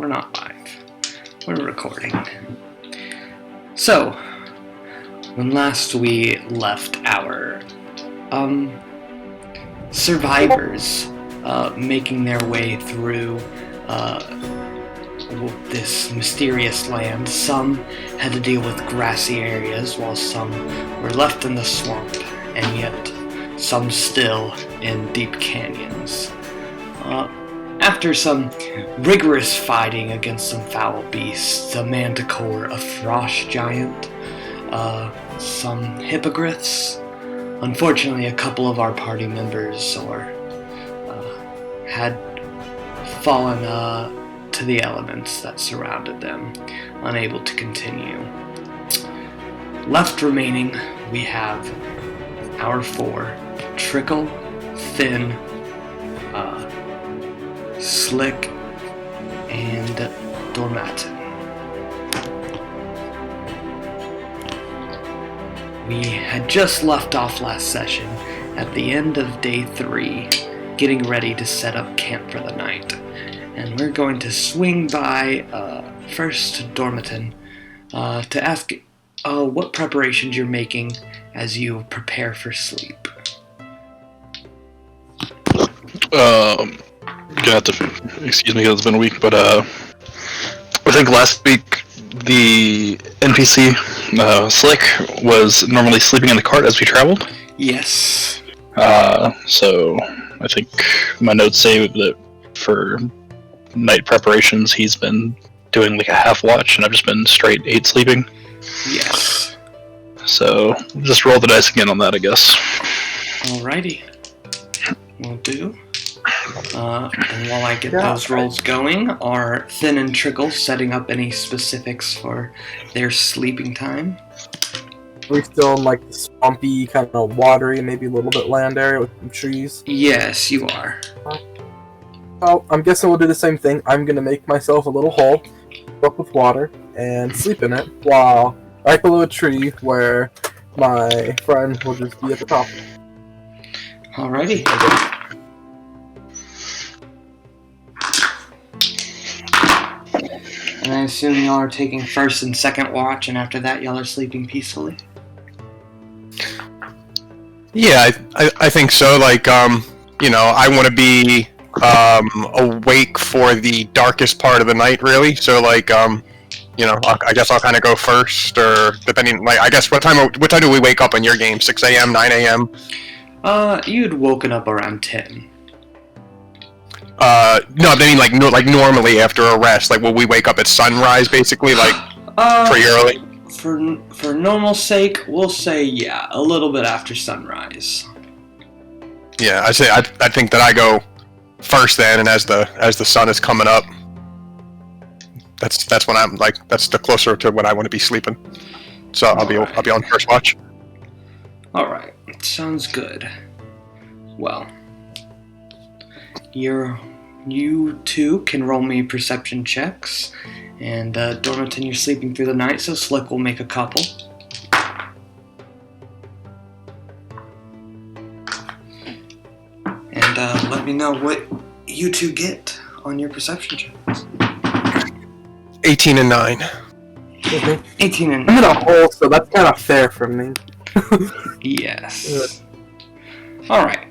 we're not live. We're recording. So, when last we left our survivors making their way through this mysterious land, some had to deal with grassy areas while some were left in the swamp, and yet some still in deep canyons. After some rigorous fighting against some foul beasts, a manticore, a frost giant, some hippogriffs, unfortunately a couple of our party members had fallen to the elements that surrounded them, unable to continue. Left remaining, we have our four: Trickle, Finn, Slick, and Dormatin. We had just left off last session at the end of day 3, getting ready to set up camp for the night. And we're going to swing by first Dormatin to ask what preparations you're making as you prepare for sleep. Gonna have to excuse me because it's been a week, but I think last week the NPC Slick was normally sleeping in the cart as we traveled. Yes. So I think my notes say that for night preparations he's been doing like a half watch, and I've just been straight 8 sleeping. Yes. So just roll the dice again on that, I guess. Alrighty. Will do. And while I get those rolls going, are Finn and Trickle setting up any specifics for their sleeping time? We're still in like the swampy, kind of watery, maybe a little bit land area with some trees. Yes, you are. Well, I'm guessing we'll do the same thing. I'm going to make myself a little hole, fill up with water, and sleep in it, while right below a tree where my friend will just be at the top. Alrighty. And I assume y'all are taking first and second watch, and after that y'all are sleeping peacefully? Yeah, I think so. Like, I want to be awake for the darkest part of the night, really. So, like, I guess I'll kind of go first, or depending, like, I guess what time do we wake up in your game? 6 a.m., 9 a.m.? You'd woken up around 10. No, I mean, like normally after a rest, like, will we wake up at sunrise, basically, like, pretty early? For normal sake, we'll say, yeah, a little bit after sunrise. Yeah, I think that I go first then, and as the sun is coming up, that's when I'm, like, that's the closer to when I want to be sleeping. So I'll be on first watch. Alright, sounds good. Well, you two can roll me perception checks, and Dormatin, you're sleeping through the night, so Slick will make a couple. And let me know what you two get on your perception checks. 18 and 9. 18 and 9. I'm in a hole, so that's kind of fair for me. Yes. Alright.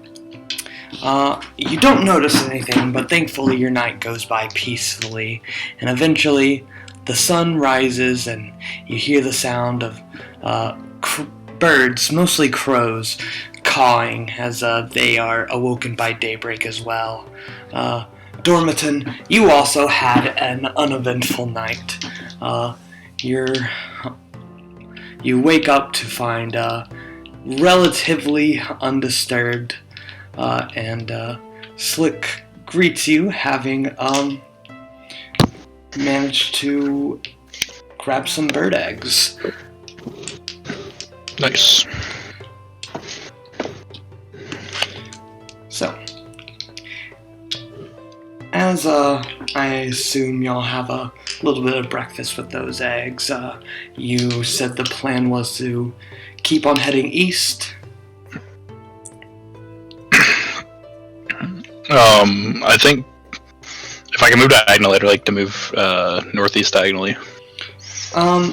You don't notice anything, but thankfully your night goes by peacefully, and eventually the sun rises and you hear the sound of birds, mostly crows, cawing as they are awoken by daybreak as well. Dormatin, you also had an uneventful night. You wake up to find relatively undisturbed, and Slick greets you, having managed to grab some bird eggs. Nice. So, as I assume y'all have a little bit of breakfast with those eggs, you said the plan was to keep on heading east. I think If I can move diagonally, I'd like to move northeast diagonally. Or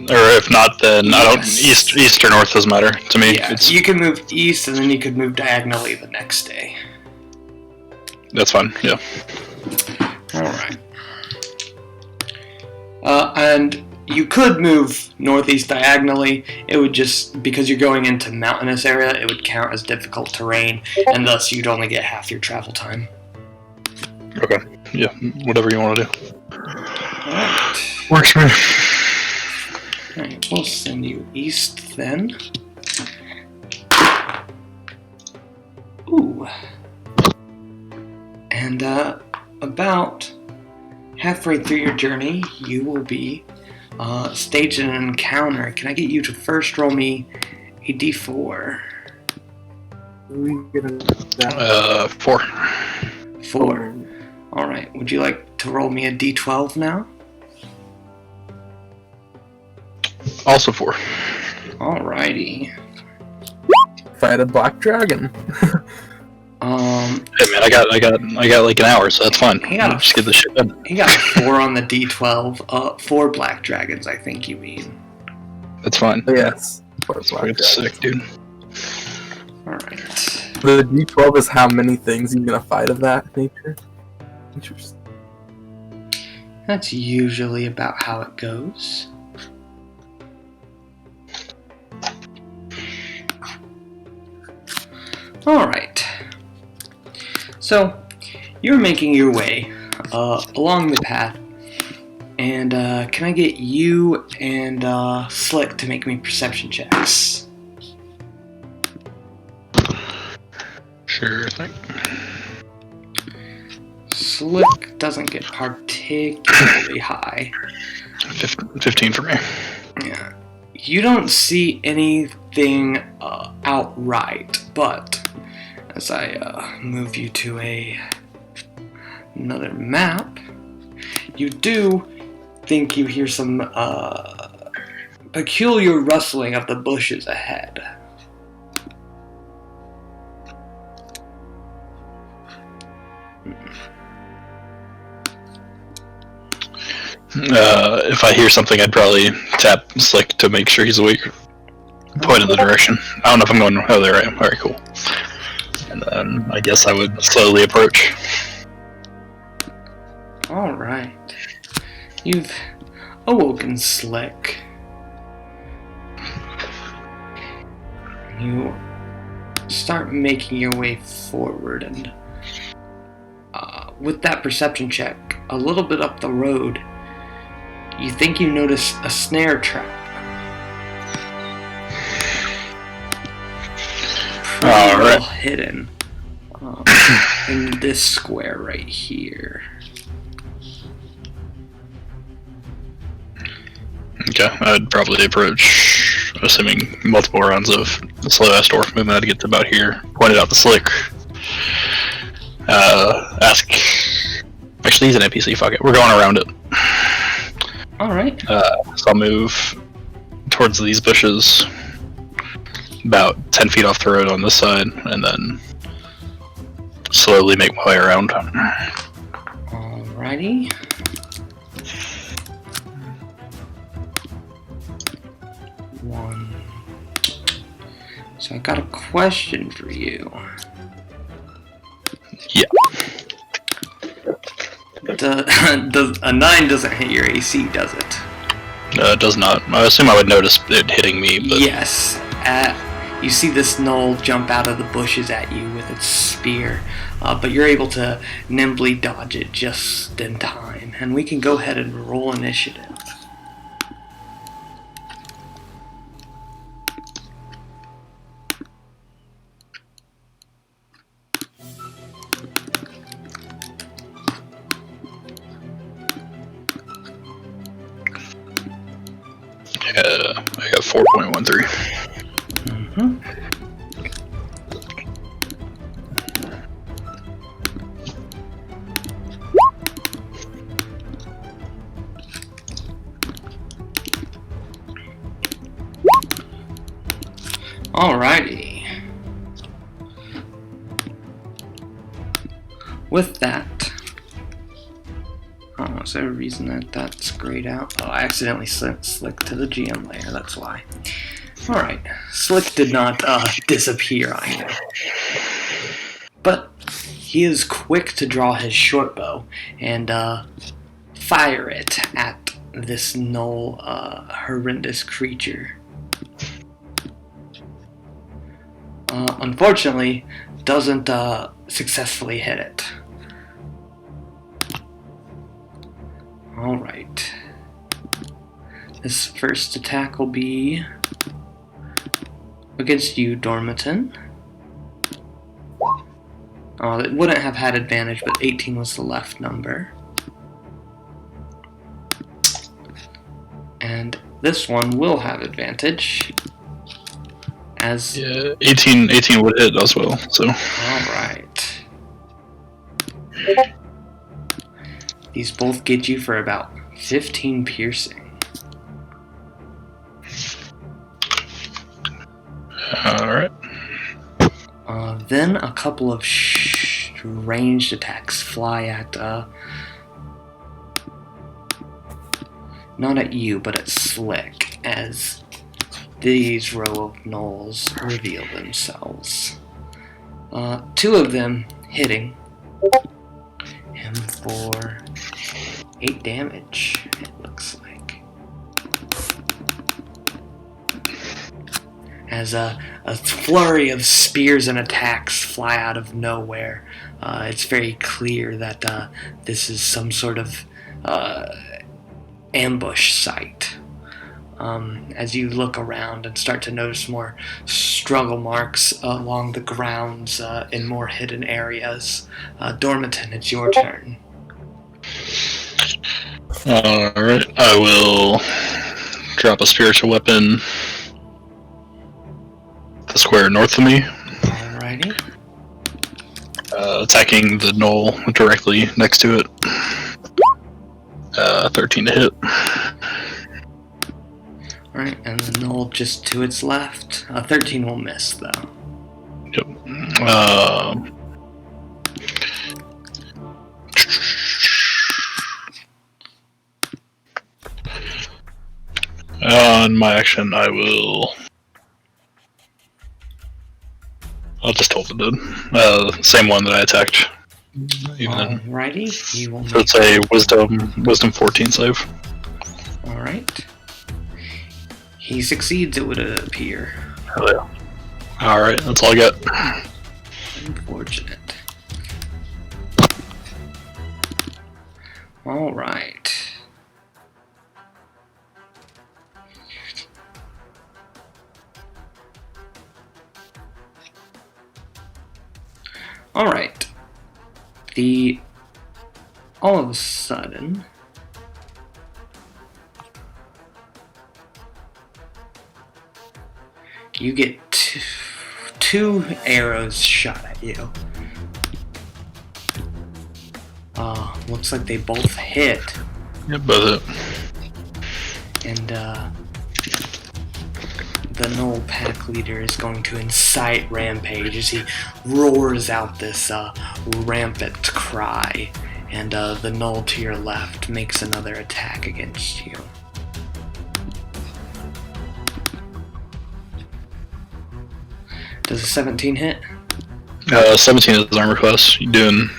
if not, then I don't. East or north doesn't matter to me. Yeah, you can move east, and then you could move diagonally the next day. That's fine. Yeah. All right. And you could move northeast diagonally. It would just, because you're going into mountainous area, it would count as difficult terrain, and thus you'd only get half your travel time. Okay. Yeah. Whatever you want to do. Alright. Works for me. Alright, we'll send you east then. Ooh. And about halfway through your journey, you will be staging an encounter. Can I get you to first roll me a d4? 4. 4. Alright, would you like to roll me a d12 now? Also 4. Alrighty. Fight a black dragon. Hey man, I got like an hour, so that's fine. Just get the shit done. He got a 4 on the d12. 4 black dragons, I think you mean. That's fine. Yes. 4 black It's sick, dude. Alright. The D12 is how many things you're gonna fight of that nature. Interesting. That's usually about how it goes. Alright. So, you're making your way along the path, and can I get you and Slick to make me perception checks? Sure thing. Slick doesn't get particularly high. 15 for me. Yeah. You don't see anything outright, but as I move you to another map, you do think you hear some peculiar rustling of the bushes ahead. If I hear something, I'd probably tap Slick to make sure he's awake. Point in the direction. I don't know if I'm going. Oh, there I am. Alright, cool. And then I guess I would slowly approach. Alright. You've awoken Slick. You start making your way forward, and with that perception check, a little bit up the road, you think you notice a snare trap. Pretty well hidden in this square right here. Okay, I'd probably approach, assuming multiple rounds of slow ass dwarf movement to get to about here. Point it out to Slick. Ask. Actually, he's an NPC. Fuck it. We're going around it. Alright. So I'll move towards these bushes, about 10 feet off the road on this side, and then slowly make my way around. Alrighty. One. So I got a question for you. Yeah. A 9 doesn't hit your AC, does it? It does not. I assume I would notice it hitting me, but... Yes. You see this gnoll jump out of the bushes at you with its spear, but you're able to nimbly dodge it just in time. And we can go ahead and roll initiative. I got 4.13. Mm-hmm. Alrighty. With that, Oh, is there a reason that that's grayed out? Oh, I accidentally sent Slick to the GM layer, that's why. Alright, Slick did not disappear either. But he is quick to draw his short bow and fire it at this null, horrendous creature. Unfortunately, doesn't successfully hit it. Alright. This first attack will be against you, Dormiton. It wouldn't have had advantage, but 18 was the left number. And this one will have advantage. As 18 would hit as well, so. Alright. These both get you for about 15 piercing. Alright. Then a couple of ranged attacks fly at, not at you, but at Slick, as these row of gnolls reveal themselves. 2 of them hitting him for 8 damage, it looks like. As a flurry of spears and attacks fly out of nowhere, it's very clear that this is some sort of ambush site. As you look around and start to notice more struggle marks along the grounds in more hidden areas. Dormiton, it's your turn. Alright, I will drop a spiritual weapon the square north of me. Alrighty. Attacking the knoll directly next to it. 13 to hit. Alright, and the knoll just to its left. 13 will miss, though. Yep. On my action, I'll just hold it dead. Same one that I attacked. Alrighty, you will So it's a wisdom 14 save. Alright. He succeeds, it would appear. Hell yeah. Alright, that's all I got. Unfortunate. Alright. Alright. All of a sudden, you get two arrows shot at you. Looks like they both hit. Yep, both hit. And the Knoll pack leader is going to incite rampage as he roars out this rampant cry, and the Knoll to your left makes another attack against you. Does a 17 hit? 17 is armor class. You doing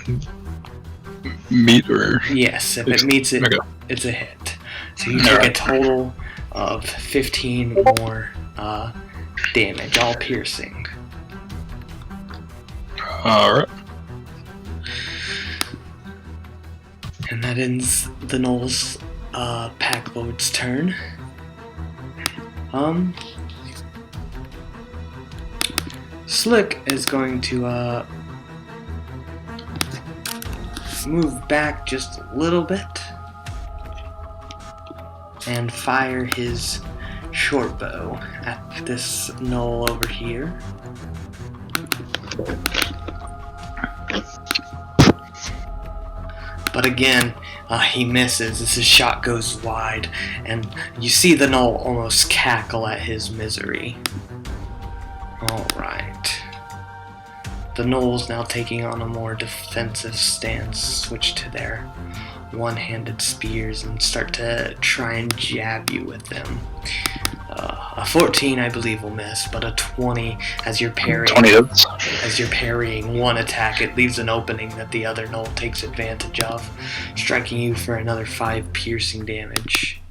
meat or? Yes, if it meets it, okay. It's a hit. So you take a total of 15 more damage, all piercing. Alright. And that ends the Knoll's pack lord's turn. Slick is going to move back just a little bit and fire his short bow at this Knoll over here. But again, he misses as his shot goes wide, and you see the Knoll almost cackle at his misery. Alright. The Knoll's now taking on a more defensive stance, switch to their one-handed spears and start to try and jab you with them. A 14, I believe, will miss, but a 20, as you're parrying, 20 hits. as you're parrying one attack, it leaves an opening that the other gnoll takes advantage of, striking you for another 5 piercing damage.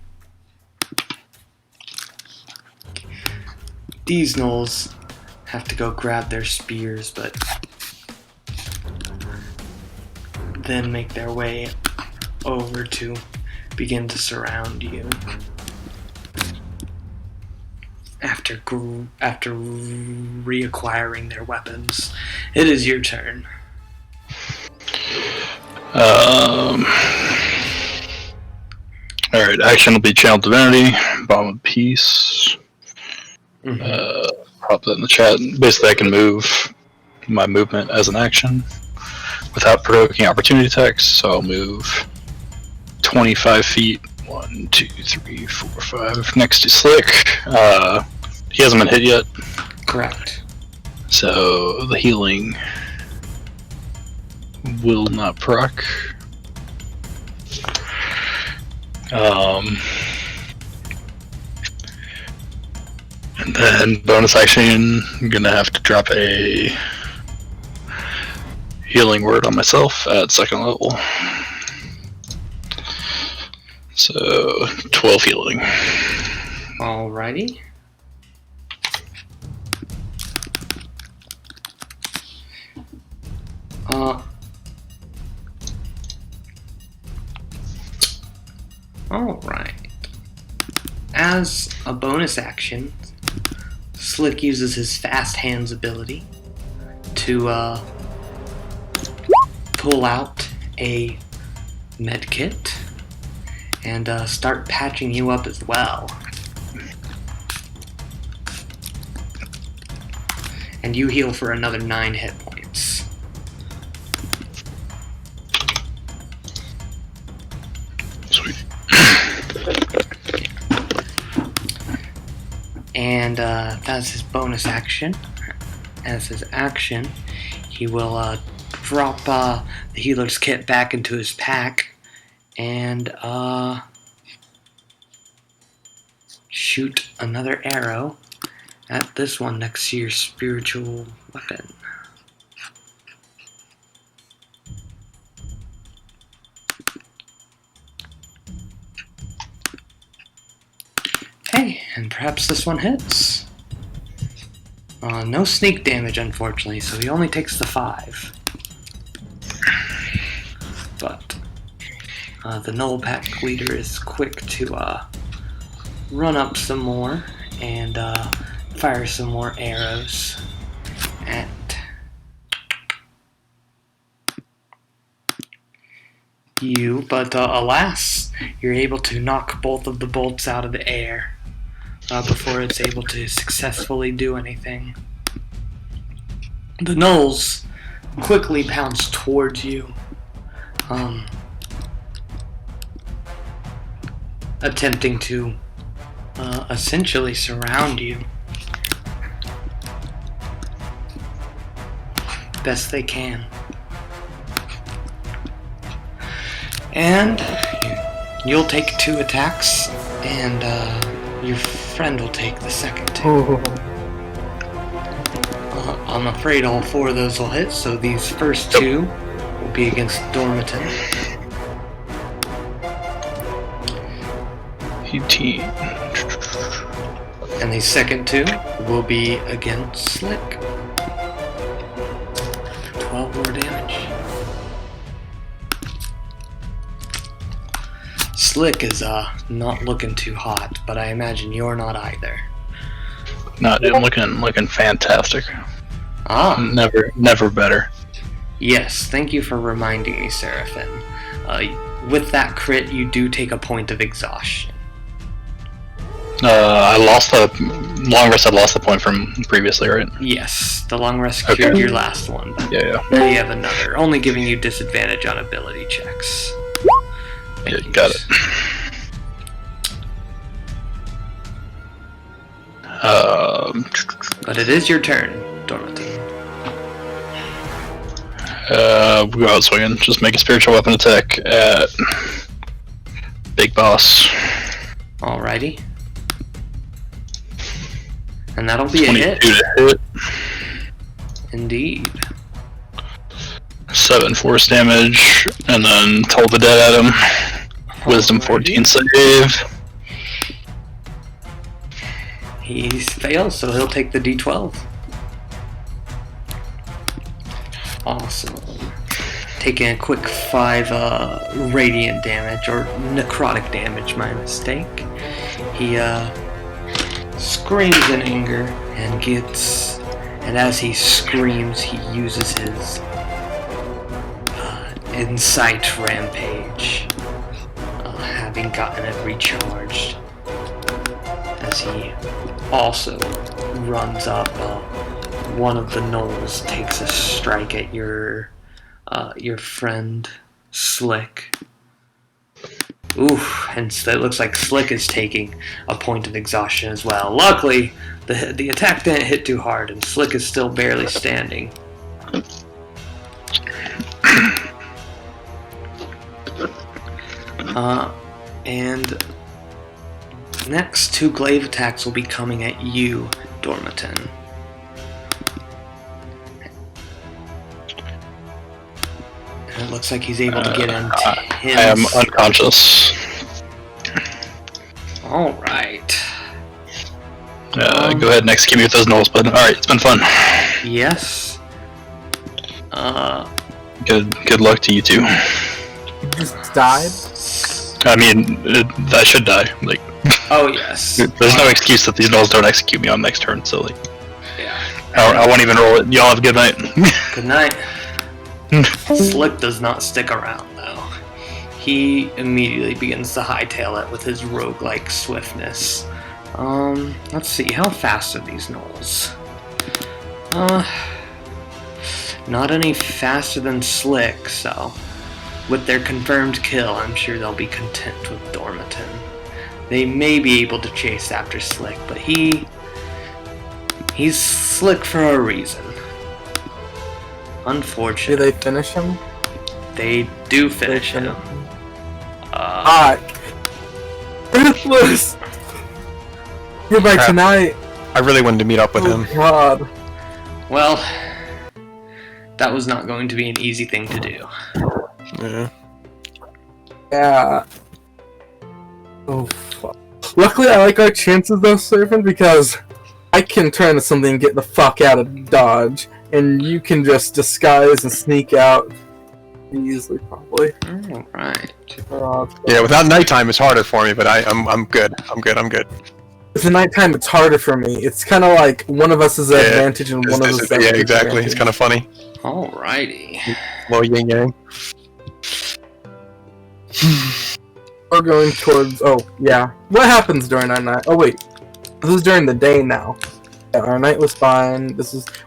These gnolls have to go grab their spears, but then make their way over to begin to surround you. After reacquiring their weapons, it is your turn. Alright, action will be Channel Divinity, Bomb of Peace. Pop that in the chat. Basically, I can move my movement as an action without provoking opportunity attacks, so I'll move 25 feet. 1, 2, 3, 4, 5. Next to Slick. He hasn't been hit yet. Correct. So the healing will not proc. And then bonus action, I'm gonna have to drop a healing word on myself at 2nd level. So 12 healing. Alrighty. Alright. As a bonus action, Slick uses his Fast Hands ability to pull out a medkit and start patching you up as well. And you heal for another 9 hit points. Sweet. And that's his bonus action. As his action, he will drop the healer's kit back into his pack and shoot another arrow at this one next to your spiritual weapon. Okay, and perhaps this one hits. No sneak damage, unfortunately, so he only takes the 5. But the Gnoll Pack leader is quick to run up some more and fire some more arrows at you, but alas, you're able to knock both of the bolts out of the air before it's able to successfully do anything. The gnolls quickly pounce towards you, attempting to essentially surround you best they can. And you'll take 2 attacks, and your friend will take the second 2. I'm afraid all 4 of those will hit, so these first 2 will be against Dormiton. 18. And the second 2 will be against Slick. 12 more damage. Slick is not looking too hot, but I imagine you're not either. No, dude, looking fantastic. Never better. Yes, thank you for reminding me, Seraphin. With that crit, you do take a point of exhaustion. I lost the long rest. I lost the point from previously, right? Yes, the long rest cured your last one. Yeah. Now you have another, only giving you disadvantage on ability checks. Yeah, got it. But it is your turn, Dorothy. We go out swinging. Just make a spiritual weapon attack at Big Boss. Alrighty. And that'll be a 22 hit. to hit. Indeed. 7 force damage, and then Toll the Dead at him. Wisdom Alrighty. 14 save. He fails, so he'll take the D12. Awesome. Taking a quick 5 radiant damage, or necrotic damage, my mistake. He screams in anger and as he screams, he uses his insight rampage, having gotten it recharged, as he also runs up. One of the gnolls takes a strike at your friend Slick. Oof, and it looks like Slick is taking a point of exhaustion as well. Luckily, the attack didn't hit too hard, and Slick is still barely standing. And next, 2 glaive attacks will be coming at you, Dormiton. And it looks like he's able to get into him. I am unconscious. Alright. Go ahead and execute me with those gnolls, bud. Alright, it's been fun. Yes. Good luck to you two. You just died? I mean, I should die. Like, Oh, yes. there's no excuse that these gnolls don't execute me on next turn, so like, Yeah. I won't even roll it. Y'all have a good night. Good night. Slick does not stick around, though. He immediately begins to hightail it with his roguelike swiftness. Let's see, how fast are these gnolls? Not any faster than Slick, so with their confirmed kill, I'm sure they'll be content with Dormiton. They may be able to chase after Slick, but he's Slick for a reason. Do Unfortunately, they finish him? they do finish him. Ruthless! Goodbye Crap. tonight. I really wanted to meet up with him. God. Well, that was not going to be an easy thing to do. Yeah. Yeah. Oh, fuck. Luckily, I like our chances though, Servant, because I can turn to something and get the fuck out of Dodge, and you can just disguise and sneak out easily, probably. Alright. Yeah, without nighttime, it's harder for me, but I'm good. I'm good. It's the nighttime, it's harder for me. It's kind of like one of us is at advantage and one of us is at Yeah, exactly. It's kind of funny. Alrighty. Little yin yang. We're going towards... Oh, yeah. What happens during our night? Oh, wait. This is during the day now. Yeah, our night was fine.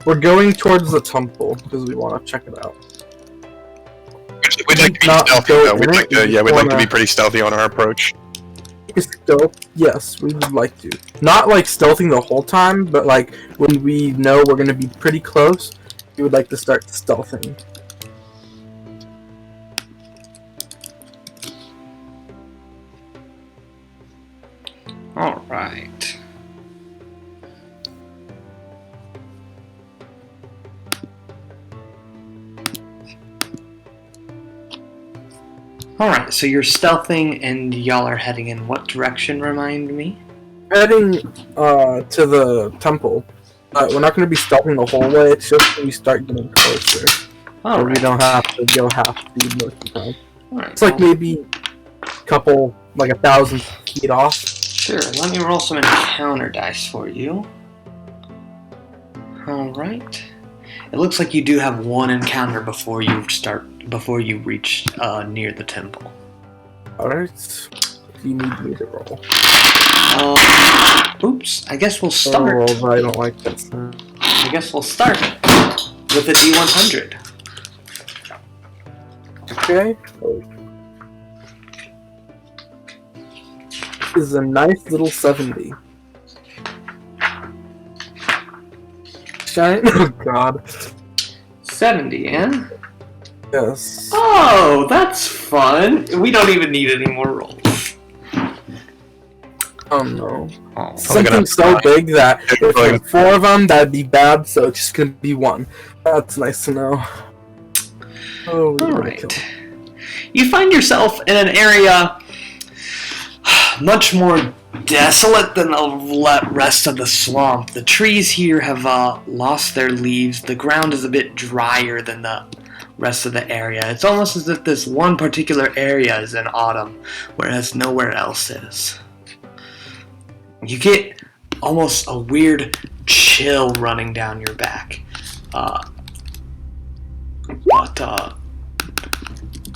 We're going towards the temple because we want to check it out. We'd like to be Not stealthy, go though. We'd in like it, to, we yeah, we'd like to be wanna- pretty stealthy on our approach. Stealth? Yes, we would like to. Not like stealthing the whole time, but like when we know we're going to be pretty close, we would like to start stealthing. Alright. Alright, so you're stealthing and y'all are heading in what direction, remind me? Heading to the temple. We're not going to be stealthing the whole way, it's just when we start getting closer. So we Alright. don't have to go half speed most of the time. Alright, It's like well, maybe a couple, like 1,000 feet off. sure, let me roll some encounter dice for you. Alright. It looks like you do have one encounter before you reach near the temple. Alright. You need me to roll. Oops, I guess we'll I'll start. roll, but I don't like this. I guess we'll start with a D100. Okay. This is a nice little 70. Shine. Oh god. 70, eh? Yes. Oh, that's fun. We don't even need any more rolls. Oh no. Oh. Something so big that if there were 4 of them, that'd be bad, so it's just gonna be 1. That's nice to know. Oh, Alright. You find yourself in an area much more desolate than the rest of the swamp. The trees here have lost their leaves. The ground is a bit drier than the rest of the area. It's almost as if this one particular area is in autumn, whereas nowhere else is. You get almost a weird chill running down your back. But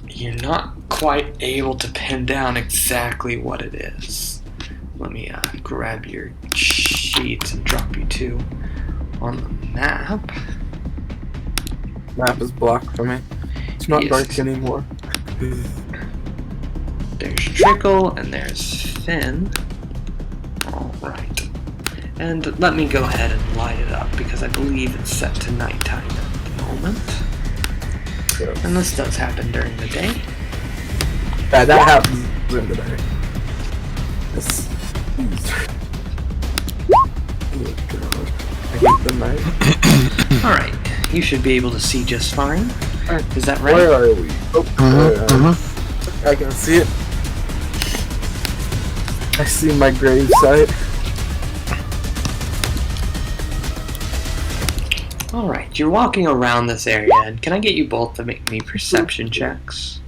you're not quite able to pin down exactly what it is. Let me grab your sheets and drop you 2 on the map. Map is blocked for me. It's not Yes. dark anymore. There's Trickle and there's Finn. Alright. And let me go ahead and light it up because I believe it's set to nighttime at the moment. Yeah. And this does happen during the day. Yeah, that happens during the day. Yes. Oh god. I hate the night. Alright. You should be able to see just fine. Is that right? Where are we? Oh, I can see it. I see my grave site. Alright, you're walking around this area, and can I get you both to make me perception checks?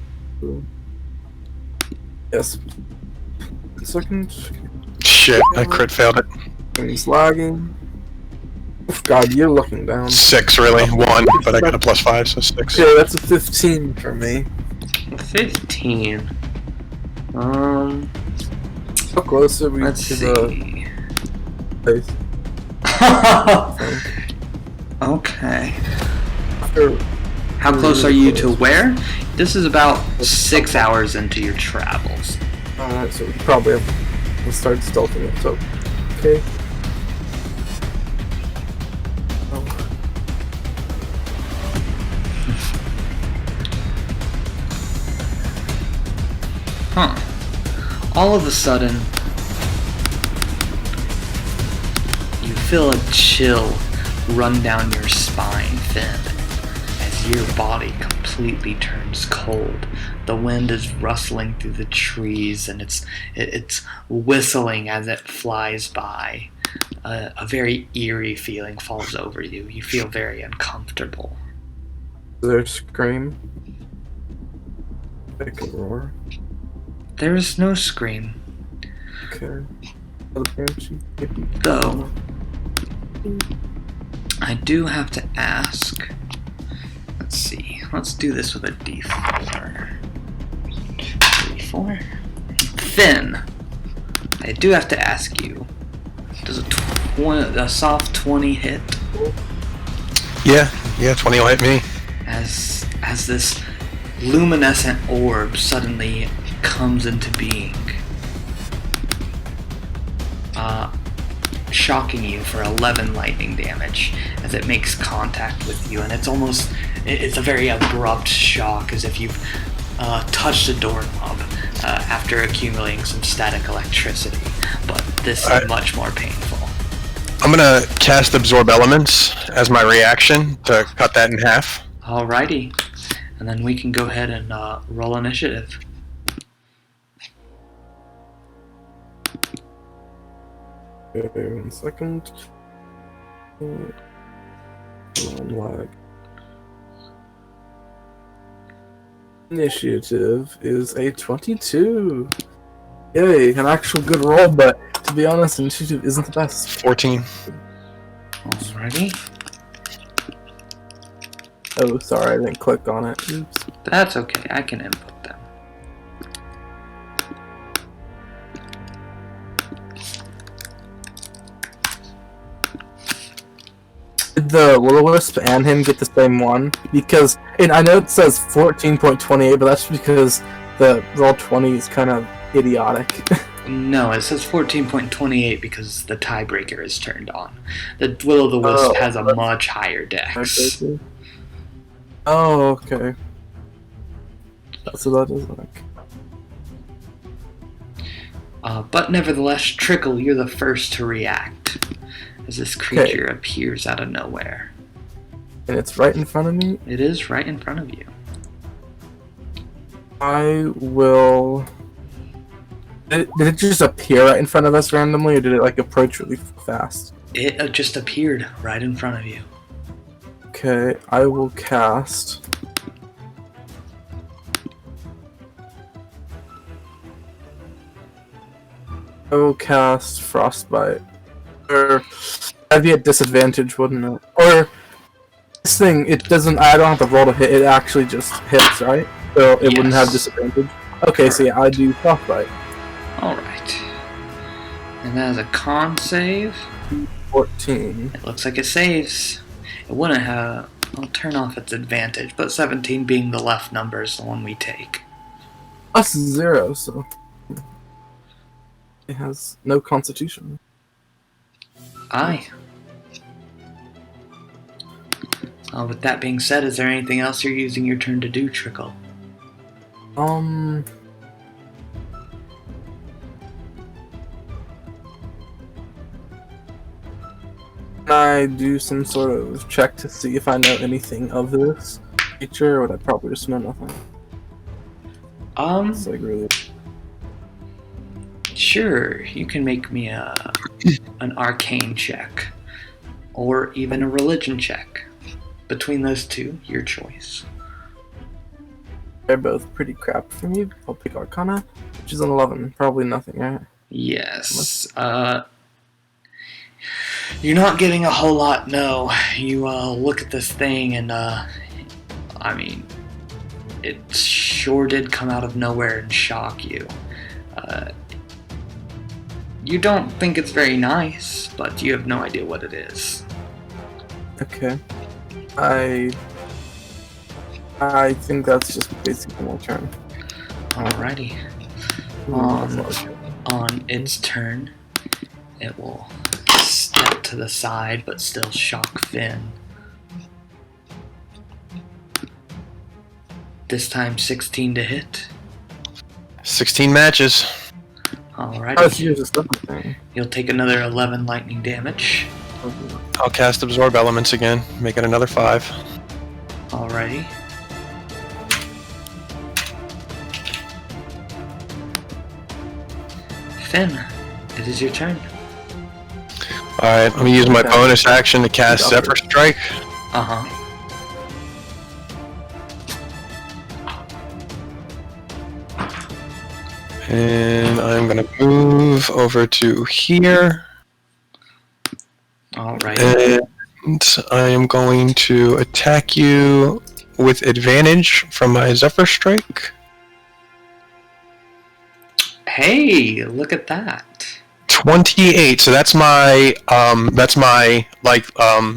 Yes. Second. Shit, I crit failed it. Things lagging. Oh god, you're looking down. 6 really, 1, but I got a +5, so 6. Okay, that's a 15 for me. 15. How close are we Let's to see. the place? Okay. After How close are you to where? This is about 6 hours into your travels. Alright, so we probably have to start stealthing it, so. Okay. Oh. Huh. All of a sudden, you feel a chill run down your spine, Finn, as your body completely turns cold. The wind is rustling through the trees, and it's whistling as it flies by. A very eerie feeling falls over you. You feel very uncomfortable. Is there a scream? Like a roar? There is no scream, Okay. though. I do have to ask. Let's see. Let's do this with a D4. D4. Finn, I do have to ask you. Does a soft 20 hit? Yeah, 20 will hit me. As this luminescent orb suddenly comes into being, shocking you for 11 lightning damage as it makes contact with you, and it's a very abrupt shock, as if you've touched a doorknob after accumulating some static electricity, but this is much more painful. I'm gonna cast Absorb Elements as my reaction to cut that in half. Alrighty, and then we can go ahead and roll initiative. Okay, 1 second. Hold on, lag. Initiative is a 22. Yay, an actual good roll, but to be honest, initiative isn't the best. 14. Alrighty. Oh, sorry, I didn't click on it. Oops. That's okay, I can input them. Did the Will-O-Wisp and him get the same one? Because, and I know it says 14.28, but that's because the roll 20 is kind of idiotic. No, it says 14.28 because the tiebreaker is turned on. The Will-O-the-Wisp has a much higher dex. Oh, okay. That's what that is like. But nevertheless, Trickle, you're the first to react as this creature appears out of nowhere. And it's right in front of me? It is right in front of you. I will... Did it just appear right in front of us randomly, or did it, like, approach really fast? It just appeared right in front of you. Okay, I will cast... I will cast Frostbite. Or that'd be a disadvantage, wouldn't it? Or this thing, it doesn't. I don't have to roll to hit. It actually just hits, right? So it wouldn't have disadvantage. Okay, so yeah, I do Frostbite. All right. And that is a con save. 14. It looks like it saves. It wouldn't have. I'll turn off its advantage, but 17 being the left number is the one we take. Plus 0, so it has no Constitution. Aye. With that being said, is there anything else you're using your turn to do, Trickle? Can I do some sort of check to see if I know anything of this creature, or would I probably just know nothing? It's like really... Sure, you can make me an arcane check, or even a religion check. Between those two, your choice. They're both pretty crap for me. I'll pick Arcana, which is an 11. Probably nothing, right? Yes. You're not getting a whole lot, no. You look at this thing and, I mean, it sure did come out of nowhere and shock you. You don't think it's very nice, but you have no idea what it is. Okay. I think that's just basically my turn. Alrighty. On its turn, it will step to the side, but still shock Finn. This time 16 to hit. 16 matches. Alrighty. You'll take another 11 lightning damage. I'll cast Absorb Elements again, make it another 5. Alrighty. Finn, it is your turn. Alright, let me use my bonus action to cast Zephyr Strike. Uh-huh. And I'm gonna move over to here. Alright. And I am going to attack you with advantage from my Zephyr Strike. Hey, look at that. 28. So that's my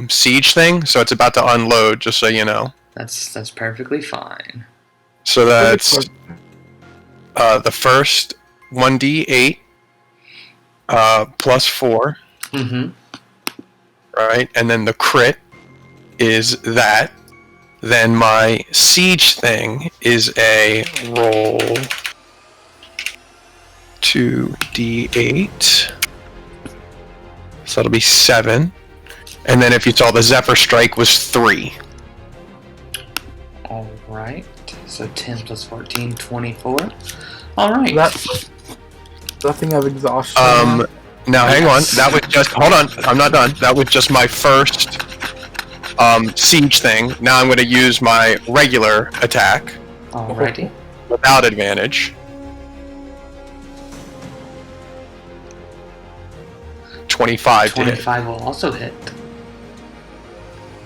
siege thing. So it's about to unload, just so you know. That's perfectly fine. So that's the first 1d8 plus 4. Mm-hmm. Right, and then the crit is that. Then my siege thing is a roll 2d8. So that'll be 7. And then if you saw, the Zephyr Strike was 3. Alright. So 10 plus 14, 24. Alright. That's nothing of exhaustion. Now hang on. That was just... Hold on. I'm not done. That was just my first siege thing. Now I'm going to use my regular attack. Alrighty. Without advantage. 25 to hit. 25 will also hit.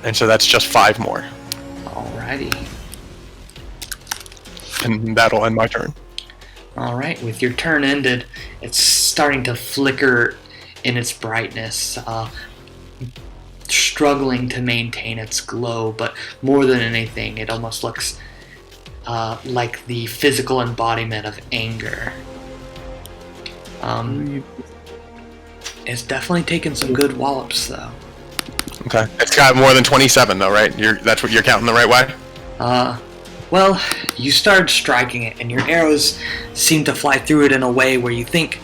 And so that's just 5 more. Alrighty. And that'll end my turn. Alright, with your turn ended, it's starting to flicker in its brightness, struggling to maintain its glow, but more than anything, it almost looks like the physical embodiment of anger. It's definitely taken some good wallops, though. Okay. It's got more than 27, though, right? That's what you're counting the right way? Well, you start striking it, and your arrows seem to fly through it in a way where you think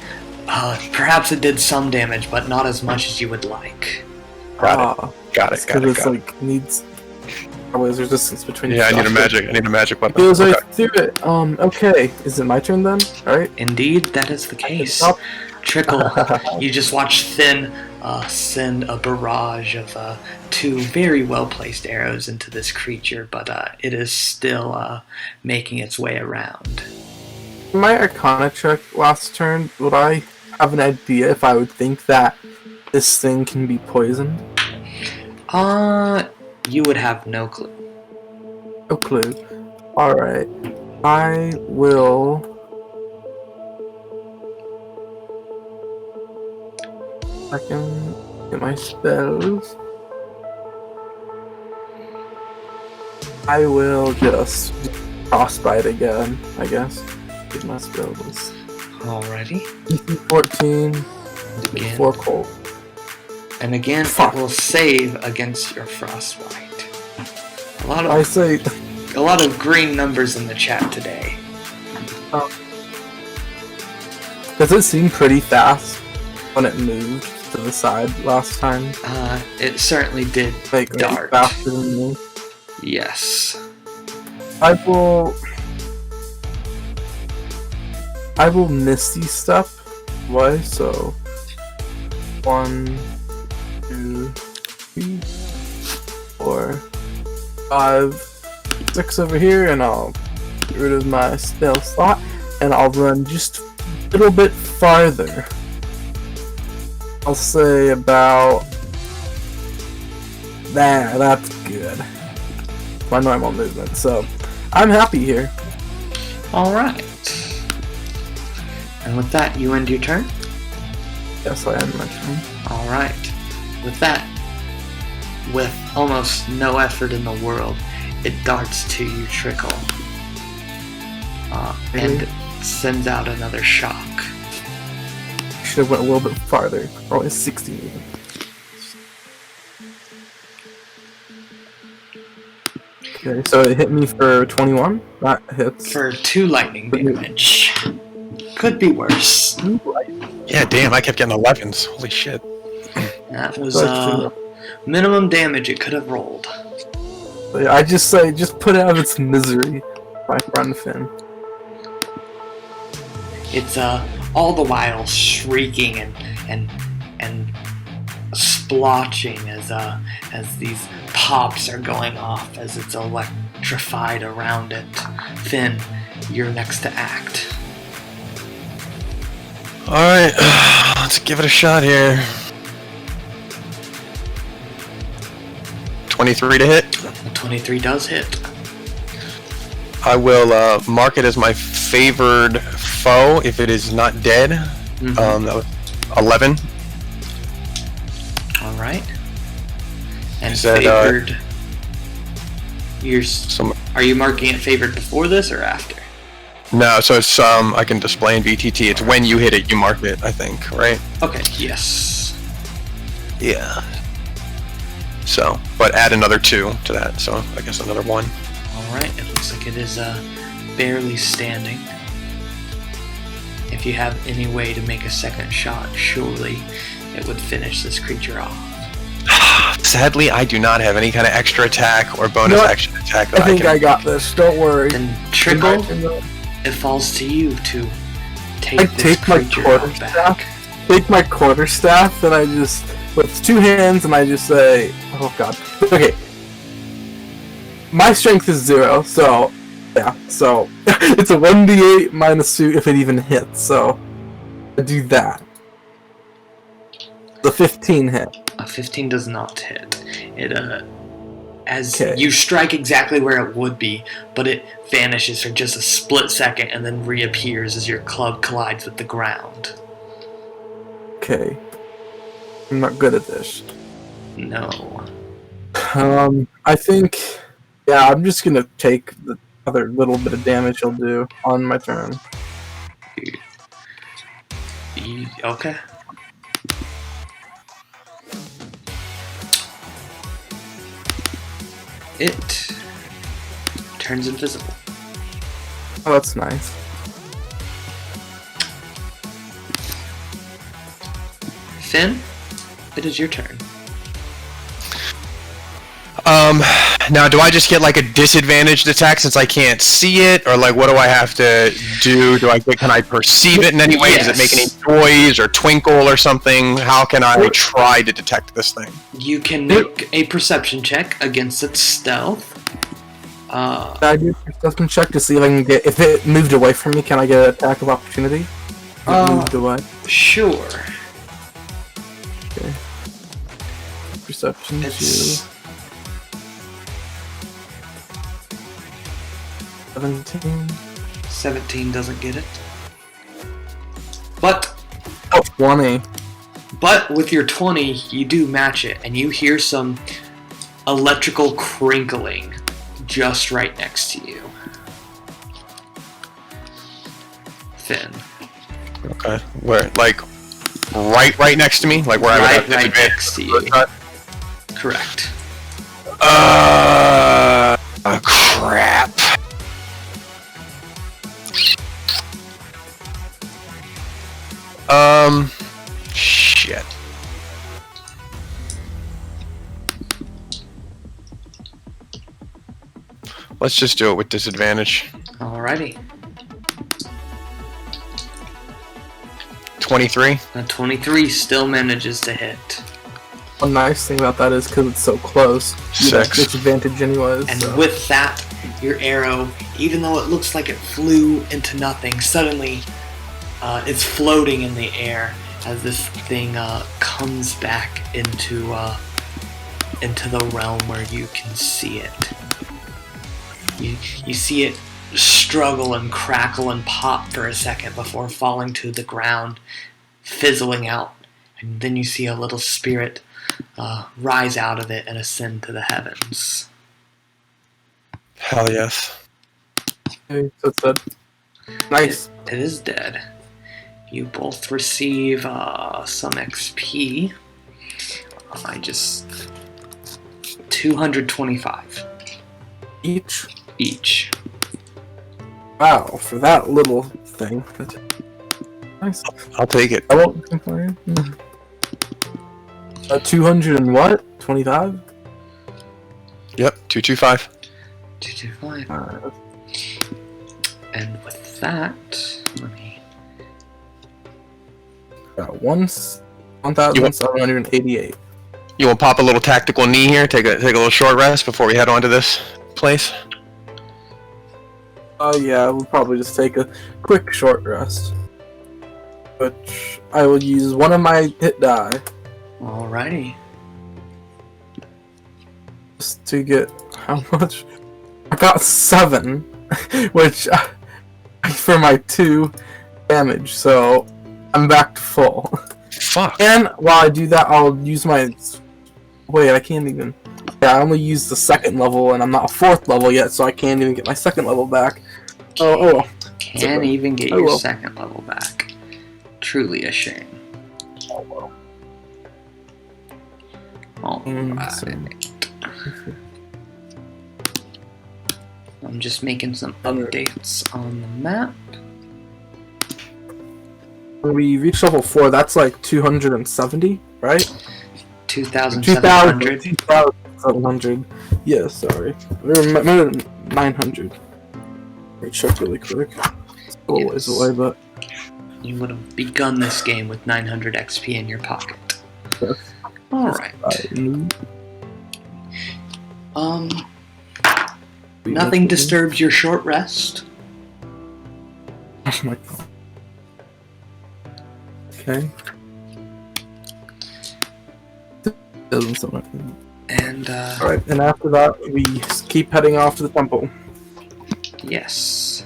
perhaps it did some damage, but not as much as you would like. Got it. It's like needs. Oh, there's resistance between. Yeah, I need a magic weapon. Goes right through it. Okay. Is it my turn then? All right. Indeed, that is the case. Trickle, you just watch Thin send a barrage of 2 very well-placed arrows into this creature, but it is still making its way around. My Arcana check last turn, would I have an idea if I would think that this thing can be poisoned? You would have no clue. No clue. Alright. I will... I can get my spells. I will just frostbite again, I guess. Get my spells. Alrighty. DC 14 Again. 4 cold. And again, Fuck. it will save against your frostbite. A lot I of say... green numbers in the chat today. Does it seem pretty fast when it moved to the side last time? It certainly did Like dart. faster than me. Yes. I will Misty Step away, so 1, 2, 3, 4, 5, 6 over here, and I'll get rid of my spell slot, and I'll run just a little bit farther. I'll say about there. That's good. My normal movement, so I'm happy here. Alright. And with that, you end your turn? Yes, I am my turn. Alright. With that, with almost no effort in the world, it darts to you, Trickle. And sends out another shock. Should have went a little bit farther. Probably 60 even. Okay, so it hit me for 21. That hits. For 2 lightning damage. Could be worse. Yeah, damn, I kept getting 11s. Holy shit. That was minimum damage it could have rolled. I just say, just put it out of its misery, my friend Finn. It's all the while shrieking and splotching as these pops are going off as it's electrified around it. Finn, you're next to act. Alright, let's give it a shot here. 23 to hit. The 23 does hit. I will mark it as my favored foe if it is not dead. Mm-hmm. That was 11. All right. And Is that, favored. Some, Are you marking it favored before this or after? no, so it's I can display in VTT. It's when you hit it, you mark it. I think, right? Okay. Yes. Yeah. So, but add another 2 to that. So I guess another 1. All right. It looks like it is barely standing. If you have any way to make a second shot, surely it would finish this creature off. Sadly, I do not have any kind of extra attack or bonus action attack that I think I can... got this. Don't worry. Then Trickle, it falls to you to take I this take my creature quarterstaff. back. Take my quarterstaff, and I just with 2 hands, and I just say, "Oh God." Okay. My strength is 0, so yeah. So it's a 1d8 minus 2 if it even hits. So I do that. The 15 hit. A 15 does not hit. It as Okay. you strike exactly where it would be, but it vanishes for just a split second and then reappears as your club collides with the ground. Okay. I'm not good at this. No. I think, yeah, I'm just gonna take the other little bit of damage he'll do on my turn. Okay. turns invisible. Oh, that's nice. Finn, it is your turn. Now, do I just get like a disadvantaged attack since I can't see it, or like what do I have to do? Can I perceive it in any way? Yes. Does it make any noise or twinkle or something? How can I try to detect this thing? You can make a perception check against its stealth. Can I do a perception check to see if I can get, if it moved away from me, can I get an attack of opportunity? If it moved away. Sure. Okay. Perception It's 17. 17 doesn't get it. But Oh, 20. But with your 20, you do match it, and you hear some electrical crinkling just right next to you. Finn. Okay. Where, like, right next to me? Like where I would have Right disadvantage? next to you. Correct. Crap. Shit. Let's just do it with disadvantage. Alrighty. 23. A 23 still manages to hit. One nice thing about that is because it's so close, you have 6. disadvantage anyways. And so. with that, your arrow, even though it looks like it flew into nothing, suddenly it's floating in the air as this thing comes back into the realm where you can see it. You see it struggle and crackle and pop for a second before falling to the ground, fizzling out. And then you see a little spirit rise out of it and ascend to the heavens. Hell yes. Okay, so it's dead. Nice. It is dead. You both receive some XP. 225 Each. each. Wow, for that little thing. That's nice. I'll take it. I won't complain. 200 and what? 25? Yep, 225. 225. And with that, let me. Got 1,788. You want to pop a little tactical knee here? Take a little short rest before we head on to this place? Oh yeah, we'll probably just take a quick short rest. Which I will use one of my hit die Alrighty. just to get how much? I got 7, which for my 2 damage, so I'm back to full. Fuck. And while I do that, I'll use my. Wait, I can't even. Yeah, I only used the 2nd level, and I'm not a 4th level yet, so I can't even get my 2nd level back. Oh well. Can't even get Oh, your well. 2nd level back. Truly a shame. Oh well. Alright. I'm just making some updates on the map. When we reach level 4, that's like 270, right? 2,700. 2,700. Yeah, sorry. Remember 900. Let me check really quick. It's a little ways away, but. You would have begun this game with 900 XP in your pocket. Yes. Alright. We Nothing look- disturbs your short rest. Oh my god. Okay. Doesn't sound like it. And, Alright, and after that, we keep heading off to the temple. yes.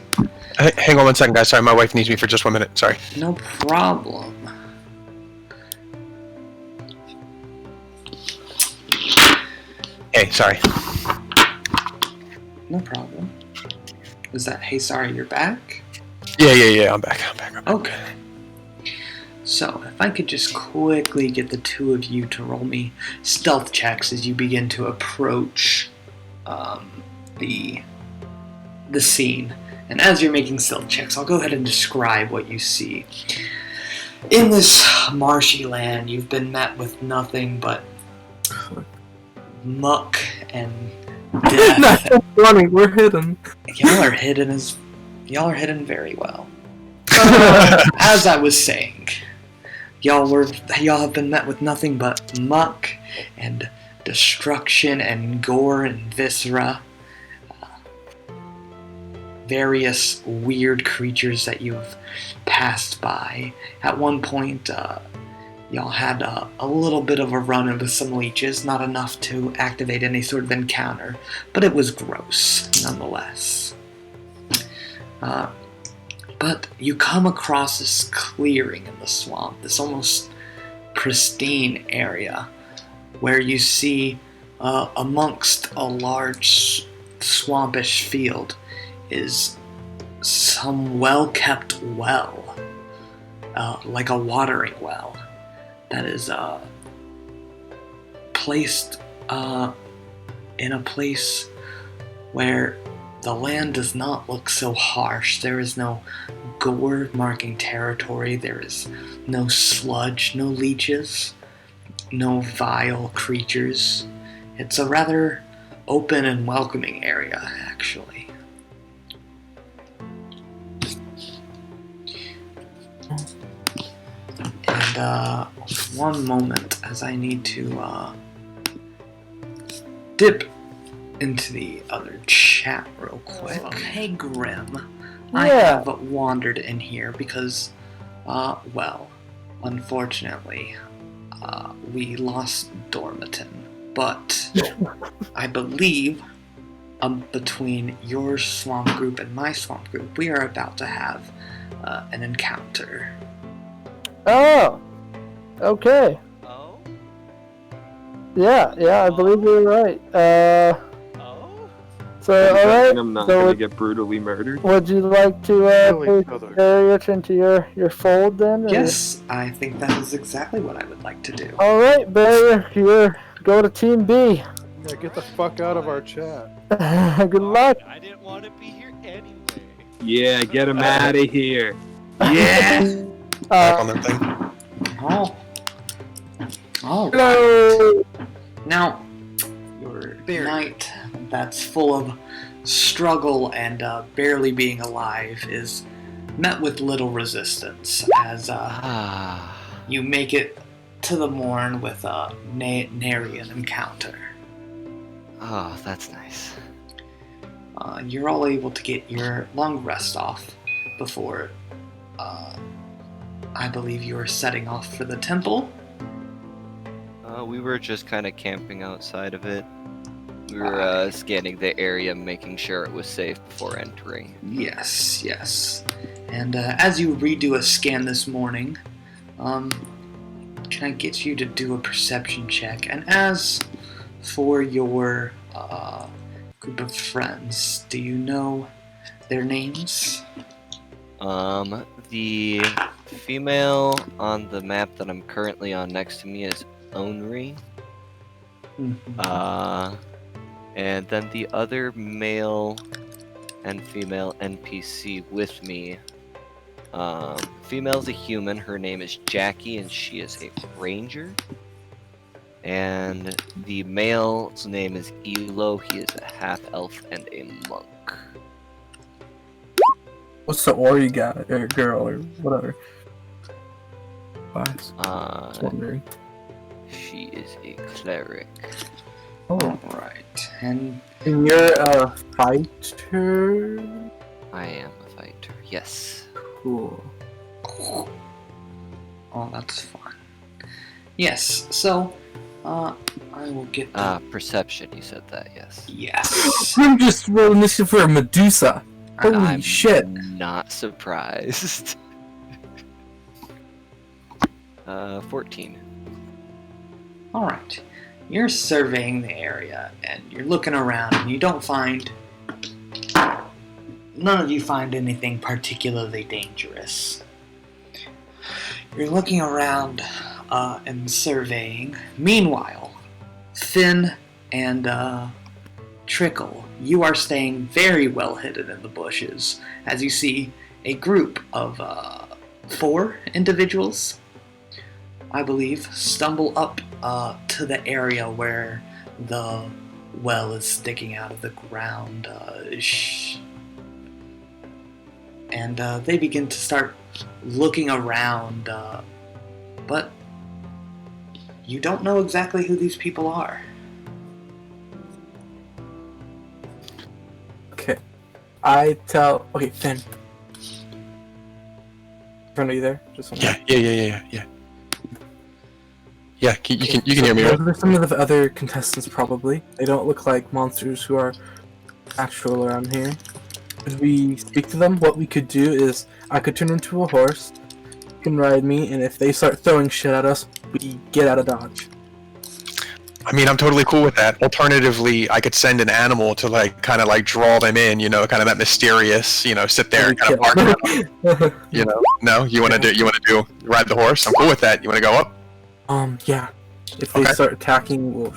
Hang on 1 second, guys. Sorry, my wife needs me for just 1 minute. Sorry. No problem. Hey, sorry. No problem. Is that, hey, sorry, you're back? Yeah. I'm back. Okay. So, if I could just quickly get the two of you to roll me stealth checks as you begin to approach the the scene. And as you're making stealth checks, I'll go ahead and describe what you see. In this marshy land, you've been met with nothing but muck and death. Not running, we're hidden. Y'all are hidden very well. As I was saying, y'all have been met with nothing but muck and destruction and gore and viscera. Various weird creatures that you've passed by. At one point, y'all had a little bit of a run-in with some leeches, not enough to activate any sort of encounter, but it was gross, nonetheless. But you come across this clearing in the swamp, this almost pristine area, where you see amongst a large swampish field is some well-kept well, like a watering well, that is placed in a place where the land does not look so harsh. There is no gore marking territory, there is no sludge, no leeches, no vile creatures. It's a rather open and welcoming area, actually. And one moment, as I need to dip into the other chat real quick. Hey Grim, I have wandered in here because, well, unfortunately, we lost Dormiton, but I believe between your swamp group and my swamp group, we are about to have an encounter. Oh, okay. Oh? Yeah, I believe you're right. Oh? So, alright. I'm not so gonna get brutally murdered. Would you like to take Ariat into your fold then? Or? Yes, I think that is exactly what I would like to do. Alright, Barrier, go to Team B. Yeah, get the fuck out of our chat. Good luck. I didn't want to be here anyway. Yeah, get him out of here. Yeah! Back on their thing. All Hello. right. Now, your night that's full of struggle and barely being alive is met with little resistance as you make it to the morn with a nary an encounter. Oh, that's nice. You're all able to get your long rest off before I believe you were setting off for the temple. We were just kind of camping outside of it. We were scanning the area, making sure it was safe before entering. Yes. And as you redo a scan this morning, can I get you to do a perception check? And as for your group of friends, do you know their names? The female on the map that I'm currently on next to me is Onri. And then the other male and female NPC with me. Female's a human, her name is Jackie, and she is a ranger. And the male's name is Elo, he is a half-elf and a monk. What's the Ori guy, or girl, or whatever? Class. Just wondering. She is a cleric. Oh. Alright, and you're a fighter? I am a fighter, yes. Cool. Oh, that's fun. Yes, so, I will get the... perception, you said that, yes. Yes. I'm just rolling this for a Medusa. Holy I'm shit. Not surprised. 14. Alright. You're surveying the area, and you're looking around, and you don't find... None of you find anything particularly dangerous. You're looking around and surveying. Meanwhile, Finn and Trickle, you are staying very well hidden in the bushes as you see a group of 4 individuals, I believe, stumble up to the area where the well is sticking out of the ground. And they begin to start looking around, but you don't know exactly who these people are. Okay. Okay, Finn. Finn, are you there? Just one Yeah. Yeah, you can hear me, right? Those are some of the other contestants, probably. They don't look like monsters who are actual around here. If we speak to them, what we could do is I could turn into a horse, you can ride me, and if they start throwing shit at us, we get out of dodge. I mean, I'm totally cool with that. Alternatively, I could send an animal to like kind of like draw them in, you know, kind of that mysterious, sit there and kind of bark at them. No, you want to ride the horse? I'm cool with that. You want to go up? Yeah. If they start attacking, we'll...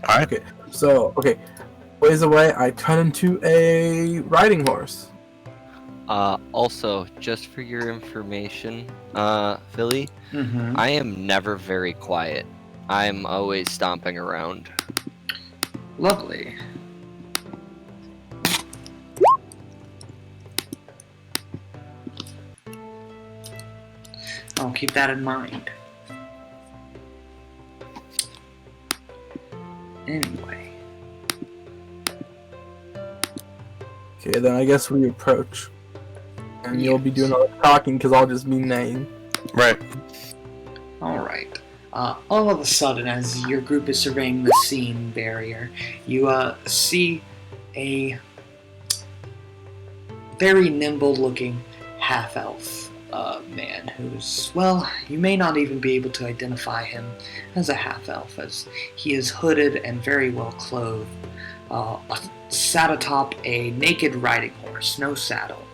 Alright. Okay, so, ways away, I turn into a riding horse. Also, just for your information, Philly, I am never very quiet. I'm always stomping around. Lovely. I'll keep that in mind. Anyway. Okay, then I guess we approach. And you'll be doing all the talking because I'll just be neighing. Right. Alright. All of a sudden, as your group is surveying the scene barrier, you see a very nimble-looking half-elf man who's, well, you may not even be able to identify him as a half-elf, as he is hooded and very well clothed, sat atop a naked riding horse, no saddle.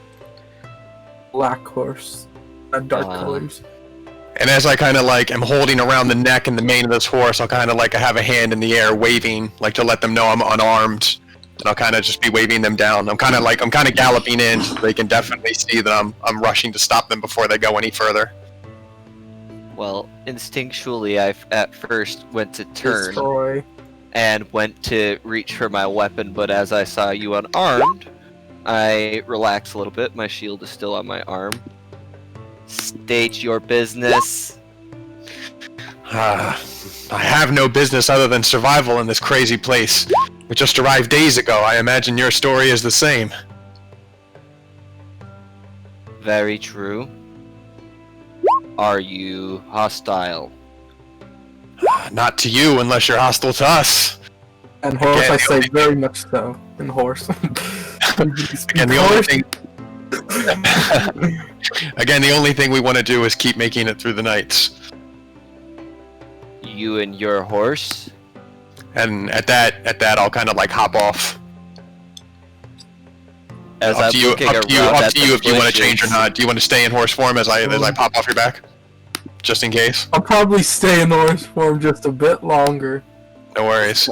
Black horse. Dark colors. And as I kind of like am holding around the neck and the mane of this horse, I'll kind of like have a hand in the air waving, like to let them know I'm unarmed. And I'll kind of just be waving them down. I'm kind of galloping in so they can definitely see that I'm rushing to stop them before they go any further. Well, instinctually, I at first went to turn Destroy. and went to reach for my weapon, but as I saw you unarmed, I relaxed a little bit. My shield is still on my arm. State your business. I have no business other than survival in this crazy place. We just arrived days ago. I imagine your story is the same. Very true. Are you hostile? Not to you unless you're hostile to us. And horse, Again, I the say only- very much so. And horse. Again, the only thing we want to do is keep making it through the nights. You and your horse? And at that, I'll kind of like hop off. As Up I'm to you, looking up to you, around up at to the you if you want to bushes. change or not. Do you want to stay in horse form as I pop off your back, just in case? I'll probably stay in horse form just a bit longer. No worries.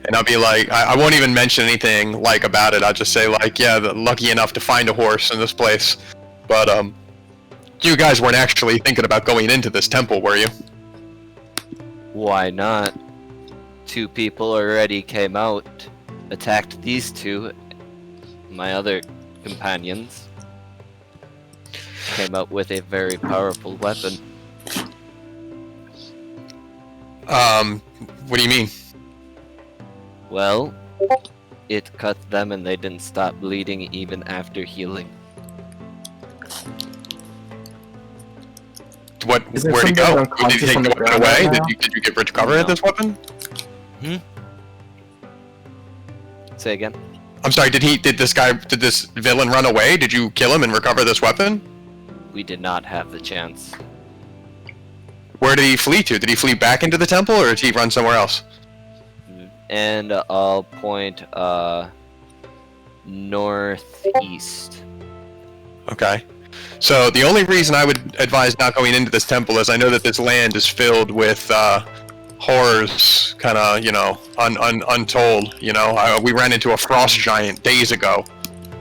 And I'll be like, I won't even mention anything like about it. I'll just say like, yeah, lucky enough to find a horse in this place. But you guys weren't actually thinking about going into this temple, were you? Why not? 2 people already came out, attacked these 2. My other companions came out with a very powerful weapon. What do you mean? Well, it cut them and they didn't stop bleeding even after healing. What? Is there Where'd he somebody go? unconscious Did he take on the the weapon ground away? right now? Did you get recover No. this weapon? Say again? I'm sorry. Did this villain run away? Did you kill him and recover this weapon? We did not have the chance. Where did he flee to? Did he flee back into the temple, or did he run somewhere else? And I'll point northeast. Okay. So the only reason I would advise not going into this temple is I know that this land is filled with horrors kind of, untold. We ran into a frost giant days ago.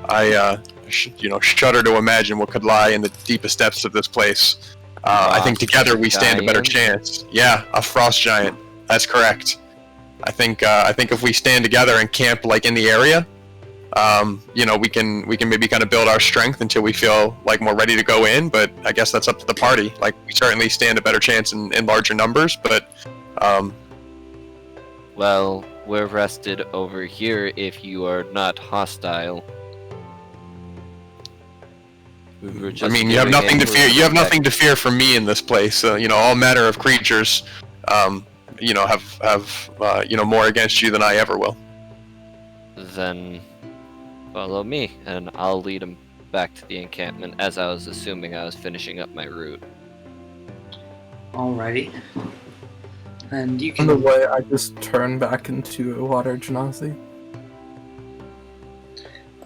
I shudder to imagine what could lie in the deepest depths of this place. I think together we stand a better chance. Yeah, a frost giant. That's correct. I think if we stand together and camp like in the area, we can maybe kind of build our strength until we feel like more ready to go in. But I guess that's up to the party. Like, we certainly stand a better chance in larger numbers. But Well, we're rested over here if you are not hostile. I mean, you have nothing to fear. You have nothing to fear from me in this place. All manner of creatures, have more against you than I ever will. Then follow me, and I'll lead him back to the encampment, as I was assuming I was finishing up my route. Alrighty. And you On can... the way, I just turn back into a water genasi.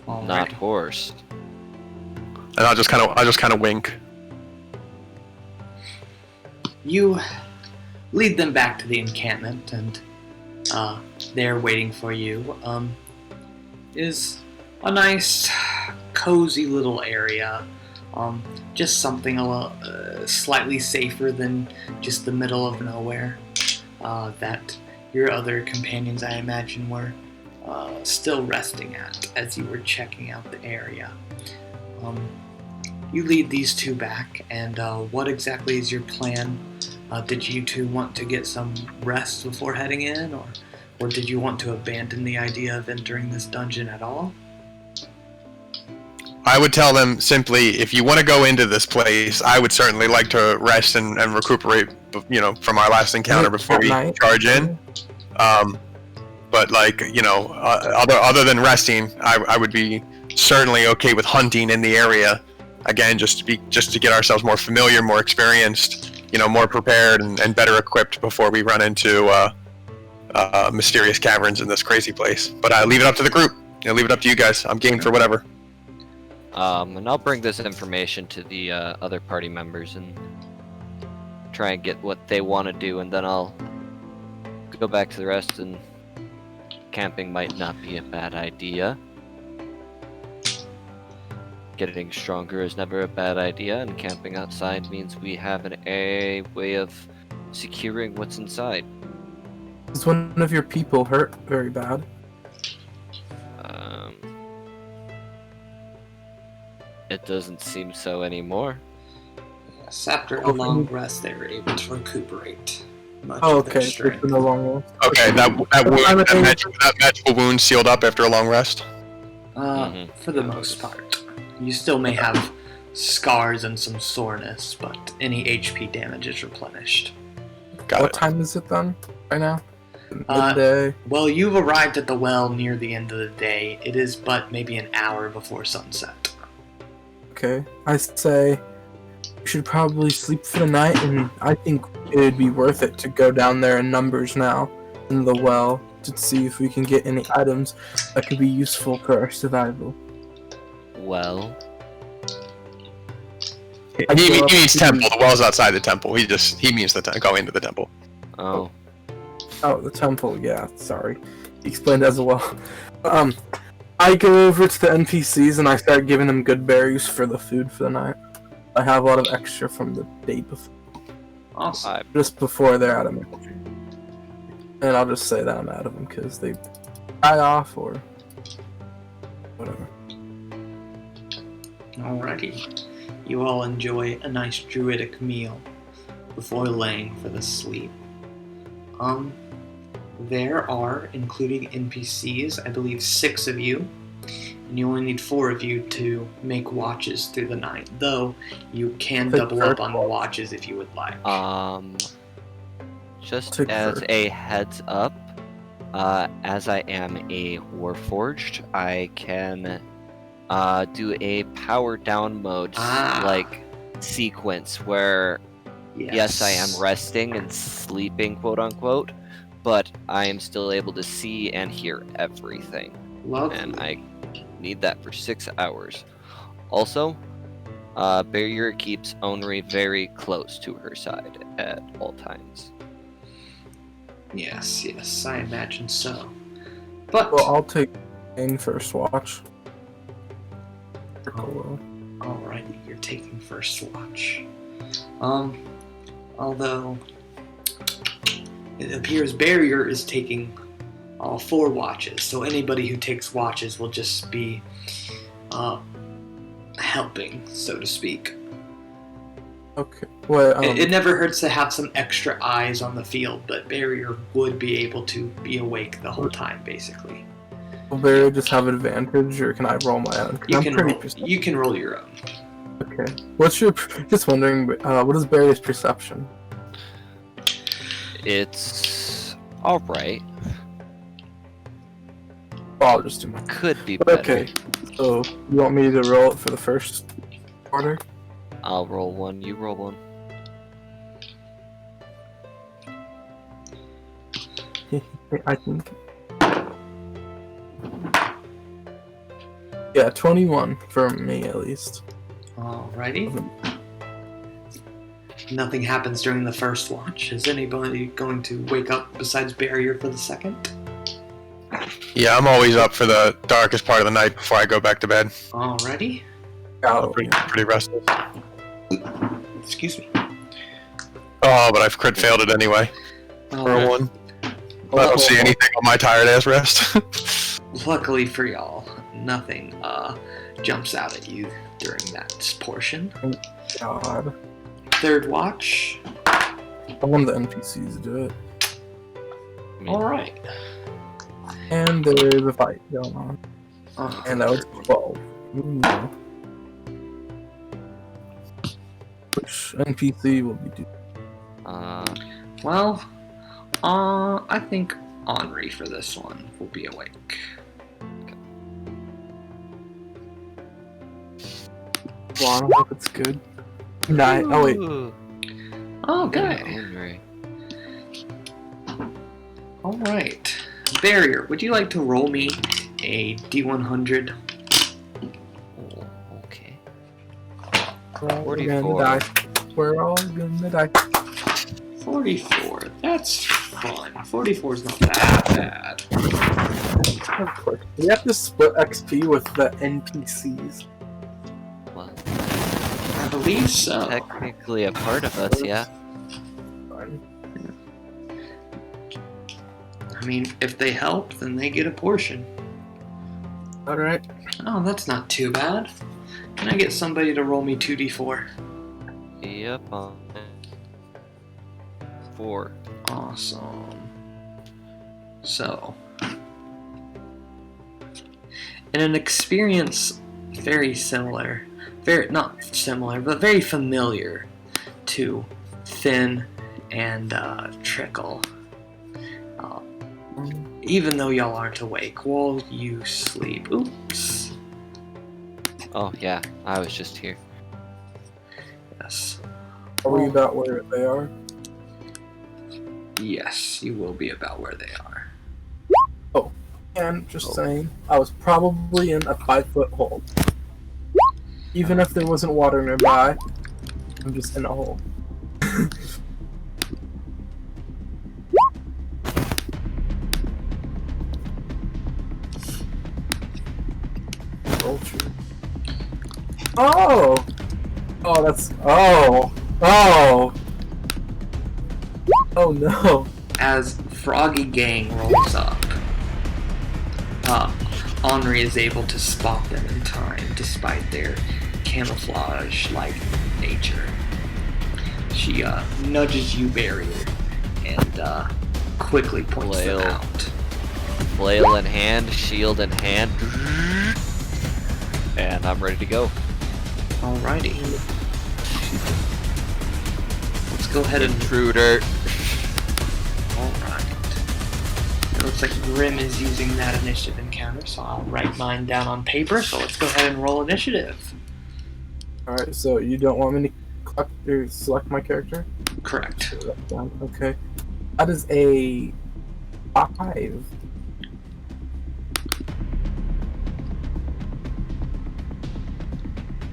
Not horse. And I'll just kind of wink. You lead them back to the encampment, and there waiting for you is a nice, cozy little area. Just something a little, slightly safer than just the middle of nowhere. That your other companions, I imagine, were still resting at as you were checking out the area. You lead these two back, and what exactly is your plan? Did you two want to get some rest before heading in, or did you want to abandon the idea of entering this dungeon at all? I would tell them simply, if you want to go into this place, I would certainly like to rest and recuperate, from our last encounter before we charge in. But other than resting, I would be certainly okay with hunting in the area. Again, just to get ourselves more familiar, more experienced, more prepared and better equipped before we run into mysterious caverns in this crazy place. But I leave it up to the group. Leave it up to you guys. I'm game for whatever. And I'll bring this information to the other party members and try and get what they want to do, and then I'll go back to the rest, and camping might not be a bad idea. Getting stronger is never a bad idea, and camping outside means we have a way of securing what's inside. Is one of your people hurt very bad? It doesn't seem so anymore. Yes, after a long rest, they were able to recuperate much Oh, of their okay. strength. It's been a long rest. Okay, that magical wound sealed up after a long rest? For the most part. You still may have scars and some soreness, but any HP damage is replenished. What time is it then, right now? Midday? Well, you've arrived at the well near the end of the day. It is but maybe an hour before sunset. Okay. I say we should probably sleep for the night, and I think it would be worth it to go down there in numbers now, in the well, to see if we can get any items that could be useful for our survival. Well, He means temple. The well's outside the temple. He means go into the temple. oh. Oh, the temple, yeah, sorry. He explained as well. I go over to the NPCs and I start giving them good berries for the food for the night. I have a lot of extra from the day before. Awesome. Just before they're out of me. And I'll just say that I'm out of them because they die off or whatever. Alrighty. You all enjoy a nice druidic meal before laying for the sleep. There are, including NPCs, I believe 6 of you, and you only need 4 of you to make watches through the night, though you can double up on the watches if you would like. Just as a heads up, as I am a Warforged, I can do a power down mode sequence where yes, I am resting and sleeping, quote unquote, but I am still able to see and hear everything. Lovely. And I need that for 6 hours. Also, Barrier keeps Onri very close to her side at all times. Yes, I imagine so. But Well, I'll take in first watch. alrighty, you're taking first watch. Although it appears Barrier is taking all 4 watches, so anybody who takes watches will just be helping, so to speak. Okay. Well, It never hurts to have some extra eyes on the field, but Barrier would be able to be awake the whole time, basically. will Barry just have an advantage, or can I roll my own? 'Cause You can roll your own. Okay. What's your? Just wondering. What is Barry's perception? It's alright. Well, I'll just do mine. Could be But better. okay. So you want me to roll it for the first order? I'll roll one, you roll one. I think. Yeah, 21 for me at least. Alrighty. Nothing happens during the first watch. Is anybody going to wake up besides Barrier for the second? Yeah, I'm always up for the darkest part of the night before I go back to bed. Alrighty. Oh, Pretty restless. Excuse me. Oh, but I've crit failed it anyway. For a Alright. 1. I don't see anything on my tired ass rest. Luckily for y'all, nothing jumps out at you during that portion. God. Third watch. I want the NPCs to do it. Alright. And there's a fight going on. And that was 12. Ooh. Which NPC will be doing? Well, I think Henri for this one will be awake. Well, I hope it's good. Nine. Oh wait. Ooh. Okay. Alright. Barrier, would you like to roll me a D100? Oh, okay. We're gonna 44. die. We're all gonna die. 44. That's fun. 44 is not that bad. Of course. We have to split XP with the NPCs. Well, I believe so. technically a part of us, yeah. Fine. I mean, if they help, then they get a portion. Alright. Oh, that's not too bad. Can I get somebody to roll me 2d4? Yep, 4. Awesome. So, in an experience very similar, not similar, but very familiar to Finn and Trickle, even though y'all aren't awake, while you sleep. Oops. Oh, yeah, I was just here. Yes. Are we about where they are? Yes, you will be about where they are. And just saying, I was probably in a 5-foot hole. Even if there wasn't water nearby, I'm just in a hole. Vulture. Oh! Oh, that's. Oh! Oh! Oh no! As Froggy Gang rolls up, Henri is able to spot them in time despite their camouflage-like nature. She nudges you, Barrier, and quickly points them Flail. out. Flail in hand, shield in hand. And I'm ready to go. Alrighty. Let's go ahead and... Intruder. Alright. It looks like Grim is using that initiative encounter, so I'll write mine down on paper, so let's go ahead and roll initiative. Alright, so you don't want me to collect or select my character? Correct. Okay. That is a 5.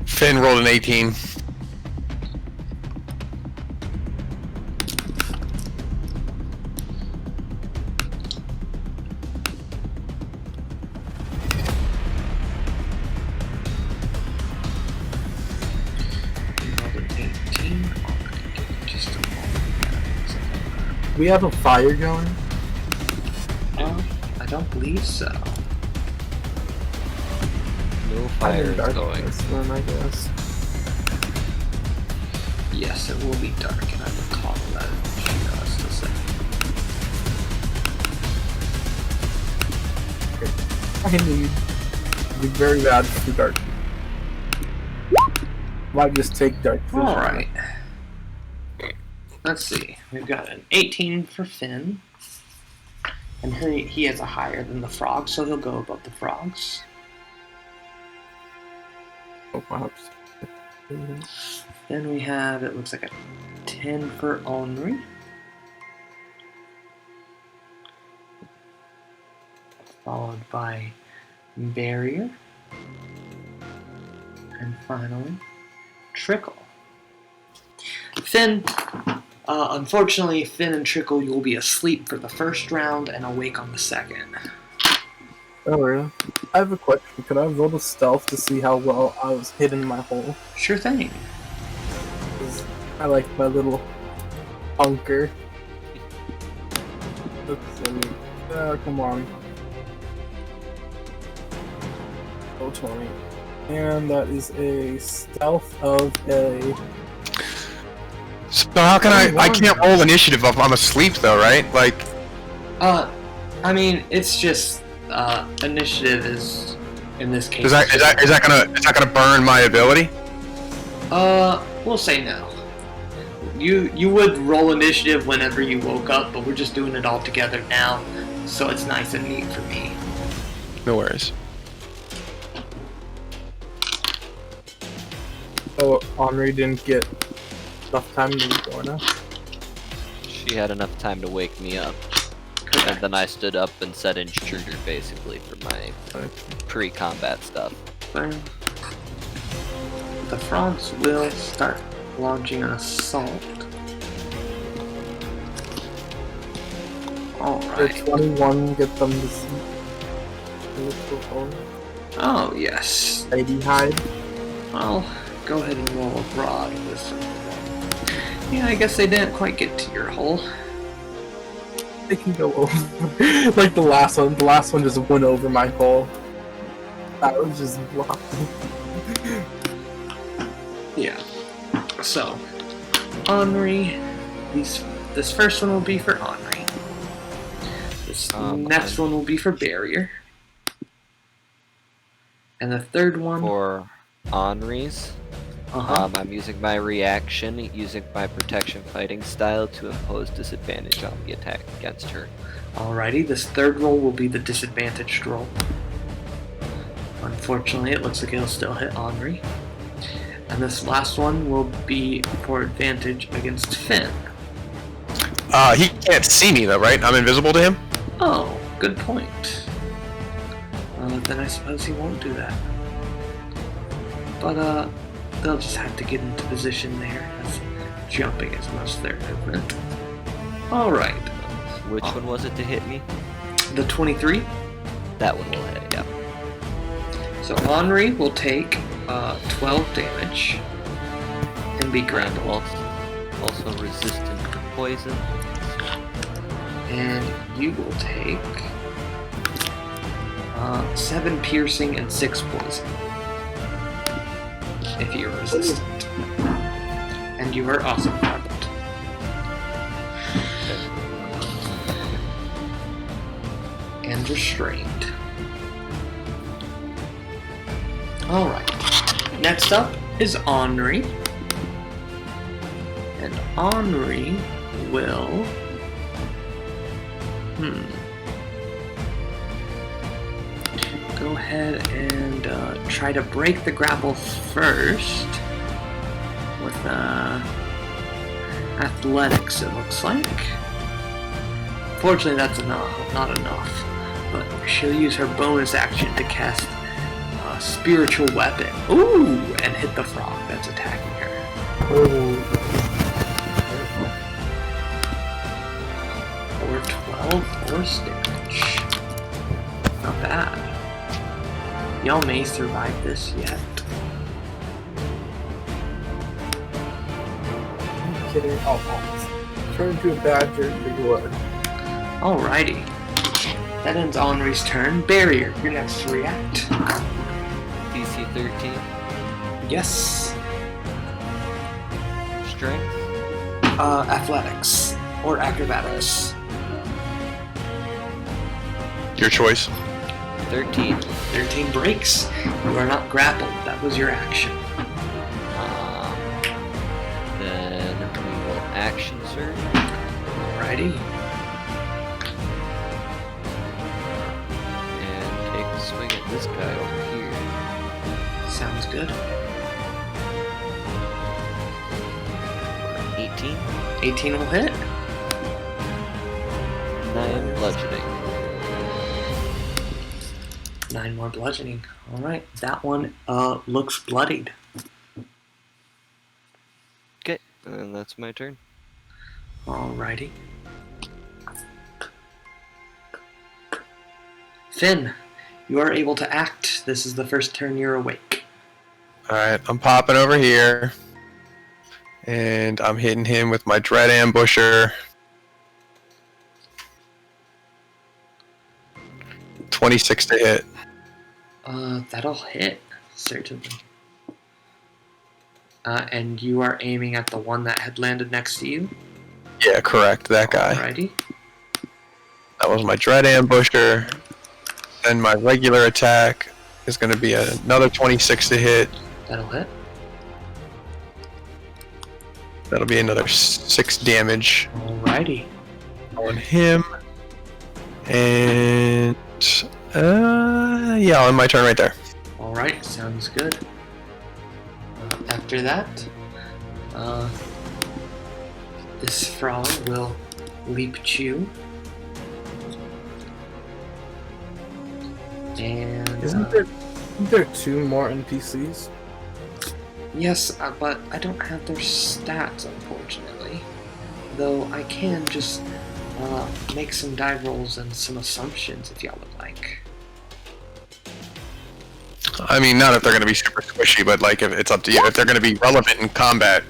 Finn rolled an 18. we have a fire going? I don't believe so. No I'm fire in is going. darkness then, I guess. Yes, it will be dark, and I recall that. Just a second. I need to be very bad for dark. Might just take dark vision. Alright. Let's see. We've got an 18 for Finn. And he has a higher than the frogs, so he'll go above the frogs. Oh, wow. Then we have, it looks like a 10 for Henri. Followed by Barrier. And finally, Trickle. Finn, unfortunately, Finn and Trickle, you will be asleep for the first round and awake on the second. Oh, really? I have a question. Could I roll a stealth to see how well I was hidden in my hole? Sure thing. 'Cause I like my little bunker. Let's see. Come on. Roll 20. And that is a stealth of a... So how can I can't roll initiative if I'm asleep though, right? Like, I mean, it's just, initiative is, in this case... is that gonna burn my ability? We'll say no. You would roll initiative whenever you woke up, but we're just doing it all together now, so it's nice and neat for me. No worries. Oh, Henri didn't get enough time to join us. She had enough time to wake me up. And then I stood up and set intruder basically for my pre-combat stuff. The frogs will start launching an assault. The Alright. 21 get them to see. Oh, yes. Lady hide. Well, go ahead and roll a broad with some. Yeah, I guess they didn't quite get to your hole. They can go over. Like the last one. The last one just went over my hole. That was just blocking. Yeah. So, Henri, this first one will be for Henri. This next one will be for Barrier. And the third one... For Henri's, I'm using my reaction, using my protection fighting style to impose disadvantage on the attack against her. Alrighty, this third roll will be the disadvantaged roll. Unfortunately, it looks like it'll still hit Henri. And this last one will be for advantage against Finn. He can't see me though, right? I'm invisible to him? Oh, good point. Then I suppose he won't do that. But, they'll just have to get into position there, as jumping is most of their movement. Alright. Which one was it to hit me? The 23. That one will hit, yeah. So Henri will take 12 damage and be grappled. Also resistant to poison. And you will take 7 piercing and 6 poison. If you're resistant. And you are also grappled. And restrained. Alright. Next up is Henri. And Henri will... Go ahead and try to break the grapple first with athletics, it looks like. Fortunately, that's not enough, but she'll use her bonus action to cast spiritual weapon. Ooh, and hit the frog that's attacking her. Or 12 force damage. Not bad. Y'all may survive this yet. Kidding. Oh, turn into a badger for good. Alrighty. That ends Henri's turn. Barrier, you're next to react. DC 13. Yes. Strength. Athletics. Or acrobatics. Your choice. 13. 13 breaks. You are not grappled. That was your action. Then we will action surge. Alrighty. And take a swing at this guy over here. Sounds good. 18. 18 will hit. 9 bludgeoning. 9 more bludgeoning. Alright, that one looks bloodied. Okay, and that's my turn. Alrighty. Finn, you are able to act. This is the first turn you're awake. Alright, I'm popping over here. And I'm hitting him with my Dread Ambusher. 26 to hit. That'll hit, certainly. And you are aiming at the one that had landed next to you? Yeah, correct, that guy. Alrighty. That was my Dread Ambusher. And my regular attack is going to be another 26 to hit. That'll hit. That'll be another 6 damage Alrighty. on him. And yeah, I'll end my turn right there. Alright, sounds good. After that, this frog will leap chew. And Isn't there 2 more NPCs? yes, but I don't have their stats, unfortunately. Though I can just make some die rolls and some assumptions if y'all would like. I mean, not if they're going to be super squishy, but like if it's up to you. If they're going to be relevant in combat,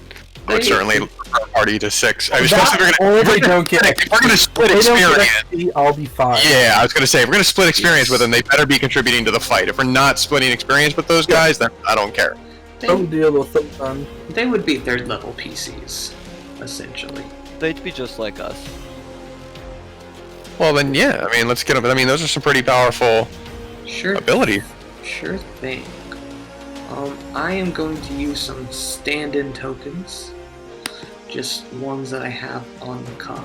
I would certainly party to 6. I mean, especially if Or they don't get if we're going to split If they don't experience. get XP, I'll be fine. Yeah, I was going to say, if we're going to split experience with them, they better be contributing to the fight. If we're not splitting experience with those guys, then I don't care. Some deal with them. They would be 3rd level PCs, essentially. They'd be just like us. Well, then, yeah. I mean, let's get them. I mean, those are some pretty powerful Sure. abilities. Sure thing. I am going to use some stand-in tokens. Just ones that I have on the cuff.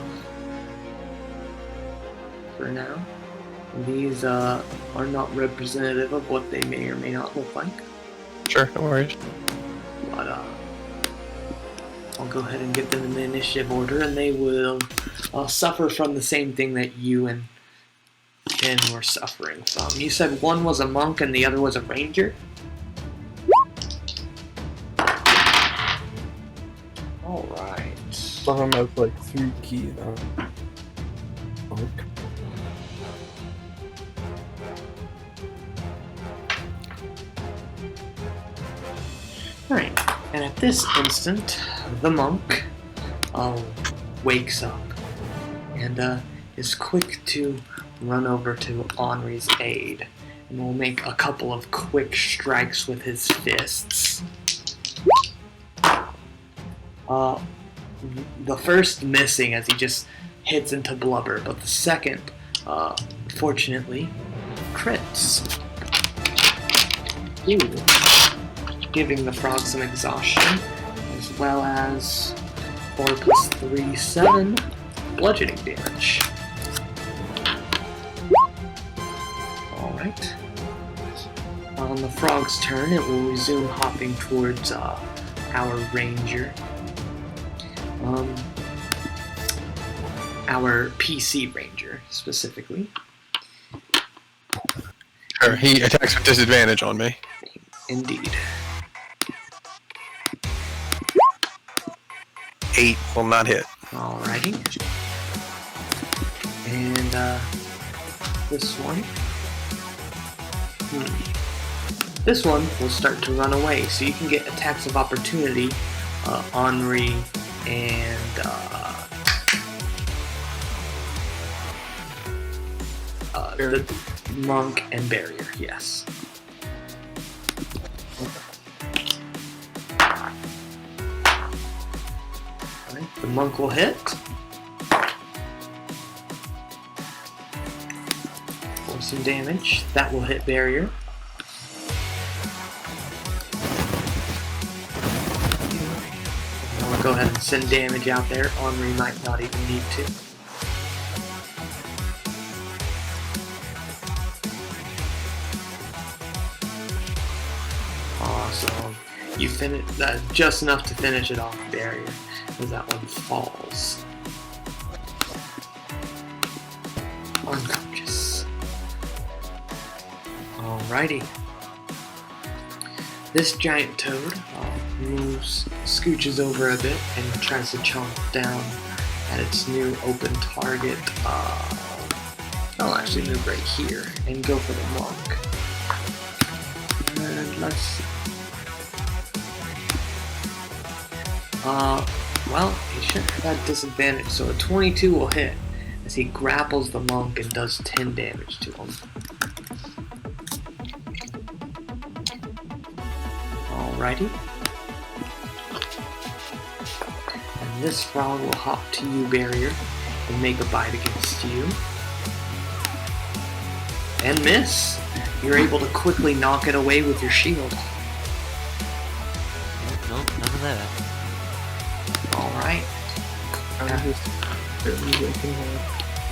For now. These are not representative of what they may or may not look like. Sure, no worries. But I'll go ahead and get them in the initiative order, and they will suffer from the same thing that you and Ken were suffering from. You said one was a monk and the other was a ranger? Alright. Some of them have like 3 keys. Alright, and at this instant, the monk wakes up and is quick to run over to Henri's aid and will make a couple of quick strikes with his fists. The first missing as he just hits into blubber, but the second, fortunately, crits. Ooh. Giving the frog some exhaustion, as well as 4 plus 3, 7 bludgeoning damage. Alright. On the frog's turn, it will resume hopping towards our ranger. Our PC ranger, specifically. Sure, he attacks with disadvantage on me. Indeed. 8 will not hit. Alrighty. And this one. This one will start to run away, so you can get attacks of opportunity, Henri and the monk and barrier, yes. Alright, the monk will hit. For some damage. That will hit barrier. I'll go ahead and send damage out there. Henri might not even need to. Awesome. You finish that just enough to finish it off barrier, as that one falls. Unconscious. Alrighty. This giant toad scooches over a bit and tries to chomp down at its new open target. I'll actually move right here and go for the monk. And let's see. Well, he shouldn't have had disadvantage, so a 22 will hit as he grapples the monk and does 10 damage to him. Alrighty. And this frog will hop to you, barrier, and make a bite against you. And miss! You're able to quickly knock it away with your shield. No, none of that. Alright.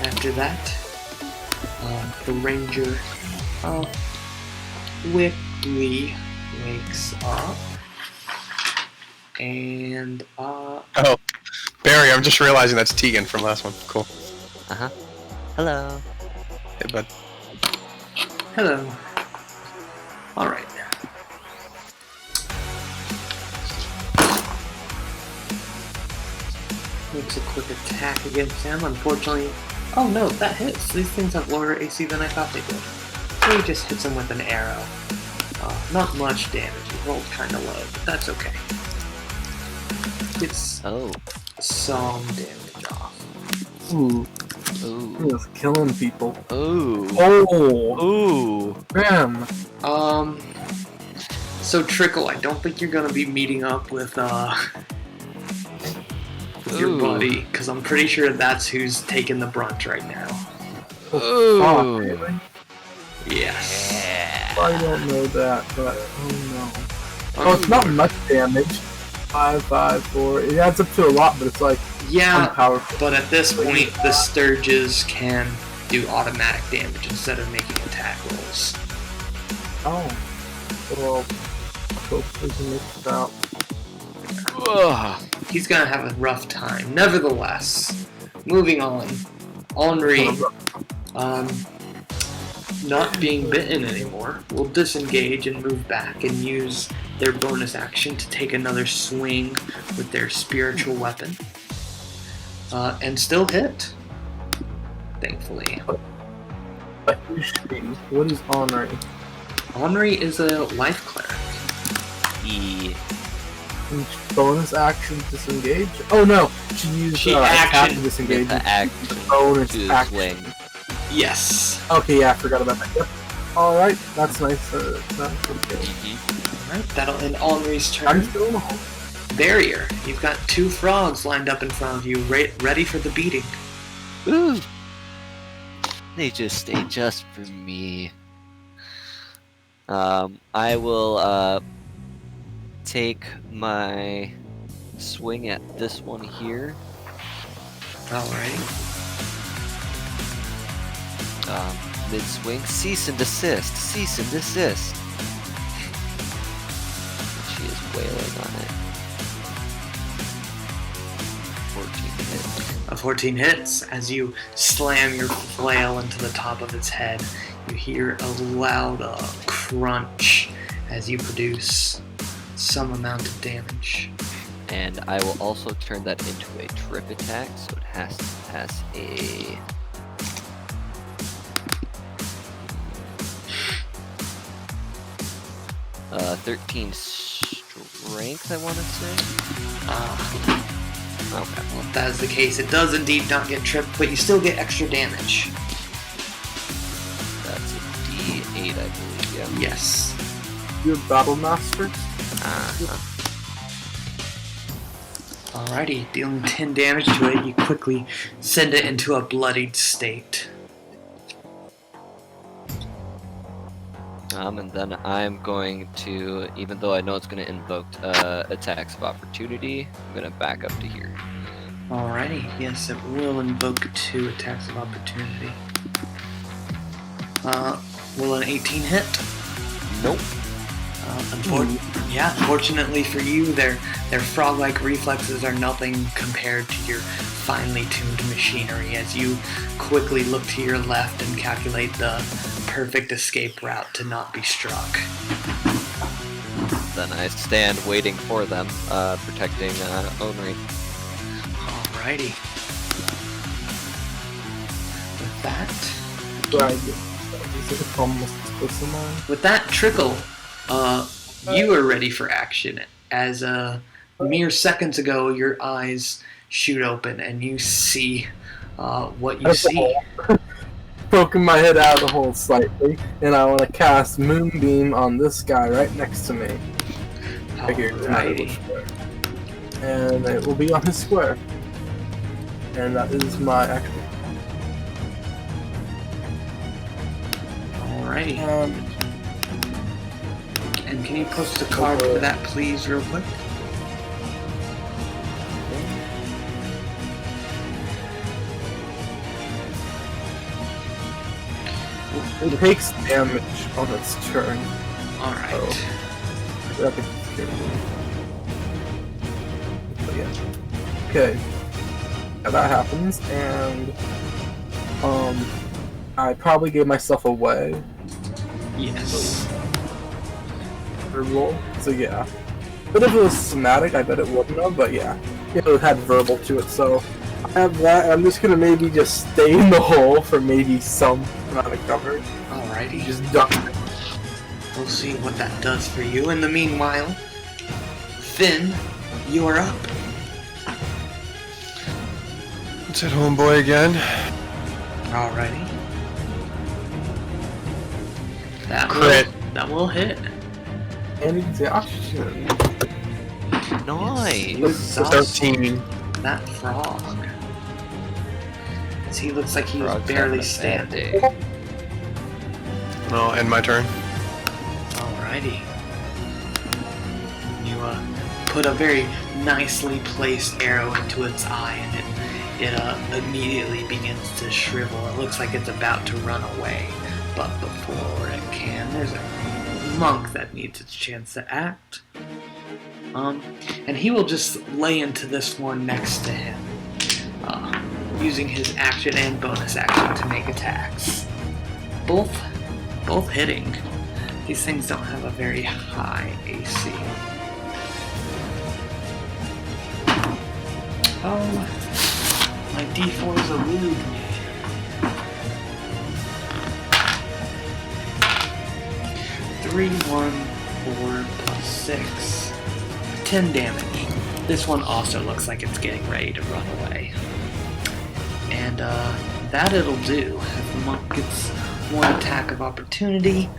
After that, the ranger quickly wakes up. And, Oh, Barry, I'm just realizing that's Tegan from last one. Cool. Uh-huh. Hello. Hey, bud. hello. Alright. Makes a quick attack against him. Unfortunately, oh no, that hits. These things have lower AC than I thought they did. So he just hits him with an arrow. Not much damage. He rolled kind of low, but that's okay. Gets some damage off. Ooh. Ooh. He was killing people. Ooh. Oh! Ooh. Bam! So Trickle, I don't think you're gonna be meeting up with your buddy, because I'm pretty sure that's who's taking the brunt right now. Ooh. Oh, really? Yes. I don't know that, but oh no. Oh, it's not much damage. 5, 5, 4. It adds up to a lot, but it's like unpowerful. But at this point, the Sturges can do automatic damage instead of making attack rolls. Oh. Well, hopefully he makes it out. He's gonna have a rough time. Nevertheless, moving on. Henri, not being bitten anymore, will disengage and move back and use their bonus action to take another swing with their spiritual weapon. And still hit. Thankfully. What is Henri? Henri is a life cleric. Bonus action disengage? Oh no! She used action to disengage. The action bonus to action. swing. Yes. Okay, yeah, I forgot about that. Yep. Alright, that's nice. That's okay. Alright, that'll end Henri's turn. I'm still in the hole. Barrier, you've got 2 frogs lined up in front of you, ready for the beating. Ooh. They just stay just for me. I will take my swing at this one here. Alright. Mid swing, cease and desist, cease and desist. She is wailing on it. 14 hits. A 14 hits. As you slam your flail into the top of its head, you hear a loud crunch as you produce some amount of damage. And I will also turn that into a trip attack, so it has to pass a 13 strength, I want to say. Okay, well, if that is the case, it does indeed not get tripped, but you still get extra damage. I believe. Yeah. Yes. You're Battle Master? Alrighty, dealing 10 damage to it, you quickly send it into a bloodied state. And then I'm going to, even though I know it's going to invoke attacks of opportunity, I'm going to back up to here. Alrighty, yes, it will invoke 2 attacks of opportunity. Will an 18 hit? Nope. Fortunately for you, their frog-like reflexes are nothing compared to your finely tuned machinery as you quickly look to your left and calculate the perfect escape route to not be struck. Then I stand waiting for them, protecting Onri. Alrighty. With that, with that trickle, you are ready for action. As mere seconds ago, your eyes shoot open and you see what you see. Poking my head out of the hole slightly, and I want to cast Moonbeam on this guy right next to me. Alrighty. And it will be on his square. And that is my action. Alrighty. And can you post a card for that, please, real quick? It takes damage on its turn. Alright. Okay. Now that happens, and I probably gave myself away. Yes. Verbal. So yeah. But if it was somatic, I bet it wouldn't have, but yeah. It had verbal to it, so I have that. I'm just gonna maybe just stay in the hole for maybe some amount of cover. Alrighty. Just duck. We'll see what that does for you. In the meanwhile, Finn, you are up. Let's hit homeboy again. Alrighty. Crit. That will hit. And exhaustion. Nice. Exhaust 13. that frog. As he looks like he's Frog's barely having a bad standing. day. No, end my turn. Alrighty. You put a very nicely placed arrow into its eye, and it immediately begins to shrivel. It looks like it's about to run away, but before it can, there's a monk that needs its chance to act. And he will just lay into this one next to him, using his action and bonus action to make attacks. Both hitting. These things don't have a very high AC. Oh, my D4s elude me. 3, 1, 4, plus 6. 10 damage. This one also looks like it's getting ready to run away. And that it'll do. If the monk gets 1 attack of opportunity.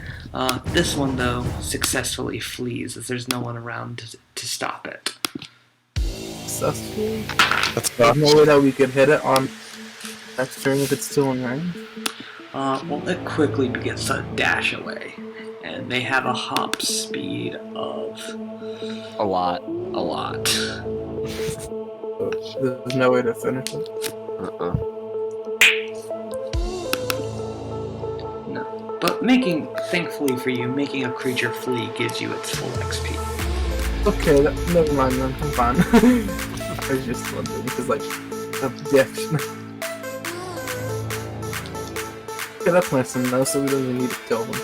This one, though, successfully flees as there's no one around to stop it. Successfully? That's There's no way that we could hit it on next turn if it's still in range? Well, it quickly begins to dash away. And they have a hop speed of... A lot. There's no way to finish it. No. But thankfully for you, making a creature flee gives you its full XP. Okay, never mind then. I'm fine. I was just wondering, because, like, objection. Okay, that's nice to know, so we don't even need to kill them.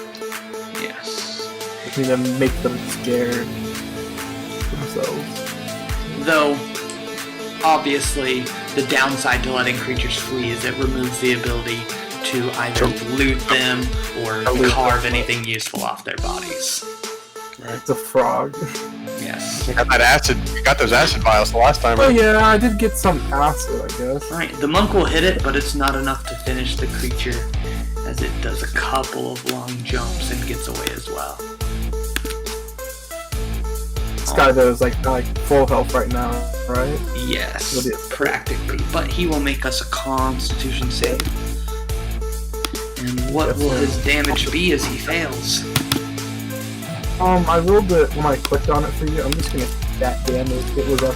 Yes. We need to make them scared themselves. Though, obviously, the downside to letting creatures flee is it removes the ability to either loot them or carve anything useful off their bodies. It's a frog. Yes. You got those acid vials the last time. Oh yeah, I did get some acid, I guess. Alright, the monk will hit it, but it's not enough to finish the creature as it does a couple of long jumps and gets away as well. This guy though is like full health right now, right? Yes, practically. But he will make us a Constitution save. And what will his damage be as he fails? I rolled it when I clicked on it for you. I'm just gonna that damage. It was a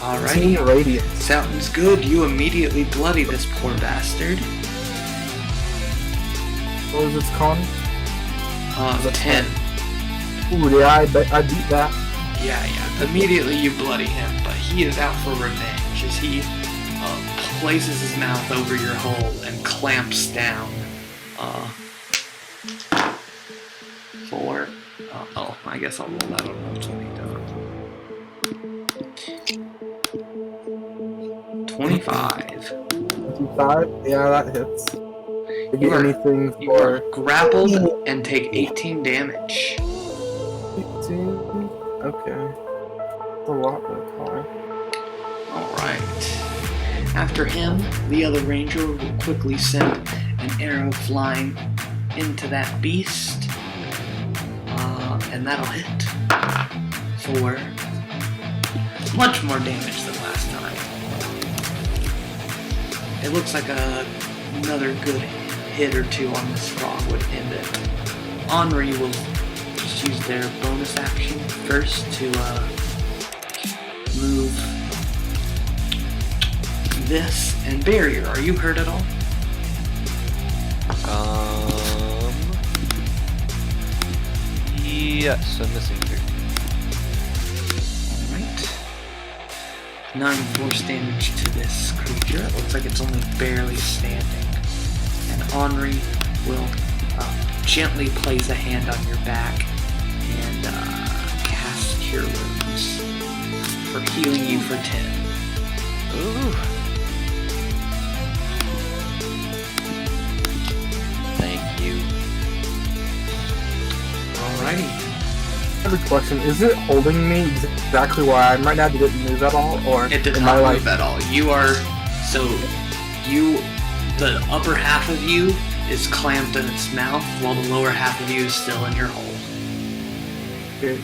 Alrighty. radiant. Sounds good. You immediately bloody this poor bastard. What was its con? 10. Ooh, yeah, I beat that. Yeah. Immediately you bloody him, but he is out for revenge as he places his mouth over your hole and clamps down. For I guess I'll roll that on roll 20. 25. 25? Yeah, that hits. Did you anything You are for grappled and take 18 damage. 18? Okay. That's a lot of high. Alright. After him, the other ranger will quickly send an arrow flying into that beast. And that'll hit for much more damage than last time. It looks like another good hit or two on this frog would end it. Henri will just use their bonus action first to move this. And Barrier, are you hurt at all? Yes, I'm missing 3. Alright. 9 force damage to this creature. It looks like it's only barely standing. And Henri will gently place a hand on your back and cast Cure Wounds for healing you for 10. Ooh. Thank you. Alrighty. I have a question. Is it holding me exactly where I am right now? Did it move at all? Or It did am not I, move at all. You are the upper half of you is clamped in its mouth, while the lower half of you is still in your hole. Okay.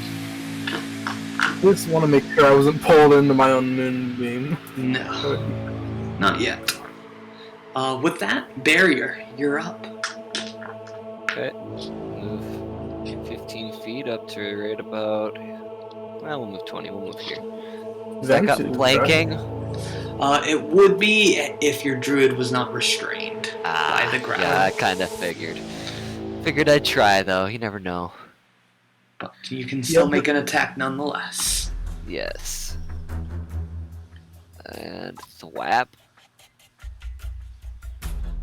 I just want to make sure I wasn't pulled into my own moonbeam. No, not yet. With that, Barrier, you're up. Okay. Move 15 feet up to right about. Well, we'll move 20. We'll move here. So I got flanking. It would be if your druid was not restrained by the ground. Yeah, I kind of figured. Figured I'd try though. You never know. But you can still make an attack nonetheless. Yes. And thwap.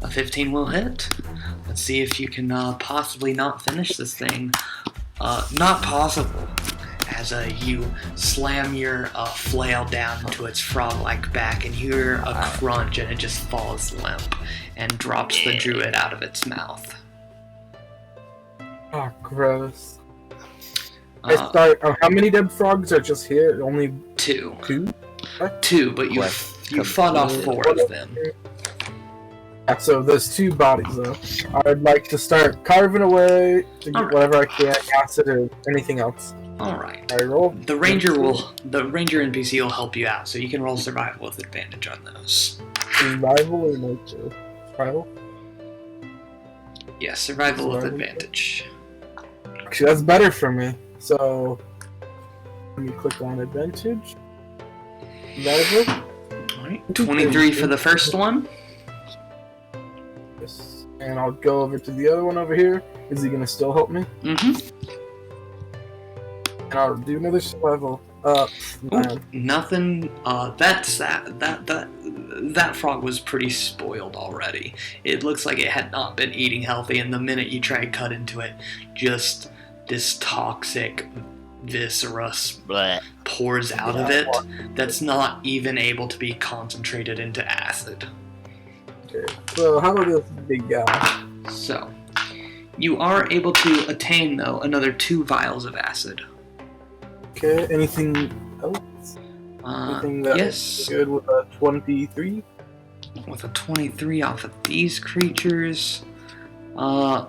A 15 will hit. Let's see if you can possibly not finish this thing. Not possible. As you slam your flail down into its frog-like back, and you hear a crunch, and it just falls limp and drops the druid out of its mouth. Oh, gross. I start. How many dead frogs are just here? Only 2. 2? What? 2, but you fought off 4 of them. Yeah, so there's 2 bodies though. I'd like to start carving away to get whatever I can, acid or anything else. Alright. I roll. The ranger NPC will help you out, so you can roll survival with advantage on those. Survival or nature? Survival? Yeah, survival with advantage. Actually, that's better for me. So, let me click on advantage. Survival. Alright, 23 for the first one. Yes. And I'll go over to the other one over here. Is he gonna still help me? Mm-hmm. And I'll do another survival. Nothing. That frog was pretty spoiled already. It looks like it had not been eating healthy, and the minute you try to cut into it, just this toxic viscerous pours out of it that's not even able to be concentrated into acid. Okay. So how about this big guy? So, you are able to attain, though, another 2 vials of acid. Okay, anything else? Anything that yes. good with a 23? With a 23 off of these creatures, I'd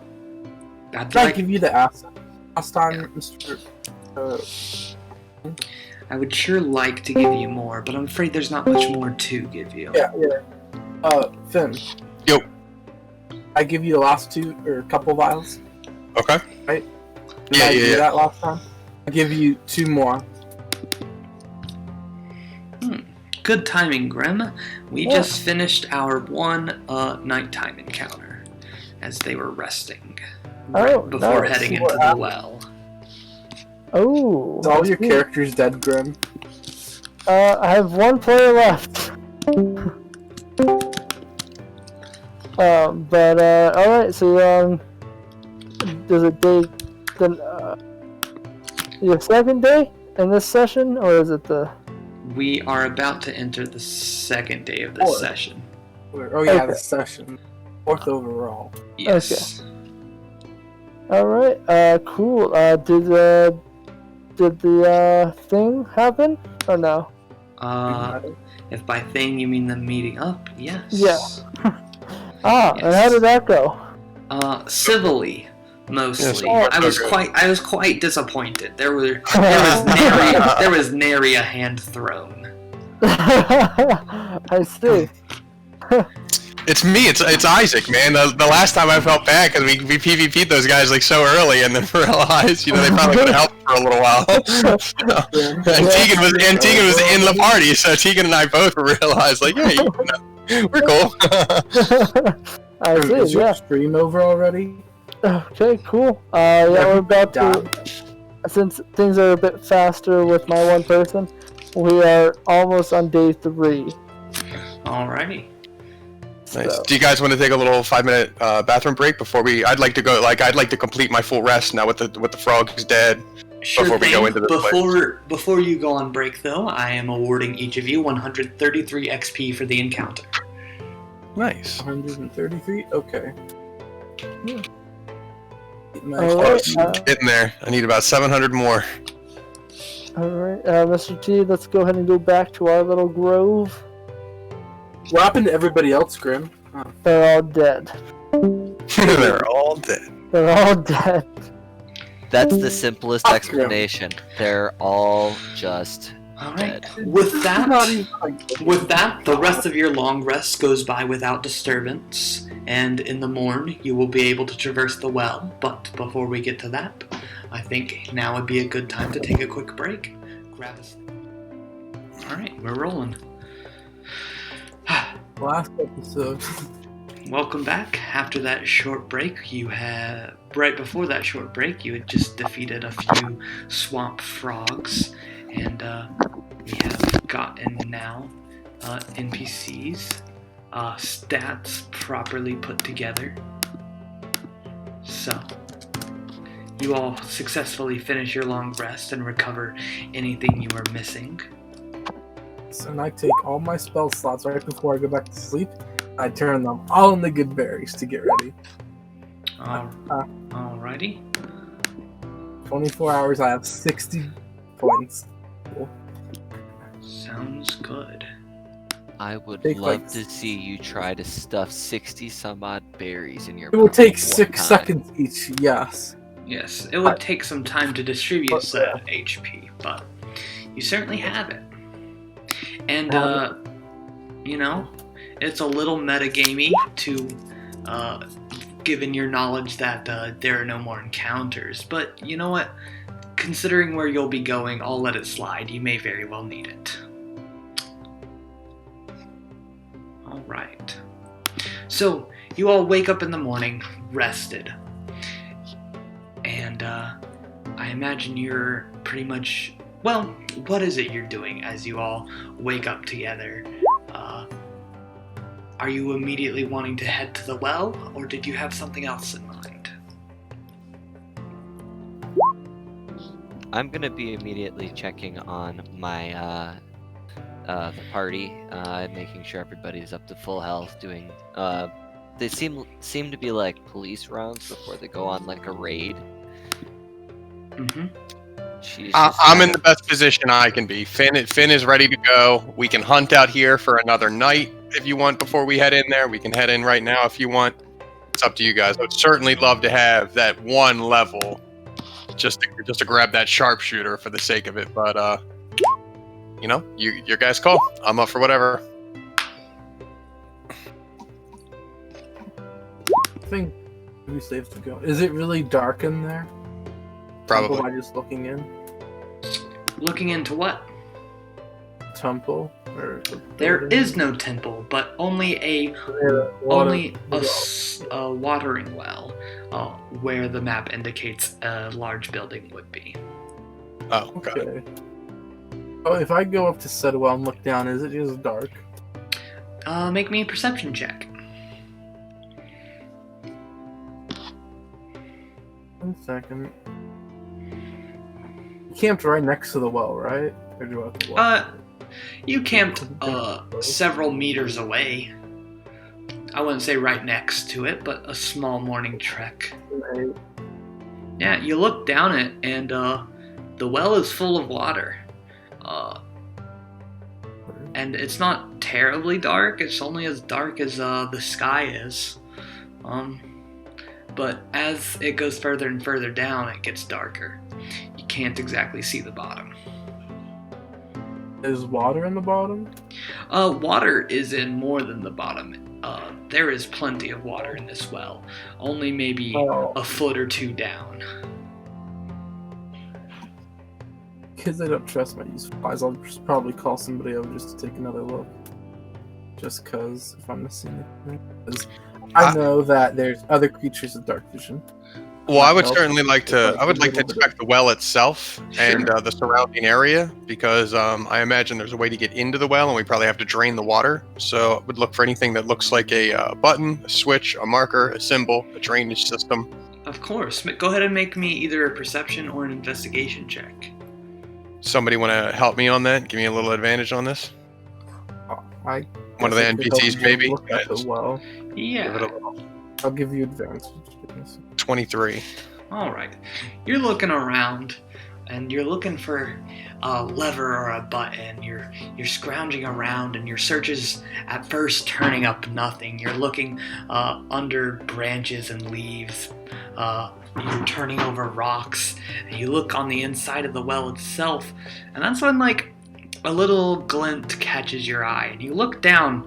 Did I like. give you the asset last time, Mr. I would sure like to give you more, but I'm afraid there's not much more to give you. Yeah. Finn. Yo. I give you the last 2 or a couple vials. Okay. Right? Did Yeah, I do yeah. that last time? I give you 2 more. Good timing, Grim. We just finished our one nighttime encounter as they were resting before nice. heading into the well. Oh. Is all your sweet. characters dead, Grim? I have 1 player left. Alright, so, does it day, then, your second day in this session, or is it the... We are about to enter the second day of this 4th. session. Oh yeah, Okay. the session. 4th overall. Yes. Alright, cool. Did the thing happen, or no? If by thing you mean the meeting up, yes. Yeah. And how Yes. did that go? Civilly, mostly. Yes, I was quite disappointed. There was nary a hand thrown. I see. It's me. It's Isaac, man. The last time I felt bad because we PvP'd those guys like so early, and then realized they probably could have helped for a little while. And Tegan was in the party, so Tegan and I both realized like, yeah, we're cool. I see, Is your yeah. stream over already? Okay, cool. Yeah, we're about to... Since things are a bit faster with my 1 person, we are almost on day 3. Alrighty. Nice. So. Do you guys want to take a little 5-minute bathroom break before we? I'd like to go. I'd like to complete my full rest now with the frog is dead. Sure Before we thing. go into this Before you go on break, though, I am awarding each of you 133 XP for the encounter. Nice. 133? Okay. Alright, Getting there. I need about 700 more. alright, Mr. T, let's go ahead and go back to our little grove. What happened to everybody else, Grim? They're all dead. They're all dead. They're all dead. That's the simplest Fuck explanation. They're all just Alright. dead. With that, the rest of your long rest goes by without disturbance, and in the morn you will be able to traverse the well. But before we get to that, I think now would be a good time to take a quick break. Grab a... Alright, we're rolling. Last episode. Welcome back. After that short break, right before that short break, you had just defeated a few swamp frogs, and we have gotten now NPCs, stats properly put together. So, you all successfully finish your long rest and recover anything you were missing. And I take all my spell slots right before I go back to sleep. I turn them all into good berries to get ready. Alrighty. 24 hours, I have 60 points. Cool. Sounds good. I would Take, love like, to see you try to stuff 60 some odd berries in your It will mouth take at 6 one time. seconds each, yes. Yes, it would take some time to distribute said HP, but you certainly have it. And, it's a little metagamey to, given your knowledge that there are no more encounters, but you know what? Considering where you'll be going, I'll let it slide. You may very well need it. Alright. So, you all wake up in the morning, rested. And, I imagine you're pretty much... Well, what is it you're doing as you all wake up together? Are you immediately wanting to head to the well, or did you have something else in mind? I'm gonna be immediately checking on my the party, making sure everybody's up to full health. Doing they seem to be like police rounds before they go on like a raid. Mm-hmm. I'm in the best position I can be. Finn is ready to go. We can hunt out here for another night if you want before we head in there. We can head in right now if you want. that's up to you guys. I would certainly love to have that one level, just to grab that sharpshooter for the sake of it. But you know, your guys' call. I'm up for whatever. I think we safe to go. Is it really dark in there? Probably. Temple, by just looking in. Looking into what? Temple or There is no temple, but only a watering well, where the map indicates a large building would be. Oh, okay. Okay. Oh, if I go up to said well and look down, is it just dark? Make me a perception check. 1 second. You camped right next to the well, right? Or do I have to walk? You camped several meters away. I wouldn't say right next to it, but a small morning trek. Right. Yeah, you look down it, and the well is full of water. And it's not terribly dark. It's only as dark as the sky is. But as it goes further and further down, it gets darker. You can't exactly see the bottom. Is water in the bottom? Water is in more than the bottom. There is plenty of water in this well. Only maybe a foot or two down. Because I don't trust my use of eyes, I'll just probably call somebody over just to take another look. Just because if I'm missing anything. 'Cause I know that there's other creatures with dark vision. Well, I would certainly like to. I would like to inspect the well itself and the surrounding area because I imagine there's a way to get into the well, and we probably have to drain the water. So I would look for anything that looks like a button, a switch, a marker, a symbol, a drainage system. Of course. Go ahead and make me either a perception or an investigation check. Somebody want to help me on that? Give me a little advantage on this. I One of the guess I could help NPCs, you maybe. Look at the well. Give it Yeah. a little. I'll give you advantage. 23. All right. You're looking around, and you're looking for a lever or a button. You're scrounging around, and your search is at first turning up nothing. You're looking under branches and leaves. You're turning over rocks, and you look on the inside of the well itself, and that's when like a little glint catches your eye, and you look down,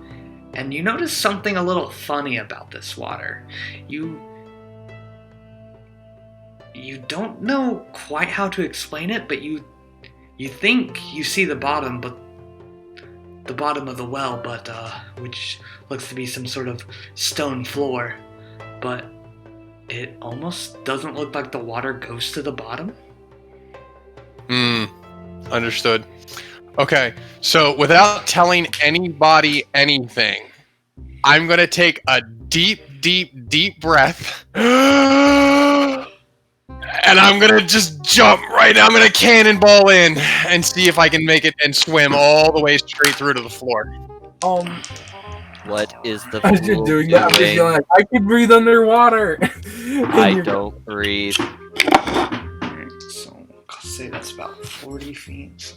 and you notice something a little funny about this water. You don't know quite how to explain it, but you think you see the bottom, but the bottom of the well, but which looks to be some sort of stone floor, but it almost doesn't look like the water goes to the bottom. Understood. Okay, so without telling anybody anything, I'm gonna take a deep breath. And I'm gonna just jump right. I'm gonna cannonball in and see if I can make it and swim all the way straight through to the floor. What is the As you're fool doing that, I'm just doing? yelling like, I can breathe underwater. I don't breathe. Alright, so I'll say that's about 40 feet. So.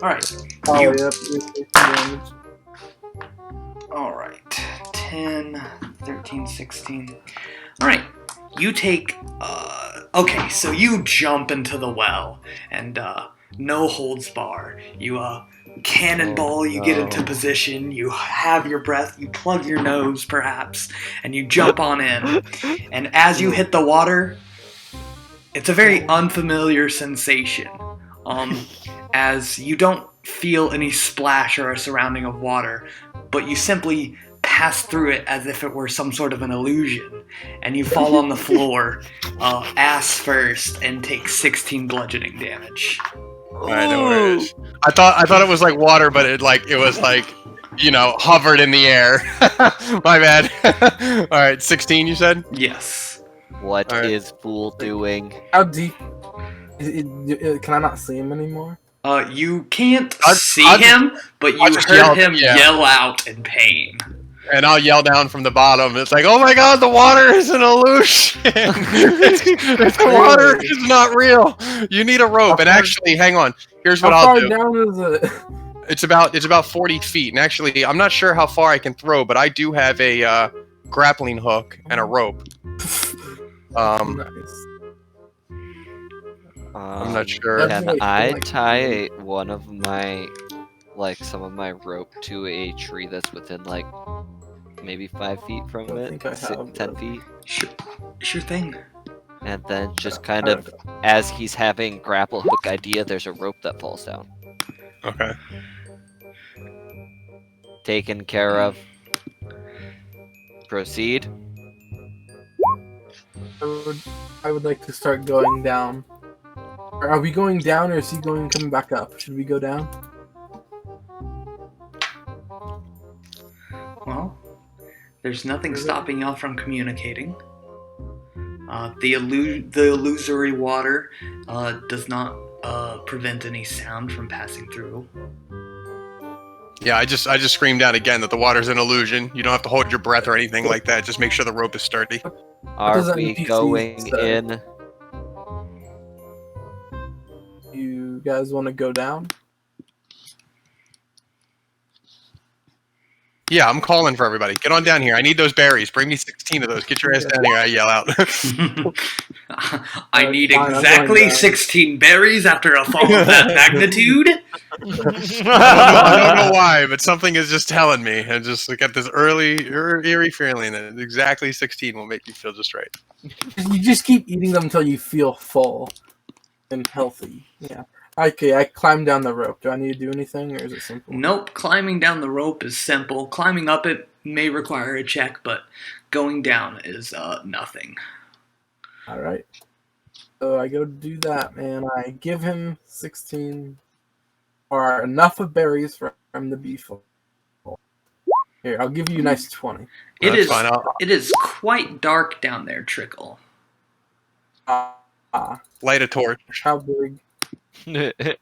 Alright. Oh, You- yep. you're taking damage. Alright. 10, 13, 16. Alright. You take, okay, so you jump into the well, and, no holds bar. You, cannonball, you get into position, you have your breath, you plug your nose, perhaps, and you jump on in. And as you hit the water, it's a very unfamiliar sensation, as you don't feel any splash or a surrounding of water, but you simply pass through it as if it were some sort of an illusion, and you fall on the floor, ass first, and take 16 bludgeoning damage. I know where it is. I thought it was like water, but it was like, you know, hovered in the air. My bad. All right, 16 you said? Yes. What Alright. is fool doing? How deep? Can I not see him anymore? You can't I'll see just- him, but you I'll just heard yell, him yeah. yell out in pain. And I'll yell down from the bottom. It's like, oh my god, the water is an illusion. The water is not real. You need a rope. And actually, hang on. Here's what How I'll far do. down is it? It's about 40 feet. And actually, I'm not sure how far I can throw, but I do have a grappling hook, and a rope. Nice. I'm not sure. That's Can really I cool, tie one of my, some of my rope to a tree that's within, maybe 5 feet from I it? think I have 10 that. feet? Sure thing. And then just I kind don't of, as he's having grapple hook idea, there's a rope that falls down. Okay. Taken care of. Proceed. I would like to start going down. Are we going down, or is he coming back up? Should we go down? Well, there's nothing stopping y'all from communicating. The illusory water does not prevent any sound from passing through. Yeah, I just screamed out again that the water's an illusion. You don't have to hold your breath or anything like that. Just make sure the rope is sturdy. Are does that we NPC going say? in? You guys want to go down? Yeah, I'm calling for everybody. Get on down here. I need those berries. Bring me 16 of those. Get your ass down here. I yell out. I need Fine, I'm going exactly down. 16 berries after a fall of that magnitude. I don't know why, but something is just telling me. I just got this eerie feeling that exactly 16 will make you feel just right. You just keep eating them until you feel full and healthy. Yeah. Okay, I climb down the rope. Do I need to do anything, or is it simple? Nope, climbing down the rope is simple. Climbing up it may require a check, but going down is nothing. Alright. So I go do that, and I give him 16, or enough of berries for him to be full. Here, I'll give you a nice 20. That's fine. It is quite dark down there, Trickle. Light a torch. How big? I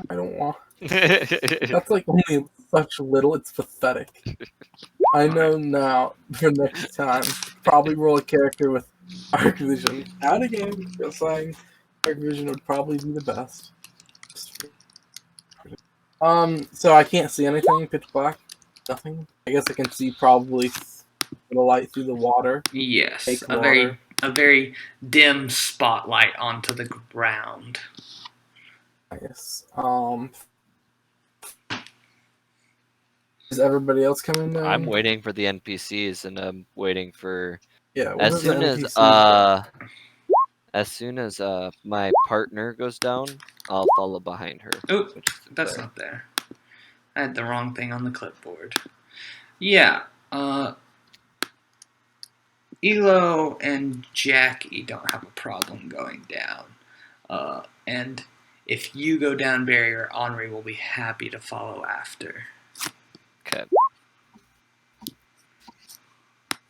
don't want... That's like only such little, it's pathetic. I know now, for next time, probably roll a character with Arc Vision. Out again, just saying, Arc Vision would probably be the best. So I can't see anything, pitch black? Nothing? I guess I can see probably the light through the water. Yes, Fake a water. very dim spotlight onto the ground. Nice. Is everybody else coming down? I'm waiting for the NPCs, and I'm waiting for Yeah. what as does the soon as NPC my partner goes down, I'll follow behind her. Oh, which is that's there. not there. I had the wrong thing on the clipboard. Yeah, Elo and Jackie don't have a problem going down. And if you go down barrier, Henri will be happy to follow after. Okay.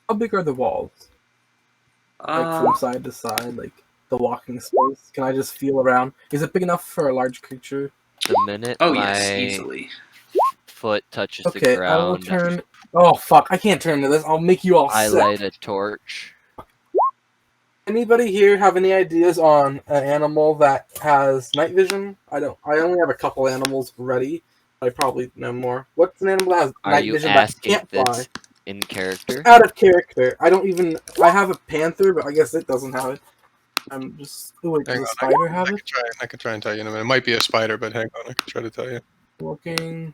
How big are the walls? Like from side to side, like the walking space? Can I just feel around? Is it big enough for a large creature? The minute Oh my yes, easily. foot touches Okay, the ground, I will turn... Oh fuck, I can't turn to this. I'll make you all I sick. light a torch. Anybody here have any ideas on an animal that has night vision? I don't. I only have a couple animals ready. I probably know more. What's an animal that has Are night you vision but asking can't fly? this in character? Out of character. I don't even... I have a panther, but I guess it doesn't have it. I'm just... Oh wait, does Hang a on, spider have it? I could try and tell you in a minute. It might be a spider, but hang on. I can try to tell you. Looking...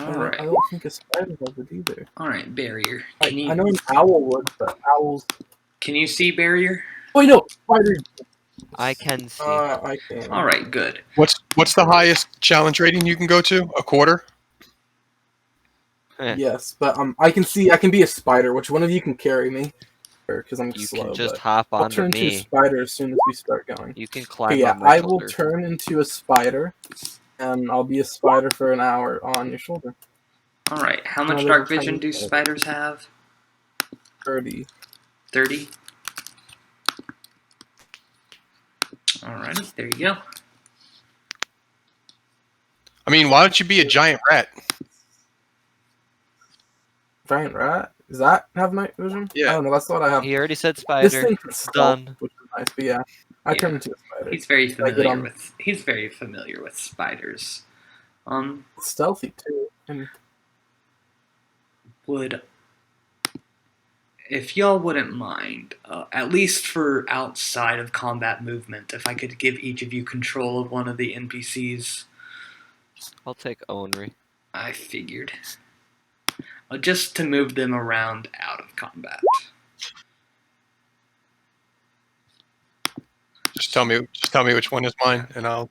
Alright. I don't think a spider has it either. Alright, barrier. I know an owl would, but owls... Can you see barrier? Oh, no! Spiders! I can see. I can. Alright, good. What's the highest challenge rating you can go to? A quarter? Yes, but I can see... I can be a spider. Which one of you can carry me? Because I'm You slow, can just but hop I'll onto turn into a me. spider as soon as we start going. You can climb Okay, yeah, on my I will shoulder. turn into a spider, and I'll be a spider for an hour on your shoulder. Alright, how much Another dark tiny vision do spider. spiders have? 30. 30? Alrighty, there you go. I mean, why don't you be a giant rat? Giant rat? Does that have night vision? Yeah. I don't know, that's what I have. He already said This spider. thing can stealth, Done. which is nice, but yeah. I turn into a spider. He's very get familiar on- with spiders. It's stealthy, too. And would, if y'all wouldn't mind, at least for outside of combat movement, if I could give each of you control of one of the NPCs. I'll take Onry. I figured. Just to move them around out of combat. Just tell me which one is mine, and I'll.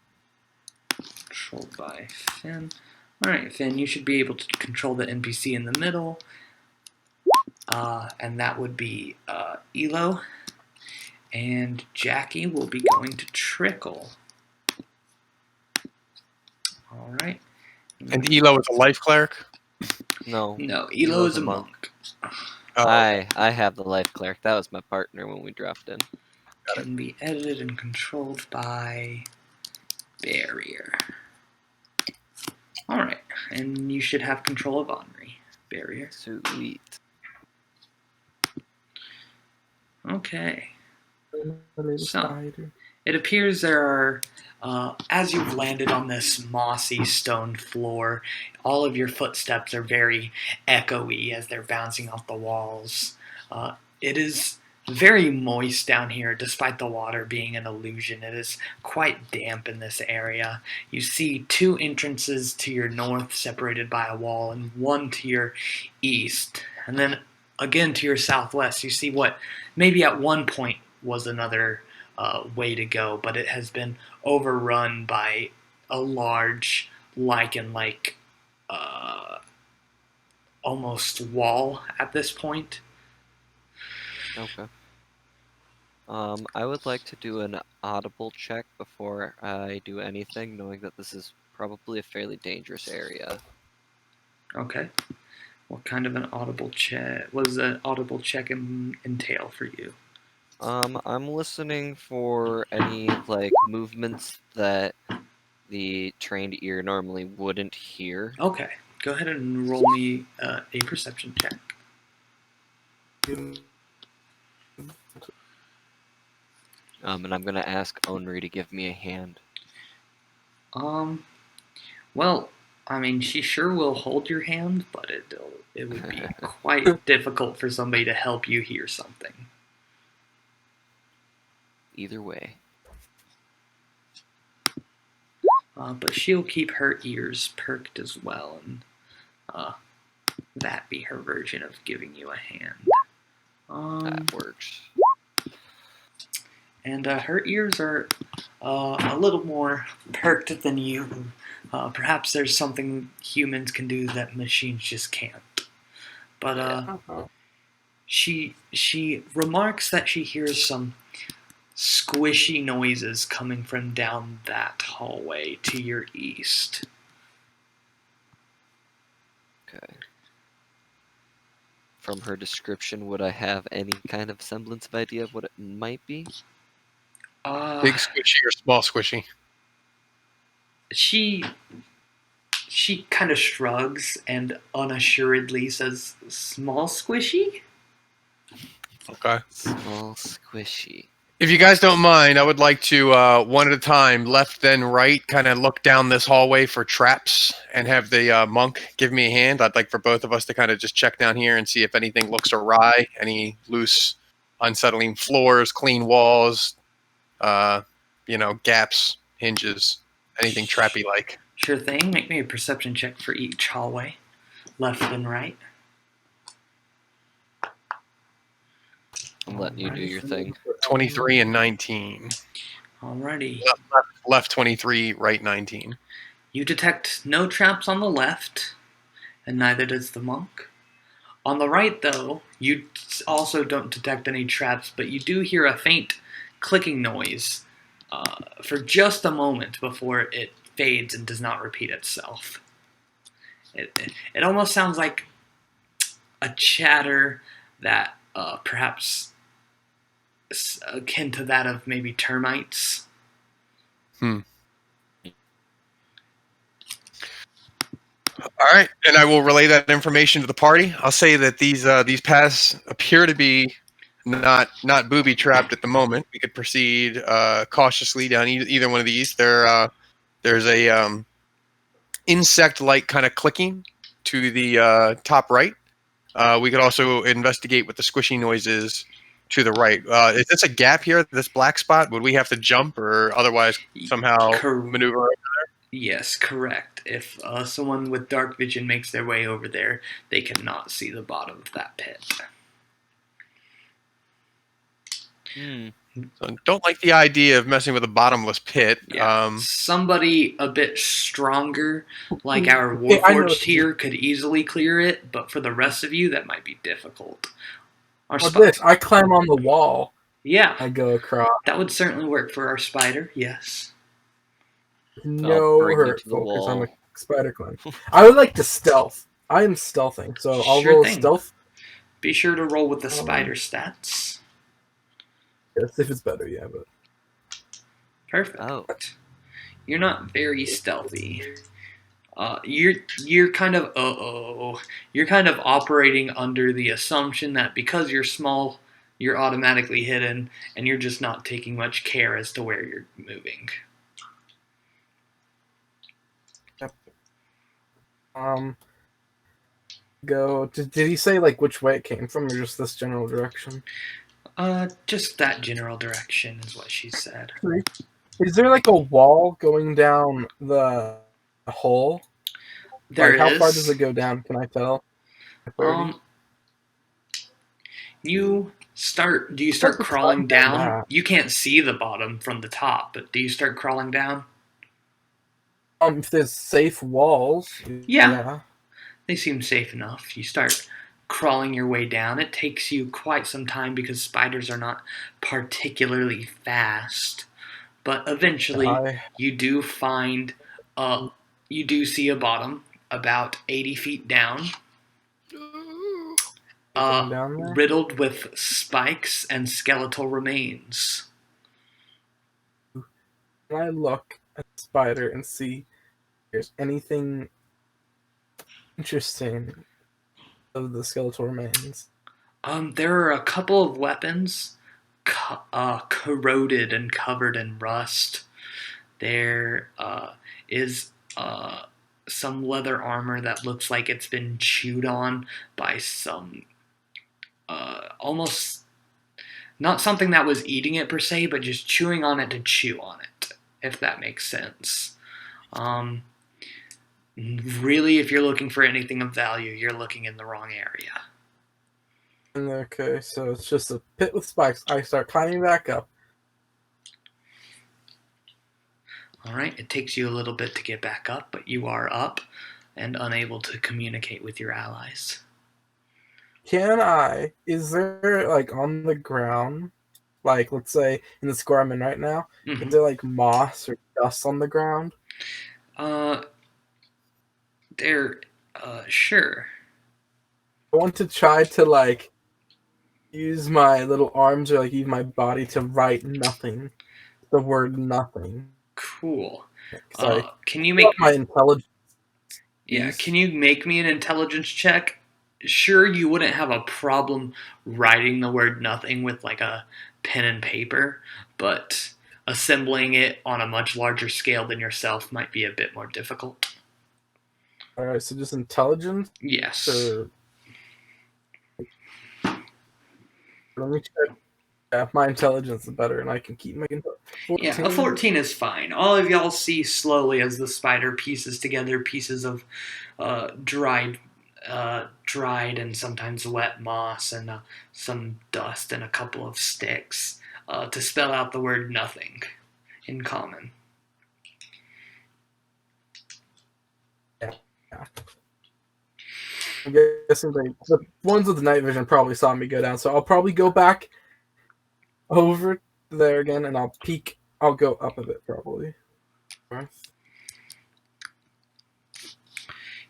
Controlled by Finn. Alright, Finn, you should be able to control the NPC in the middle. And that would be Elo. And Jackie will be going to Trickle. Alright. And Elo is a life cleric. No. No, Elo is a monk. Oh, I have the life cleric. That was my partner when we dropped in. Can be edited and controlled by Barrier. Alright, and you should have control of Henri. Barrier. Sweet. Okay. little So. spider. It appears there are, as you've landed on this mossy stone floor, all of your footsteps are very echoey as they're bouncing off the walls. It is very moist down here, despite the water being an illusion. It is quite damp in this area. You see two entrances to your north separated by a wall and one to your east. And then again to your southwest, you see what maybe at one point was another way to go, but it has been overrun by a large lichen-like almost wall at this point. Okay. I would like to do an audible check before I do anything, knowing that this is probably a fairly dangerous area. Okay. What kind of an audible check? What does an audible check entail for you? I'm listening for any like movements that the trained ear normally wouldn't hear. Okay. Go ahead and roll me a perception check. And I'm gonna ask Onri to give me a hand. Well, I mean, she sure will hold your hand, but it would be quite difficult for somebody to help you hear something. Either way. But she'll keep her ears perked as well, and that be her version of giving you a hand. That works. And her ears are a little more perked than you. Perhaps there's something humans can do that machines just can't. But she remarks that she hears some squishy noises coming from down that hallway to your east. Okay. From her description, would I have any kind of semblance of idea of what it might be? big squishy or small squishy? She kind of shrugs and unassuredly says, "Small squishy?" Okay. Small squishy. If you guys don't mind, I would like to, one at a time, left then right, kind of look down this hallway for traps and have the monk give me a hand. I'd like for both of us to kind of just check down here and see if anything looks awry, any loose, unsettling floors, clean walls, gaps, hinges, anything trappy-like. Sure thing. Make me a perception check for each hallway, left and right. I'm letting you do your thing. 23 and 19. Alrighty. Left 23, right 19. You detect no traps on the left, and neither does the monk. On the right, though, you also don't detect any traps, but you do hear a faint clicking noise for just a moment before it fades and does not repeat itself. It almost sounds like a chatter that perhaps akin to that of maybe termites. All right, and I will relay that information to the party. I'll say that these paths appear to be not booby trapped at the moment. We could proceed cautiously down either one of these. There's a insect-like kind of clicking to the top right. We could also investigate what the squishy noise is to the right. Is this a gap here, this black spot? Would we have to jump or otherwise somehow maneuver? Yes, correct. If someone with dark vision makes their way over there, they cannot see the bottom of that pit. So don't like the idea of messing with a bottomless pit. Yeah. Somebody a bit stronger, like our Okay, I know Warforged what to here, could easily clear it, but for the rest of you, that might be difficult. Our What's this? I climb on the wall. Yeah, I go across. that would certainly work for our spider, yes. No bring you hurt, to the focus. I'm a wall. spider climb. I would like to stealth. I am stealthing, so I'll Sure roll thing. stealth. Be sure to roll with the spider stats. Yes, if it's better, yeah, but Perfect. Oh. You're not very stealthy. You're kind of you're kind of operating under the assumption that because you're small, you're automatically hidden, and you're just not taking much care as to where you're moving. go. Did he say like which way it came from, or just this general direction? Just that general direction is what she said. Is there like a wall going down the hole? There like, how far is. does it go down? Can I tell? 30? Do you start crawling down? You can't see the bottom from the top, but do you start crawling down? If there's safe walls, yeah. They seem safe enough. You start crawling your way down. It takes you quite some time because spiders are not particularly fast. But eventually, you do find, you do see a bottom about 80 feet down. Riddled with spikes and skeletal remains. Can I look at the spider and see if there's anything interesting of the skeletal remains? There are a couple of weapons corroded and covered in rust. There is some leather armor that looks like it's been chewed on by some almost not something that was eating it per se, but just chewing on it to chew on it, if that makes sense. Really, if you're looking for anything of value, you're looking in the wrong area. Okay, so it's just a pit with spikes. I start climbing back up. Alright, it takes you a little bit to get back up, but you are up and unable to communicate with your allies. Is there, like, on the ground, like, let's say, in the square I'm in right now, is there, like, moss or dust on the ground? Sure. I want to try to, like, use my little arms or, like, use my body to write nothing. The word nothing. Cool. Sorry. Can you make my intelligence? Yeah, can you make me an intelligence check? Sure, you wouldn't have a problem writing the word nothing with like a pen and paper, but assembling it on a much larger scale than yourself might be a bit more difficult. Alright, so just intelligence? Yes. Let me check. Yeah, my intelligence is better, and I can keep making 14. Yeah, a 14 is fine. All of y'all see slowly as the spider pieces together pieces of dried and sometimes wet moss and some dust and a couple of sticks to spell out the word nothing in common. Yeah. I'm guessing the ones with the night vision probably saw me go down, so I'll probably go back over there again, and I'll peek. I'll go up a bit, probably.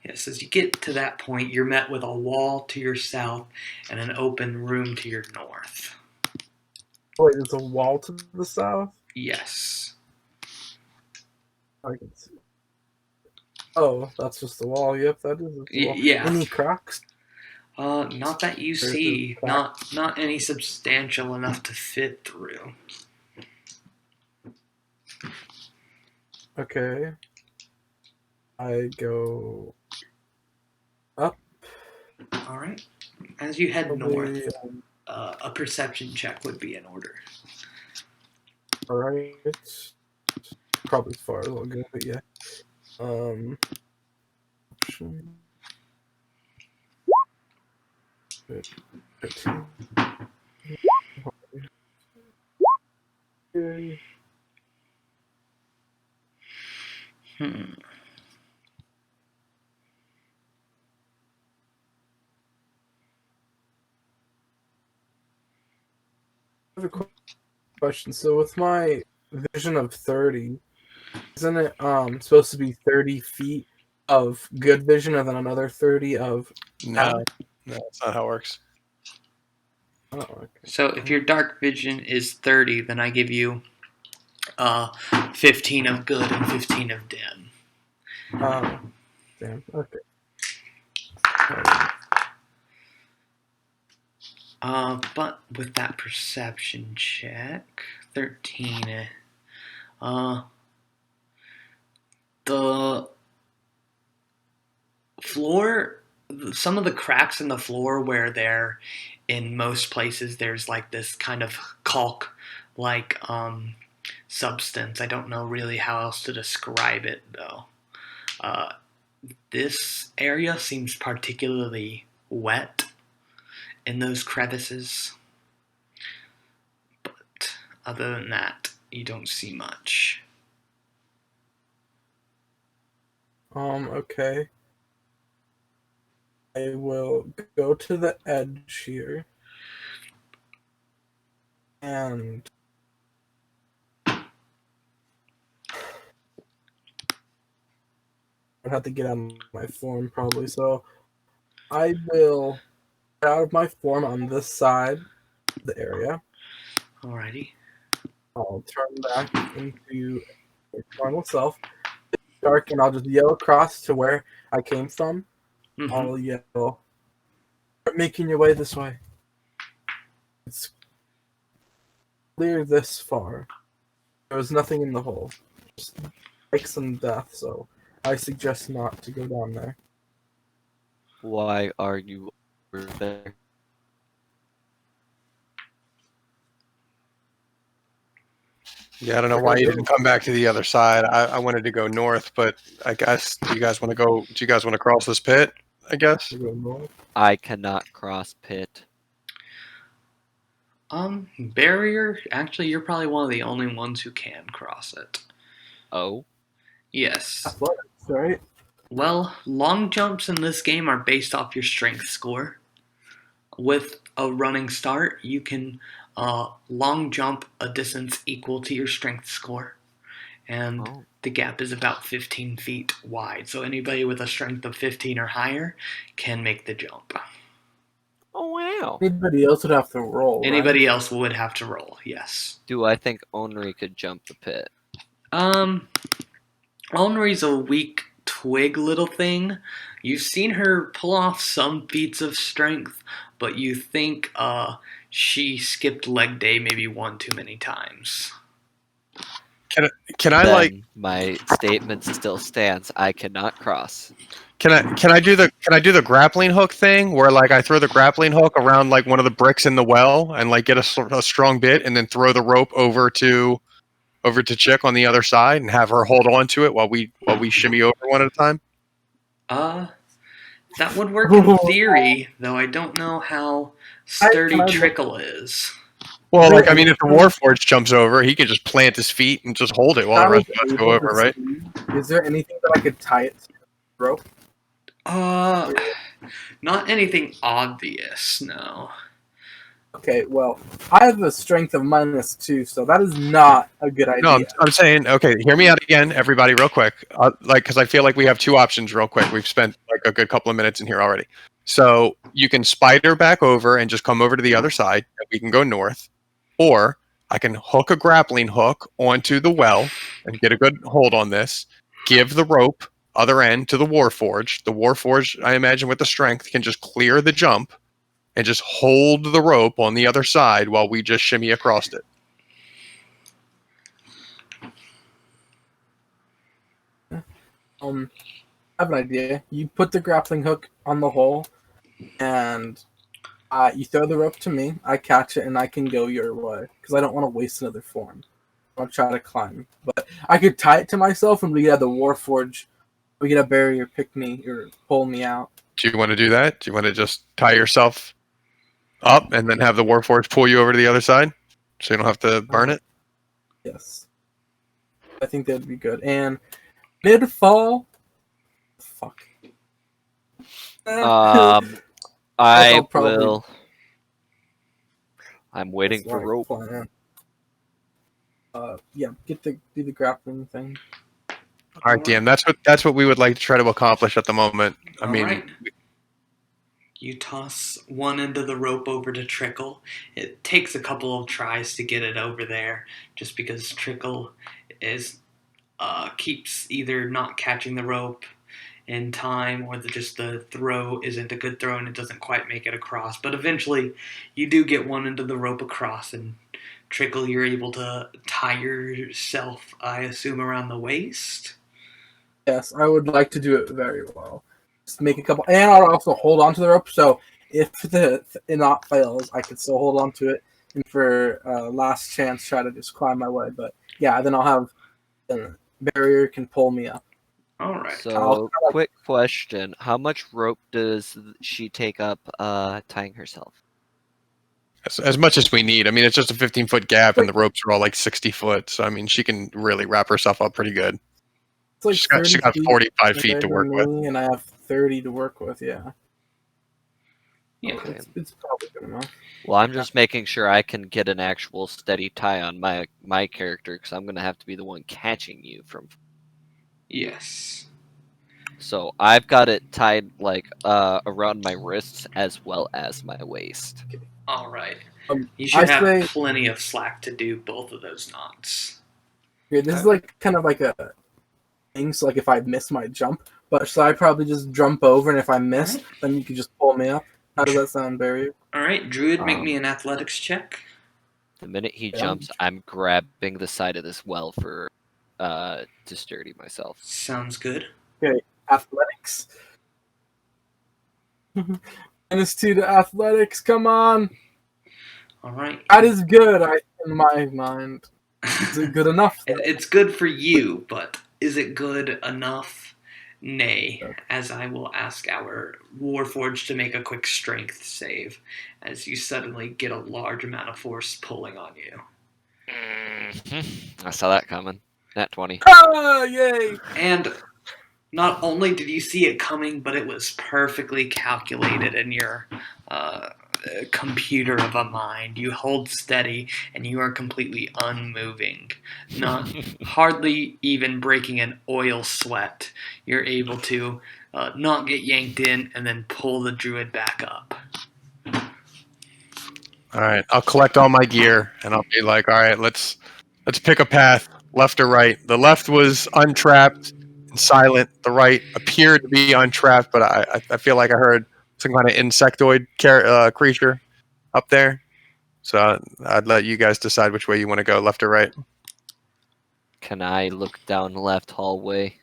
Yes, as you get to that point, you're met with a wall to your south and an open room to your north. Wait, there's a wall to the south? Yes. I can see. Oh, that's just the wall. Yep, that is the wall. Yeah. Any cracks? Not that you see. Not any substantial enough to fit through. Okay. I go up. All right. As you head Probably, north, a perception check would be in order. Alright. Probably as far as I'll go, but yeah. Option. 13. Okay. Hmm. I have a question. So with my vision of 30, isn't it supposed to be 30 feet of good vision and then another 30 of No, no, that's not how it works. oh, okay. So if your dark vision is 30, then I give you 15 of good and 15 of dim. Oh, damn. Okay. Alright. But with that perception check, 13, the floor, some of the cracks in the floor where there, in most places, there's like this kind of caulk-like substance. I don't know really how else to describe it though. This area seems particularly wet in those crevices. But other than that, you don't see much. Okay. I will go to the edge here. And I'd have to get out of my form probably. So I will get out of my form on this side of the area. Alrighty. I'll turn back into my normal self. It's dark, and I'll just yell across to where I came from. Mm-hmm. I'll yell, "Start making your way this way. It's clear this far. There was nothing in the hole. Just like some death, so I suggest not to go down there." Why are you over there? Yeah, I don't know why you didn't come back to the other side. I wanted to go north, but I guess do you guys want to go? Do you guys want to cross this pit? I guess. To go north. I cannot cross pit. Barrier, actually, you're probably one of the only ones who can cross it. Oh, Yes. Athletics, right? Well, long jumps in this game are based off your strength score. With a running start, you can long jump a distance equal to your strength score. And oh. the gap is about 15 feet wide. So anybody with a strength of 15 or higher can make the jump. Oh wow. Anybody else would have to roll. Anybody else would have to roll, yes. Do I think Onri could jump the pit? Onri's a weak twig little thing. You've seen her pull off some feats of strength, but you think she skipped leg day maybe one too many times. Can I Then like? my statement still stands. I cannot cross. Can I do the grappling hook thing where like I throw the grappling hook around like one of the bricks in the well and like get a strong bit and then throw the rope over to Chick on the other side and have her hold on to it while we shimmy over one at a time? That would work in theory, though I don't know how sturdy Trickle is. Well, like I mean, if the Warforged jumps over, he could just plant his feet and just hold it while the rest of us go over, right? Is there anything that I could tie it to the rope? Not anything obvious, no. Okay, well, I have a strength of -2, so that is not a good idea. No, I'm saying, okay, hear me out again, everybody, real quick. Like, because I feel like we have two options, real quick. We've spent like a good couple of minutes in here already. So you can spider back over and just come over to the other side. And we can go north, or I can hook a grappling hook onto the well and get a good hold on this. Give the rope other end to the Warforged. The Warforged, I imagine, with the strength, can just clear the jump and just hold the rope on the other side while we just shimmy across it. I have an idea. You put the grappling hook on the hole, and you throw the rope to me. I catch it, and I can go your way because I don't want to waste another form. I'll try to climb, but I could tie it to myself, and we get the Warforge. We get a barrier, pick me or pull me out. Do you want to do that? Do you want to just tie yourself up and then have the Warforged pull you over to the other side, so you don't have to burn it? Yes, I think that'd be good. And mid-fall, fuck. I I'll probably- will. I'm waiting for rope. Yeah, do the grappling thing. All right, DM. That's what we would like to try to accomplish at the moment. I mean, Alright. You toss one end of the rope over to Trickle. It takes a couple of tries to get it over there, just because Trickle is keeps either not catching the rope in time, or just the throw isn't a good throw and it doesn't quite make it across. But eventually, you do get one end of the rope across, and Trickle, you're able to tie yourself, I assume, around the waist. Yes, I would like to do it very well. Just make a couple, and I'll also hold on to the rope. So if the knot fails, I can still hold on to it, and for last chance, try to just climb my way. But yeah, then I'll have the barrier can pull me up. All right. So, quick question: how much rope does she take up tying herself? as much as we need. I mean, it's just a 15-foot gap, and the ropes are all like 60 foot. So I mean, she can really wrap herself up pretty good. It's like She got 45 feet to work with. and I have 30 to work with. Yeah. Yeah. Okay. It's probably good enough. Well, I'm just making sure I can get an actual steady tie on my character, because I'm gonna have to be the one catching you from. Yes. So I've got it tied like around my wrists as well as my waist. All right. Um, You should I have say- plenty of slack to do both of those knots. Yeah, this is like kind of like a thing. So like if I miss my jump, but so I probably just jump over, and if I miss, then you can just pull me up. How does that sound, Barry? All right, Druid, make me an athletics check. The minute he Yeah. jumps, I'm grabbing the side of this well for to sturdy myself. Sounds good. Athletics. -2 to athletics. Come on, All right. that is good. In my mind, is it good enough? It's good for you, but is it good enough? Nay, as I will ask our Warforged to make a quick strength save, as you suddenly get a large amount of force pulling on you. I saw that coming. Nat 20. Ah, yay! And not only did you see it coming, but it was perfectly calculated in your computer of a mind. You hold steady, and you are completely unmoving, not hardly even breaking an oil sweat. You're able to not get yanked in, and then pull the druid back up. All right, I'll collect all my gear, and I'll be like, all right, let's pick a path, left or right. The left was untrapped and silent. The right appeared to be untrapped, but I feel like I heard some kind of insectoid creature up there. So I'd let you guys decide which way you want to go, left or right. Can I look down the left hallway?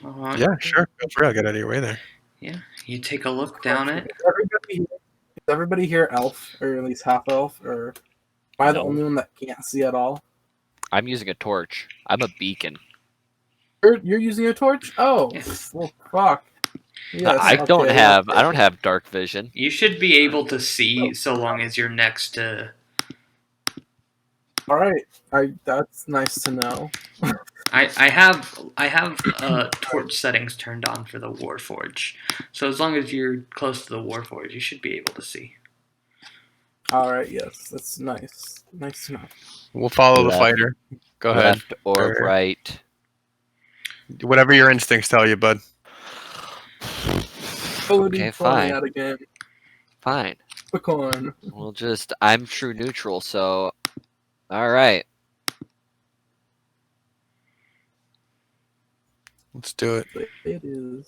Yeah, sure. Feel free. I'll get out of your way there. Yeah, you take a look down it. Is everybody here elf, or at least half elf, or am I the No. only one that can't see at all? I'm using a torch. I'm a beacon. You're using a torch? Oh, Yes. well, fuck. Yes, I don't okay, have okay. I don't have dark vision. You should be able to see so long as you're next to. All right, that's nice to know. I have torch settings turned on for the Warforge, so as long as you're close to the Warforge, you should be able to see. All right, yes, that's nice. Nice to know. We'll follow the Left. fighter. Go ahead. Left or Or- right? Whatever your instincts tell you, bud. Okay, fine. Out again. Fine. Pecan. We'll just I'm true neutral, so all right. Let's do it. It is.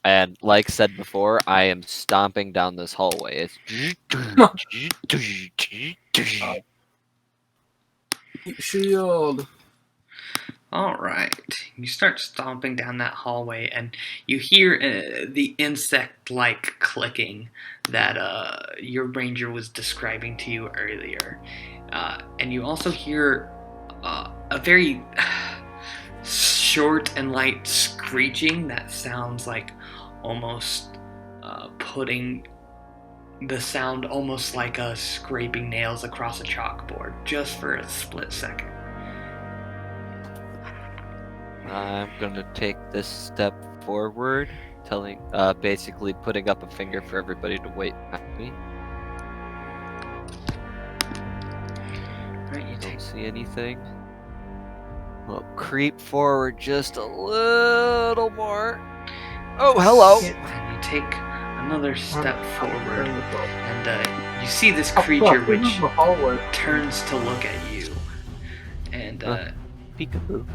And like said before, I am stomping down this hallway. Shield. Alright. You start stomping down that hallway, and you hear the insect-like clicking that your ranger was describing to you earlier. And you also hear a very short and light screeching that sounds like almost putting the sound almost like scraping nails across a chalkboard, just for a split second. I'm gonna take this step forward, basically putting up a finger for everybody to wait behind me. Alright, you Don't see anything. Well, creep forward just a little more. Oh, hello! And you take another step forward, and you see this creature which turns to look at you. And Peekaboo.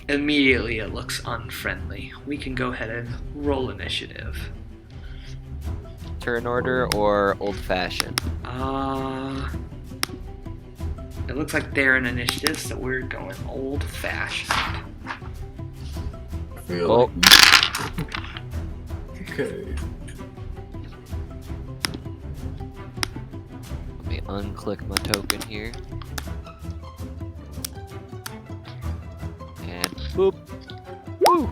immediately it looks unfriendly. We can go ahead and roll initiative. Turn order or old-fashioned? It looks like they're in initiative, so we're going old-fashioned. Oh. Okay. Let me unclick my token here. And boop. Woo!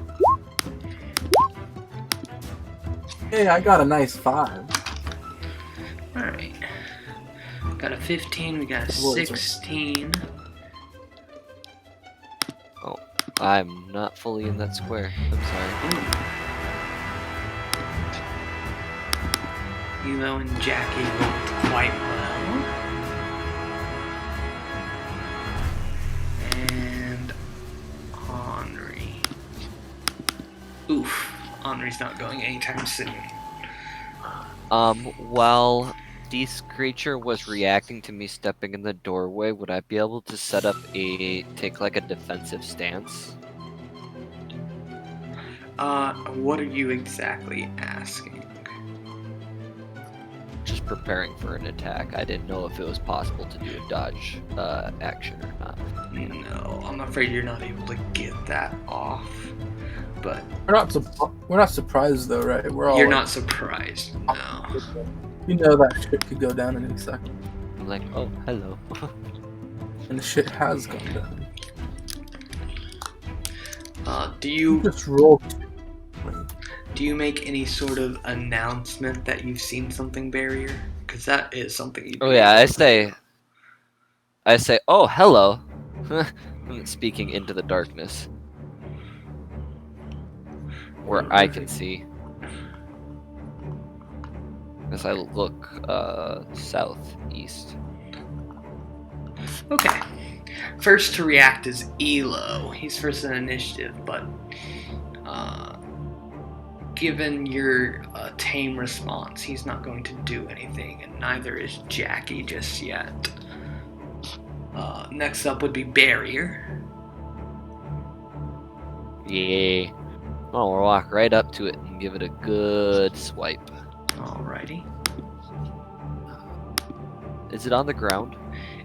Hey, I got a nice 5. Alright. Got a 15, we got a 16. Oh, I'm not fully in that square. I'm sorry. Elo and Jackie rolled quite well. And Henri. Oof. Henri's not going anytime soon. While this creature was reacting to me stepping in the doorway, would I be able to set up take like a defensive stance? What are you exactly asking? Just preparing for an attack. I didn't know if it was possible to do a dodge action or not. No, I'm afraid you're not able to get that off. But We're not surprised though, right? We're all. you're not surprised, no. You know that shit could go down in any second, I'm like, oh, hello. and the shit has gone down. Do you Just roll. Do you make any sort of announcement that you've seen something, Barrier? Because that is something you do. Oh yeah, I say, oh, hello. I'm speaking into the darkness. Where I can see. As I look southeast. Okay. First to react is Elo. He's first in initiative, but given your tame response, he's not going to do anything, and neither is Jackie just yet. Next up would be Barrier. Yeah. Oh, we'll walk right up to it and give it a good swipe. Alrighty. Is it on the ground?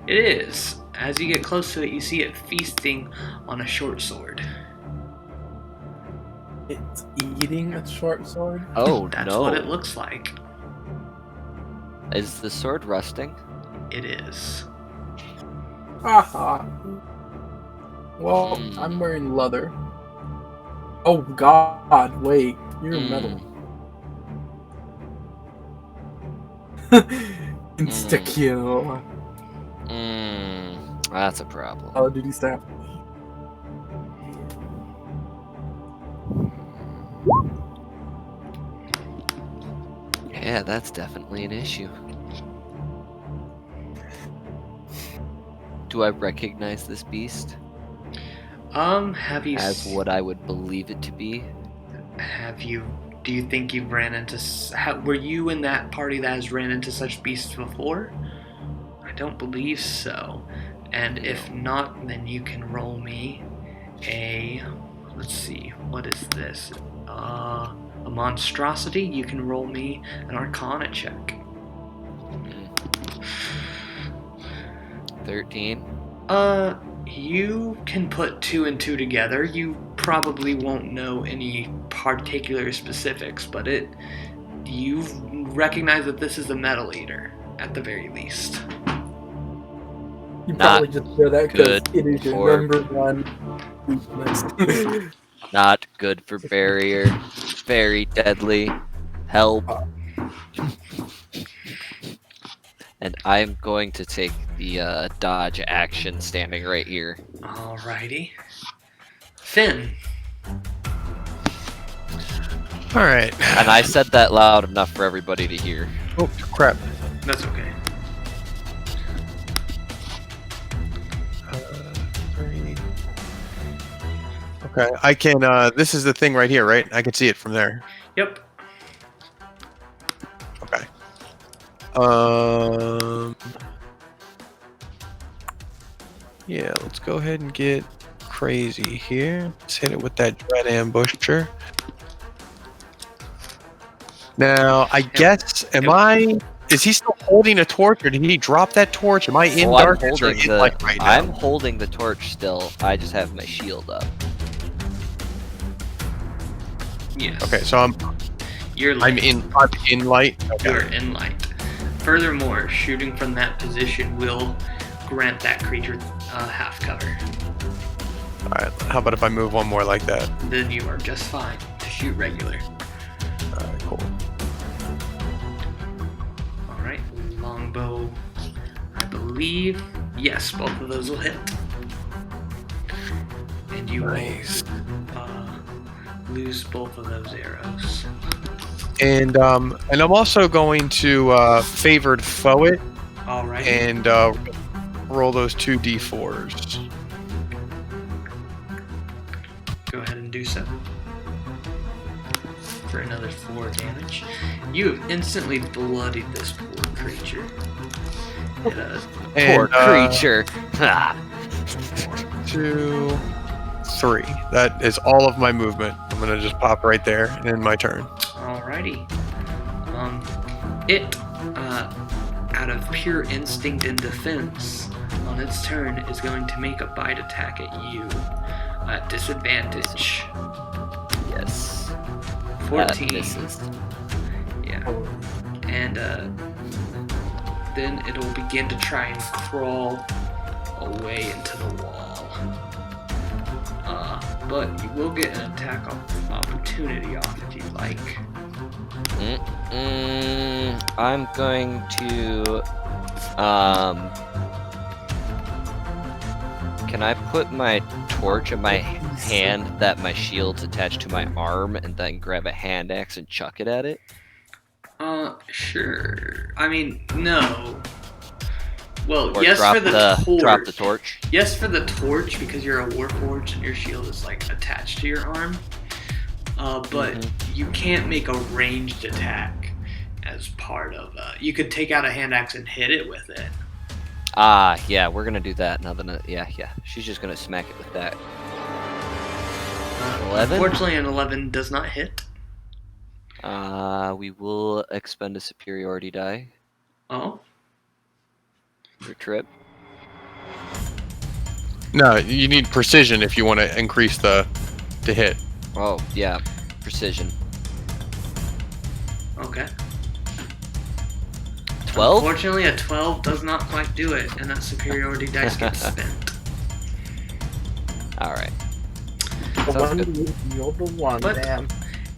It is. As you get close to it, you see it feasting on a short sword. It's eating a short sword. Oh, That's no. what it looks like. Is the sword rusting? It is. Haha. Well, I'm wearing leather. Oh God! Wait, you're metal. Insta kill. That's a problem. Call of Duty staff. Yeah, that's definitely an issue. Do I recognize this beast Have you as what I would believe it to be? Do you think you've ran into... were you in that party that has ran into such beasts before? I don't believe so. And if not, then you can roll me a... Let's see, what is this? A monstrosity? You can roll me an Arcana check. 13. You can put 2 and 2 together. You probably won't know any particular specifics, but you recognize that this is a metal eater at the very least. You Not probably just know that because good it is your for- number one weakness. Not good for barrier. Very deadly. Help. And I'm going to take the dodge action standing right here. Alrighty. Finn. All right. And I said that loud enough for everybody to hear. Oh crap. That's okay. Okay, I can. This is the thing right here, right? I can see it from there. Yep. Okay. Yeah, let's go ahead and get crazy here. Let's hit it with that dread ambusher. Now, I guess, is he still holding a torch, or did he drop that torch? Am I in Well, darkness or in light right now? I'm holding the torch still. I just have my shield up. Yes. Okay, so I'm in light. Okay. You're in light. Furthermore, shooting from that position will grant that creature half cover. All right. How about if I move one more like that? Then you are just fine to shoot regular. All right, cool. Alright, longbow, I believe. Yes, both of those will hit. And you Nice. will lose both of those arrows. And I'm also going to favored foe it Alright. and roll those 2 d4s. Go ahead and do so. For another 4 damage. You have instantly bloodied this poor creature. Poor creature. 2, 3. That is all of my movement. I'm gonna just pop right there and end my turn. Alrighty. It, out of pure instinct and defense, on its turn is going to make a bite attack at you at disadvantage. Yes. 14. That misses. Yeah. And then it'll begin to try and crawl away into the wall. But you will get an attack opportunity off if you'd like. I'm going to can I put my torch in my hand that my shield's attached to my arm and then grab a hand axe and chuck it at it? Sure. I mean, no. Well, Or yes drop for the torch. drop the torch? Yes for the torch because you're a warforged and your shield is like attached to your arm. But you can't make a ranged attack as part of. You could take out a hand axe and hit it with it. Ah, yeah, we're gonna do that. Yeah. She's just gonna smack it with that. 11? Unfortunately, an 11 does not hit. We will expend a superiority die Oh. for trip. No, you need precision if you want to increase the hit. Oh, yeah, precision. Okay. 12? Unfortunately, a 12 does not quite do it, and that superiority dice gets spent. Alright. The Sounds one, good. you're the one, But- damn.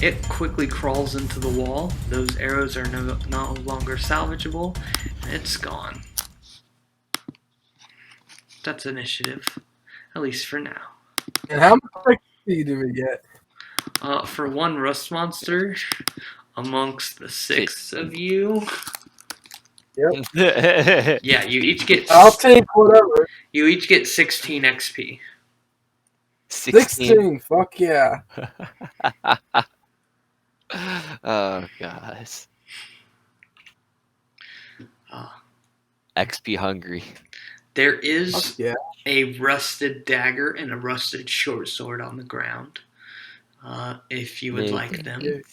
It quickly crawls into the wall. Those arrows are no longer salvageable. It's gone. That's initiative. At least for now. And how much XP do we get? For one rust monster, amongst the 6 of you, yeah, you each get I'll take whatever. 16 XP. 16, fuck yeah. Oh, guys. XP hungry. There is Fuck yeah. a rusted dagger and a rusted short sword on the ground. If you would No, like thank them. you.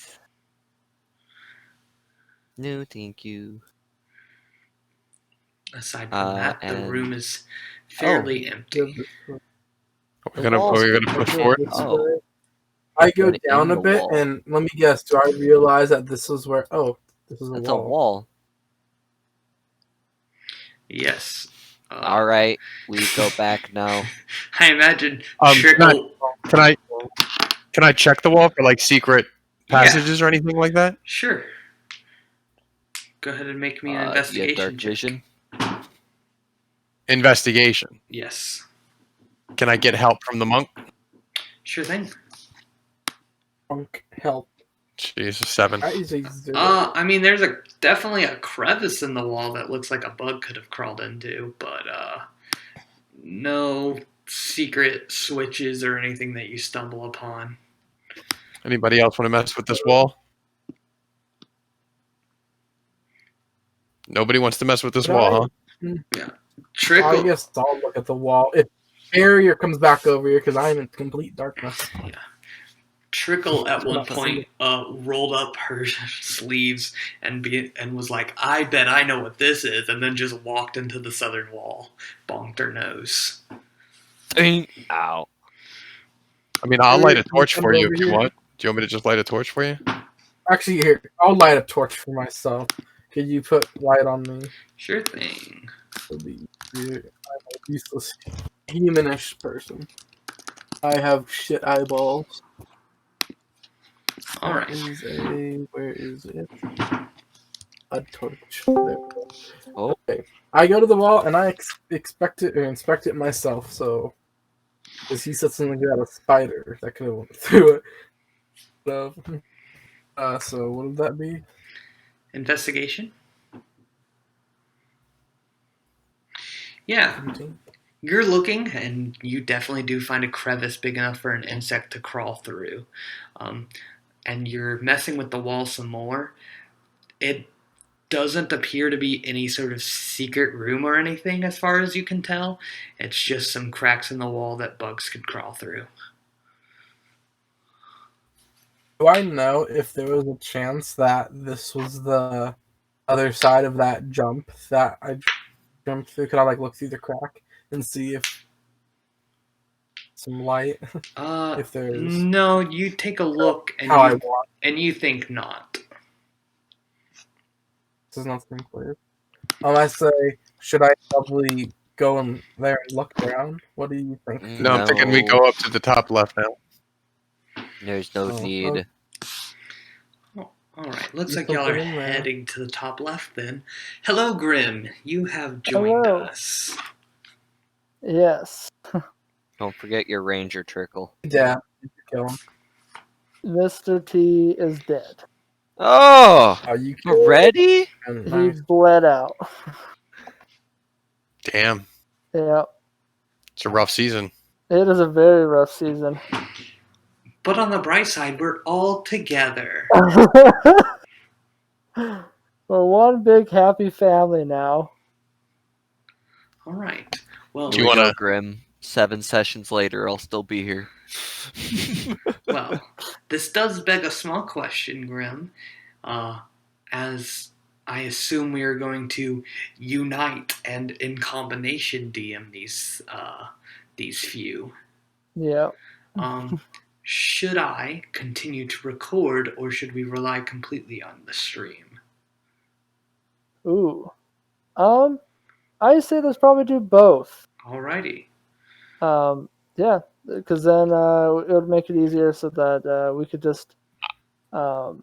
No, thank you. Aside from that, the and- room is fairly empty. We're gonna push forward. Oh, I go Right down in a the bit, wall. and let me guess. Do I realize that this is where? Oh, this is a it's a wall. wall. Yes. All right, we go back now. I imagine Can Trickle. Can I check the wall for like secret passages or anything like that? Sure. Go ahead and make me an You have investigation dark check. vision. Investigation. Yes. Can I get help from the monk? Sure thing. Punk help. Jeez, 7. That is a 0. I mean, there's definitely a crevice in the wall that looks like a bug could have crawled into, but no secret switches or anything that you stumble upon. Anybody else want to mess with this wall? Nobody wants to mess with this wall, huh? Trickle. I guess I'll look at the wall. If barrier comes back over here, because I'm in complete darkness. Trickle at one point rolled up her sleeves and was like, "I bet I know what this is," and then just walked into the southern wall, bonked her nose. Ow. I mean, I'll light a Can you torch come for you over if you here? want. Do you want me to just light a torch for you? Actually, here, I'll light a torch for myself. Could you put light on me? Sure thing. It'll be easier. I'm a useless humanish person. I have shit eyeballs. All right. Where is it? A torch. There we go. Oh. Okay. I go to the wall and I inspect it myself. So, because he said something about a spider that could have went through it. So what would that be? Investigation. Yeah. 17? You're looking, and you definitely do find a crevice big enough for an insect to crawl through. And you're messing with the wall some more. It doesn't appear to be any sort of secret room or anything, as far as you can tell. It's just some cracks in the wall that bugs could crawl through. Do I know if there was a chance that this was the other side of that jump that I jumped through? Could I look through the crack and see if some light? If there's No, you take a look and how I want. and you think not. This is nothing clear. I say, should I probably go in there and look around? What do you think? No, I'm thinking we go up to the top left now. There's no Oh, need. okay. Alright, looks You like y'all are put it in there. heading to the top left then. Hello, Grim. You have joined Hello. us. Yes. Don't forget your ranger trickle. Yeah, you could kill him. Mr. T is dead. Oh, Oh, you killed already? him. He Nice. bled out. Damn, Yeah. it's a rough season. It is a very rough season. But on the bright side, we're all together. We're one big happy family now. Alright. Well, Do you Here we wanna- go, Grim. 7 sessions later, I'll still be here. well, this does beg a small question, Grim. As I assume we are going to unite and in combination DM these few. Yeah. Should I continue to record, or should we rely completely on the stream? Ooh. I say let's probably do both. Alrighty. Yeah, because then it would make it easier so that we could just. I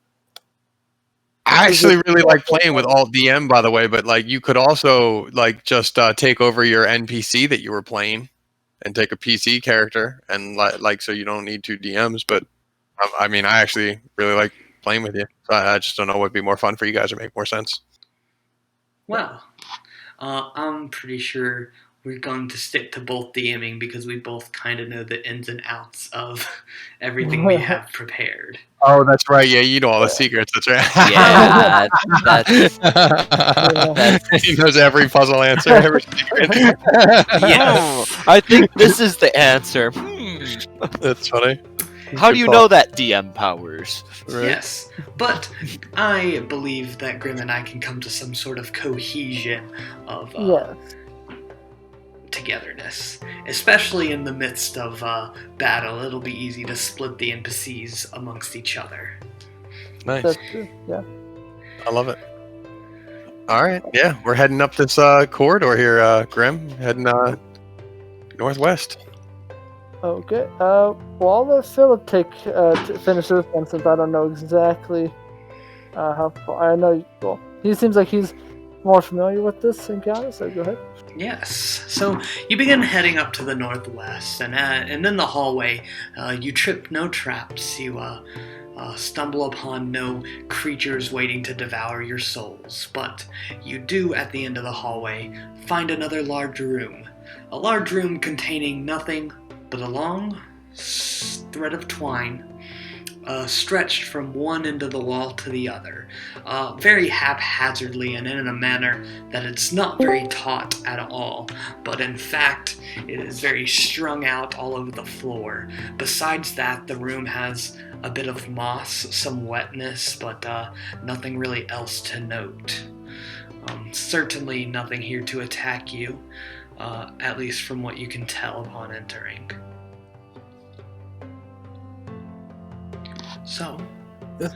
actually really like playing with Alt DM, by the way, but you could also just take over your NPC that you were playing and take a PC character and so you don't need 2 DMs. But I mean, I actually really like playing with you. So I just don't know what would be more fun for you guys or make more sense. Well, I'm pretty sure we're going to stick to both DMing because we both kind of know the ins and outs of everything we have prepared. Oh, that's right. Yeah, you know all the secrets. That's right. Yeah, that's He knows every puzzle answer. Every secret. yeah. I think this is the answer. That's funny. How do you know that, DM Powers? Right. Yes, but I believe that Grim and I can come to some sort of cohesion of Yes. togetherness. Especially in the midst of battle, it'll be easy to split the NPCs amongst each other. Nice. That's true. Yeah. I love it. All right. Yeah, we're heading up this corridor here, Grim. Heading northwest. Okay. Well, I'll let Philip finish this one since I don't know exactly how far. I know. Well, he seems like he's more familiar with this encounter. So go ahead. Yes. So you begin heading up to the northwest, and in the hallway, you trip no traps. You stumble upon no creatures waiting to devour your souls, but you do, at the end of the hallway, find another large room. A large room containing nothing but a long thread of twine stretched from one end of the wall to the other, very haphazardly and in a manner that it's not very taut at all, but in fact it is very strung out all over the floor. Besides that, the room has a bit of moss, some wetness, but nothing really else to note. Certainly nothing here to attack you, at least from what you can tell upon entering. So, This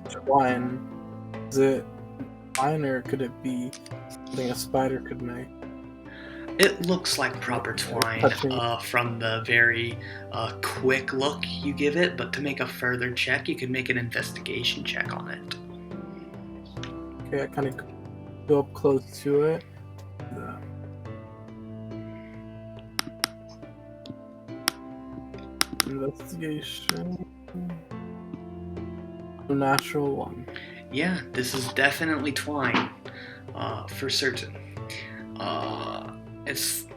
twine, is it twine or could it be something a spider could make? it looks like proper twine from the very quick look you give it, but to make a further check, you can make an investigation check on it. Okay, I kind of go up close to it. Investigation. Natural one. Yeah, this is definitely twine, for certain. It's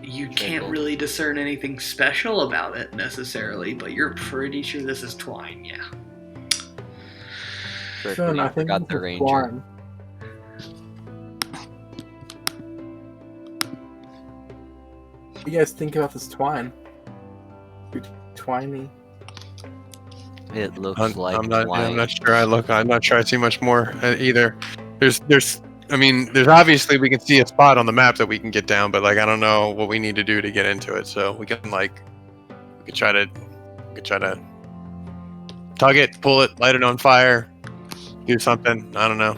you can't really discern anything special about it necessarily, but you're pretty sure this is twine. Yeah. Sure, I think forgot this the is ranger. twine. What do you guys think about this twine? Pretty twiny. It looks I'm like not. twine. I'm not sure. I'm not sure I see much more either. There's. I mean, there's obviously we can see a spot on the map that we can get down, but like I don't know what we need to do to get into it. So we can try to tug it, pull it, light it on fire, do something. I don't know.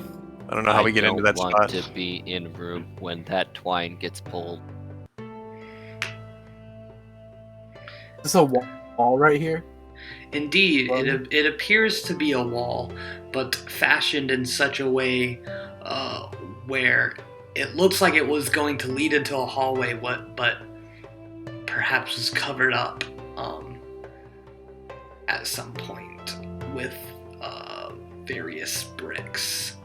I don't know how we get into that I spot. don't want to be in room when that twine gets pulled. Is this a wall right here? Indeed, it appears to be a wall, but fashioned in such a way where it looks like it was going to lead into a hallway, but perhaps was covered up at some point with various bricks,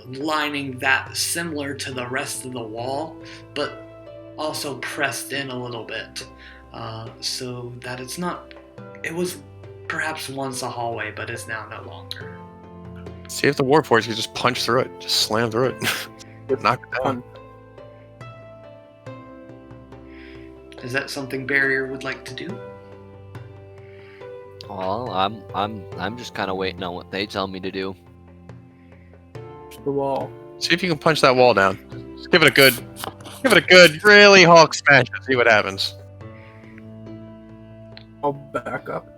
lining that similar to the rest of the wall, but also pressed in a little bit, so that it's not. It was perhaps once a hallway, but is now no longer. See if the Warforged can just punch through it, just slam through it, knock it down. Is that something Barrier would like to do? Well, I'm just kind of waiting on what they tell me to do. The wall. See if you can punch that wall down. Just give it a good, really Hulk smash and see what happens. I'll back up.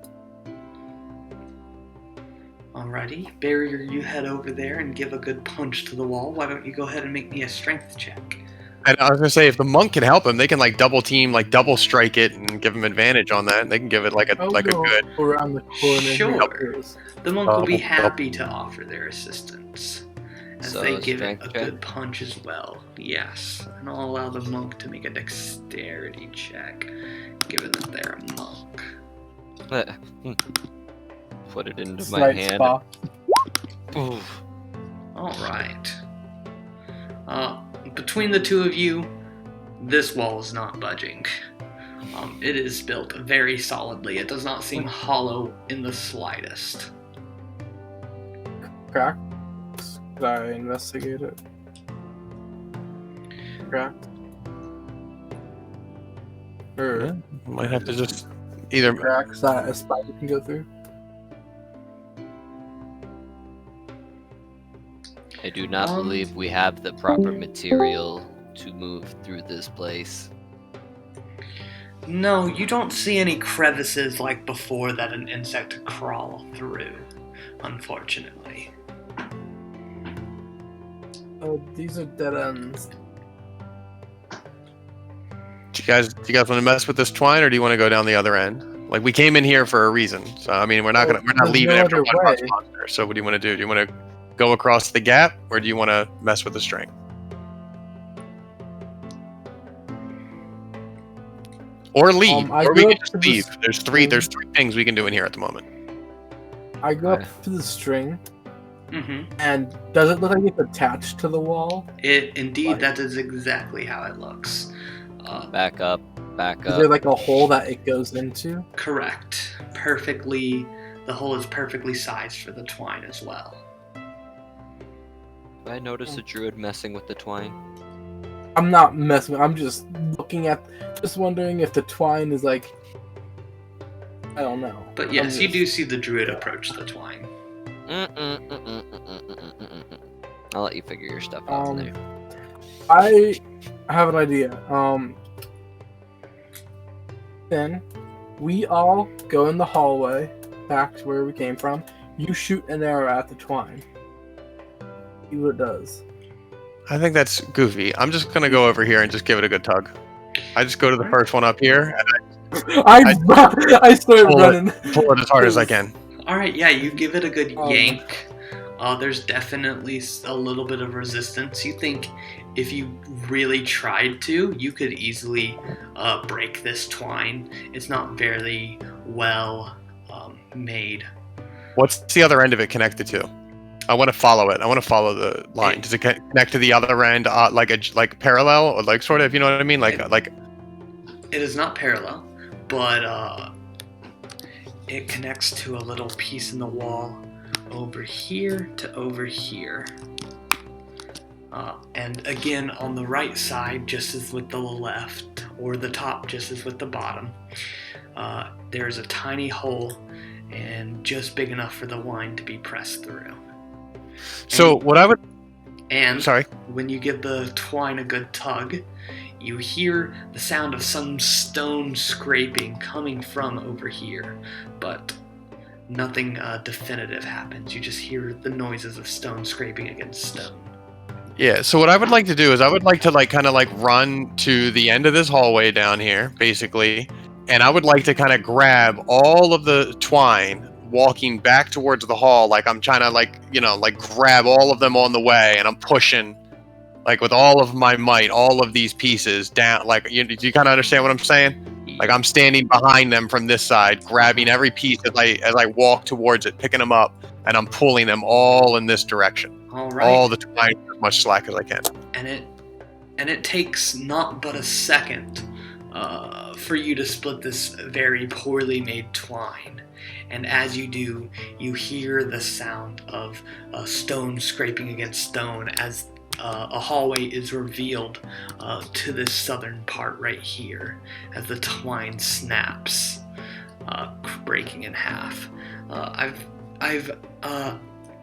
Alrighty, Barrier, you head over there and give a good punch to the wall. Why don't you go ahead and make me a strength check? And I was gonna say, if the monk can help him, they can like double team, like double strike it, and give him advantage on that. They can give it like a I'll good. go around the corner. Sure. The monk will be Oh. happy to offer their assistance, as So, they give it strength a check? good punch as well. Yes, and I'll allow the monk to make a dexterity check, given that they're a monk. Put it into my Slight hand. spa. Oof. Alright. Between the two of you, this wall is not budging. It is built very solidly. It does not seem hollow in the slightest. Cracked. Did I investigate it? Cracked. Or Yeah, might have to just either cracks that a spider can go through? I do not believe we have the proper material to move through this place. No, you don't see any crevices like before that an insect could crawl through, unfortunately. Oh, these are dead ends. Do you guys want to mess with this twine, or do you want to go down the other end? Like, we came in here for a reason, so I mean, we're not Well, there's leaving no after other one way. monster. So what do you want to do? Do you want to go across the gap, or do you want to mess with the string? Or leave, I or we go can up just to the leave. There's three string. things we can do in here at the moment. I go up to the string, Mm-hmm. and does it look like it's attached to the wall? Indeed, that is exactly how it looks. Back up. Is there like a hole that it goes into? Correct. The hole is perfectly sized for the twine as well. Did I notice a druid messing with the twine? I'm not messing with I'm just wondering if the twine is like, I don't know. But yes, you do see the druid approach the twine. I'll let you figure your stuff out there. I have an idea. Then we all go in the hallway back to where we came from. You shoot an arrow at the twine. See what it does. I think that's goofy. I'm just gonna go over here and just give it a good tug. I just go to the first one up here and I start running. pull it as hard as I can. Alright, yeah, you give it a good yank. There's definitely a little bit of resistance. You think if you really tried to, you could easily break this twine. It's not very well made. What's the other end of it connected to? I want to follow it. I want to follow the line. Does it connect to the other end, like parallel, or like sort of? If you know what I mean, like. It is not parallel, but it connects to a little piece in the wall over here to over here. And again, on the right side, just as with the left, or the top, just as with the bottom, there's a tiny hole, and just big enough for the wine to be pressed through. So what I would. And sorry. When you give the twine a good tug, you hear the sound of some stone scraping coming from over here, but nothing definitive happens. You just hear the noises of stone scraping against stone. Yeah, so what I would like to do is I would like to kind of run to the end of this hallway down here, basically, and I would like to kind of grab all of the twine walking back towards the hall, like I'm trying to grab all of them on the way, and I'm pushing with all of my might, all of these pieces down. Do you kind of understand what I'm saying? Like I'm standing behind them from this side, grabbing every piece as I walk towards it, picking them up, and I'm pulling them all in this direction. All right. All the twine, as much slack as I can. And it takes not but a second for you to split this very poorly made twine. And as you do, you hear the sound of stone scraping against stone as a hallway is revealed to this southern part right here as the twine snaps, breaking in half. I've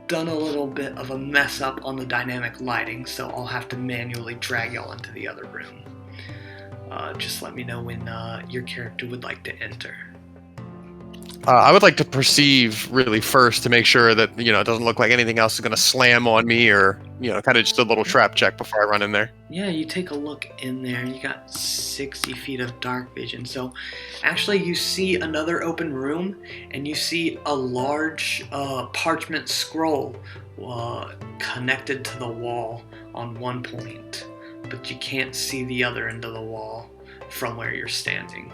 done a little bit of a mess up on the dynamic lighting, so I'll have to manually drag y'all into the other room. Just let me know when your character would like to enter. I would like to perceive really first to make sure that, it doesn't look like anything else is going to slam on me or, kind of just a little trap check before I run in there. Yeah, you take a look in there. You got 60 feet of dark vision. So actually you see another open room and you see a large parchment scroll connected to the wall on one point, but you can't see the other end of the wall from where you're standing.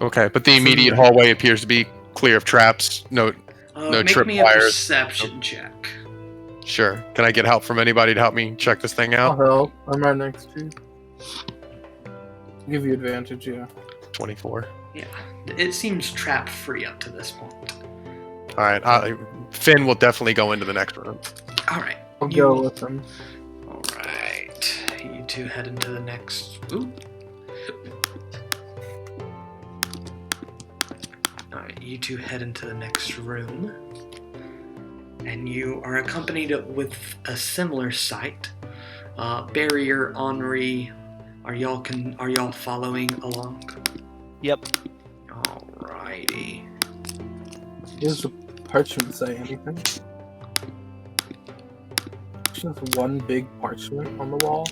Okay, but the immediate hallway appears to be clear of traps. No Make me a tripwires. perception check. Sure. Can I get help from anybody to help me check this thing I'll out? help. I'm right next to you. I'll give you advantage, yeah. 24. Yeah, it seems trap free up to this point. All right. Finn will definitely go into the next room. All right. I'll go with him. All right. You two head into the next. Ooh. you two head into the next room, and you are accompanied with a similar sight. Barrier, Henri, are y'all following along? Yep. Alrighty. Does the parchment say anything? Just one big parchment on the wall.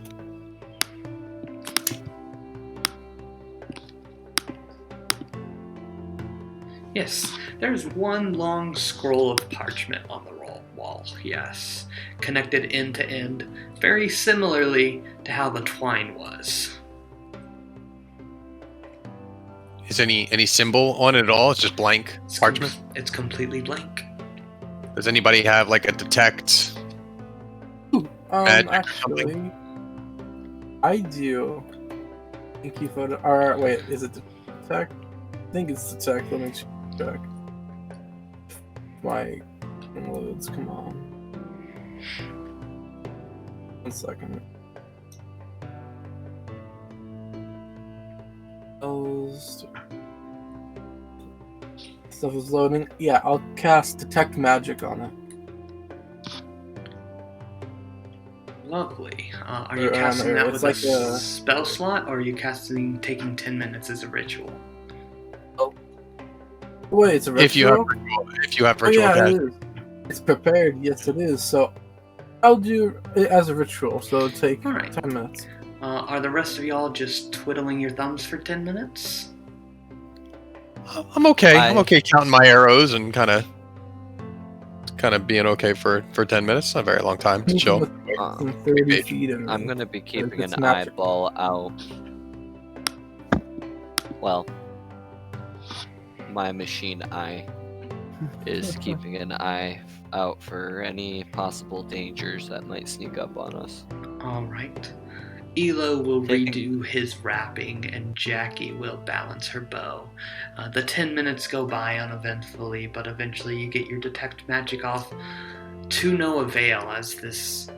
Yes, there's one long scroll of parchment on the wall, yes. Connected end to end, very similarly to how the twine was. Is any symbol on it at all? It's just blank parchment? It's completely blank. Does anybody have like a detect? Magic or something? Actually, I do. Thank you for the. Or wait, is it detect? I think it's detect. Let me check. My loads. Come on. 1 second. Those stuff is loading. Yeah, I'll cast detect magic on it. Lovely. Are you casting that with it's a like a- spell slot, or are you taking 10 minutes as a ritual? Wait, it's a ritual. If you have Oh, ritual yeah, cast. it is. It's prepared. Yes, it is. So I'll do it as a ritual. So it'll take All right. 10 minutes. Are the rest of y'all just twiddling your thumbs for 10 minutes? I'm okay. I- I'm okay counting my arrows and kind of being okay for 10 minutes. Not a very long time. It's chill. Some 30 feet in I'm gonna be keeping it's an magic. eyeball out. Well, my machine eye is keeping an eye out for any possible dangers that might sneak up on us. Alright. Elo will Taking- redo his wrapping, and Jackie will balance her bow. The 10 minutes go by uneventfully, but eventually you get your detect magic off to no avail, as this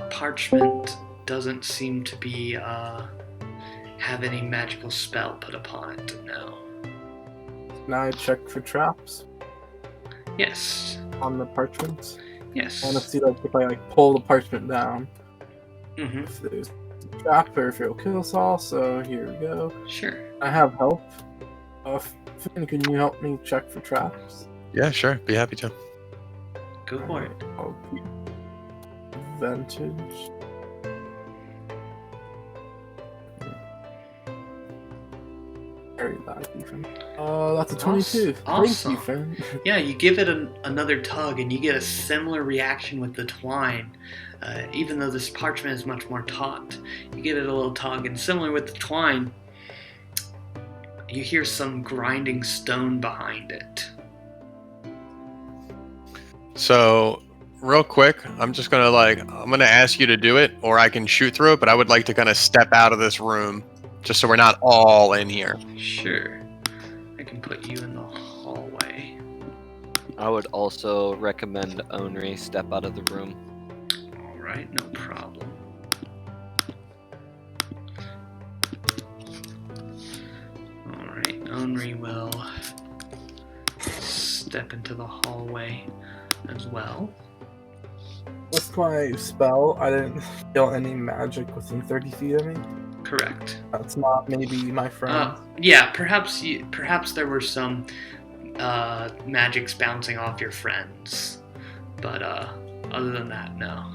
parchment doesn't seem to be have any magical spell put upon it. No. Now I check for traps Yes. on the parchment. Yes. I want to see like if I like pull the parchment down, Mm-hmm. if there's a trap or if it'll kill us all. So here we go. Sure. I have help. Finn, can you help me check for traps? Yeah, sure. Be happy to. Go for it. I'll keep advantage. Very bad, Ethan. That's a 22. Awesome. Thank you, Finn. Yeah, you give it another tug, and you get a similar reaction with the twine. Even though this parchment is much more taut, you give it a little tug, and similar with the twine, you hear some grinding stone behind it. So, real quick, I'm gonna ask you to do it, or I can shoot through it. But I would like to kind of step out of this room, just so we're not all in here. Sure. I can put you in the hallway. I would also recommend Onri step out of the room. Alright, no problem. Alright, Onri will step into the hallway as well. With my spell, I didn't feel any magic within 30 feet of me. Correct. That's not maybe my friend. Yeah, perhaps there were some magics bouncing off your friends, but other than that, no.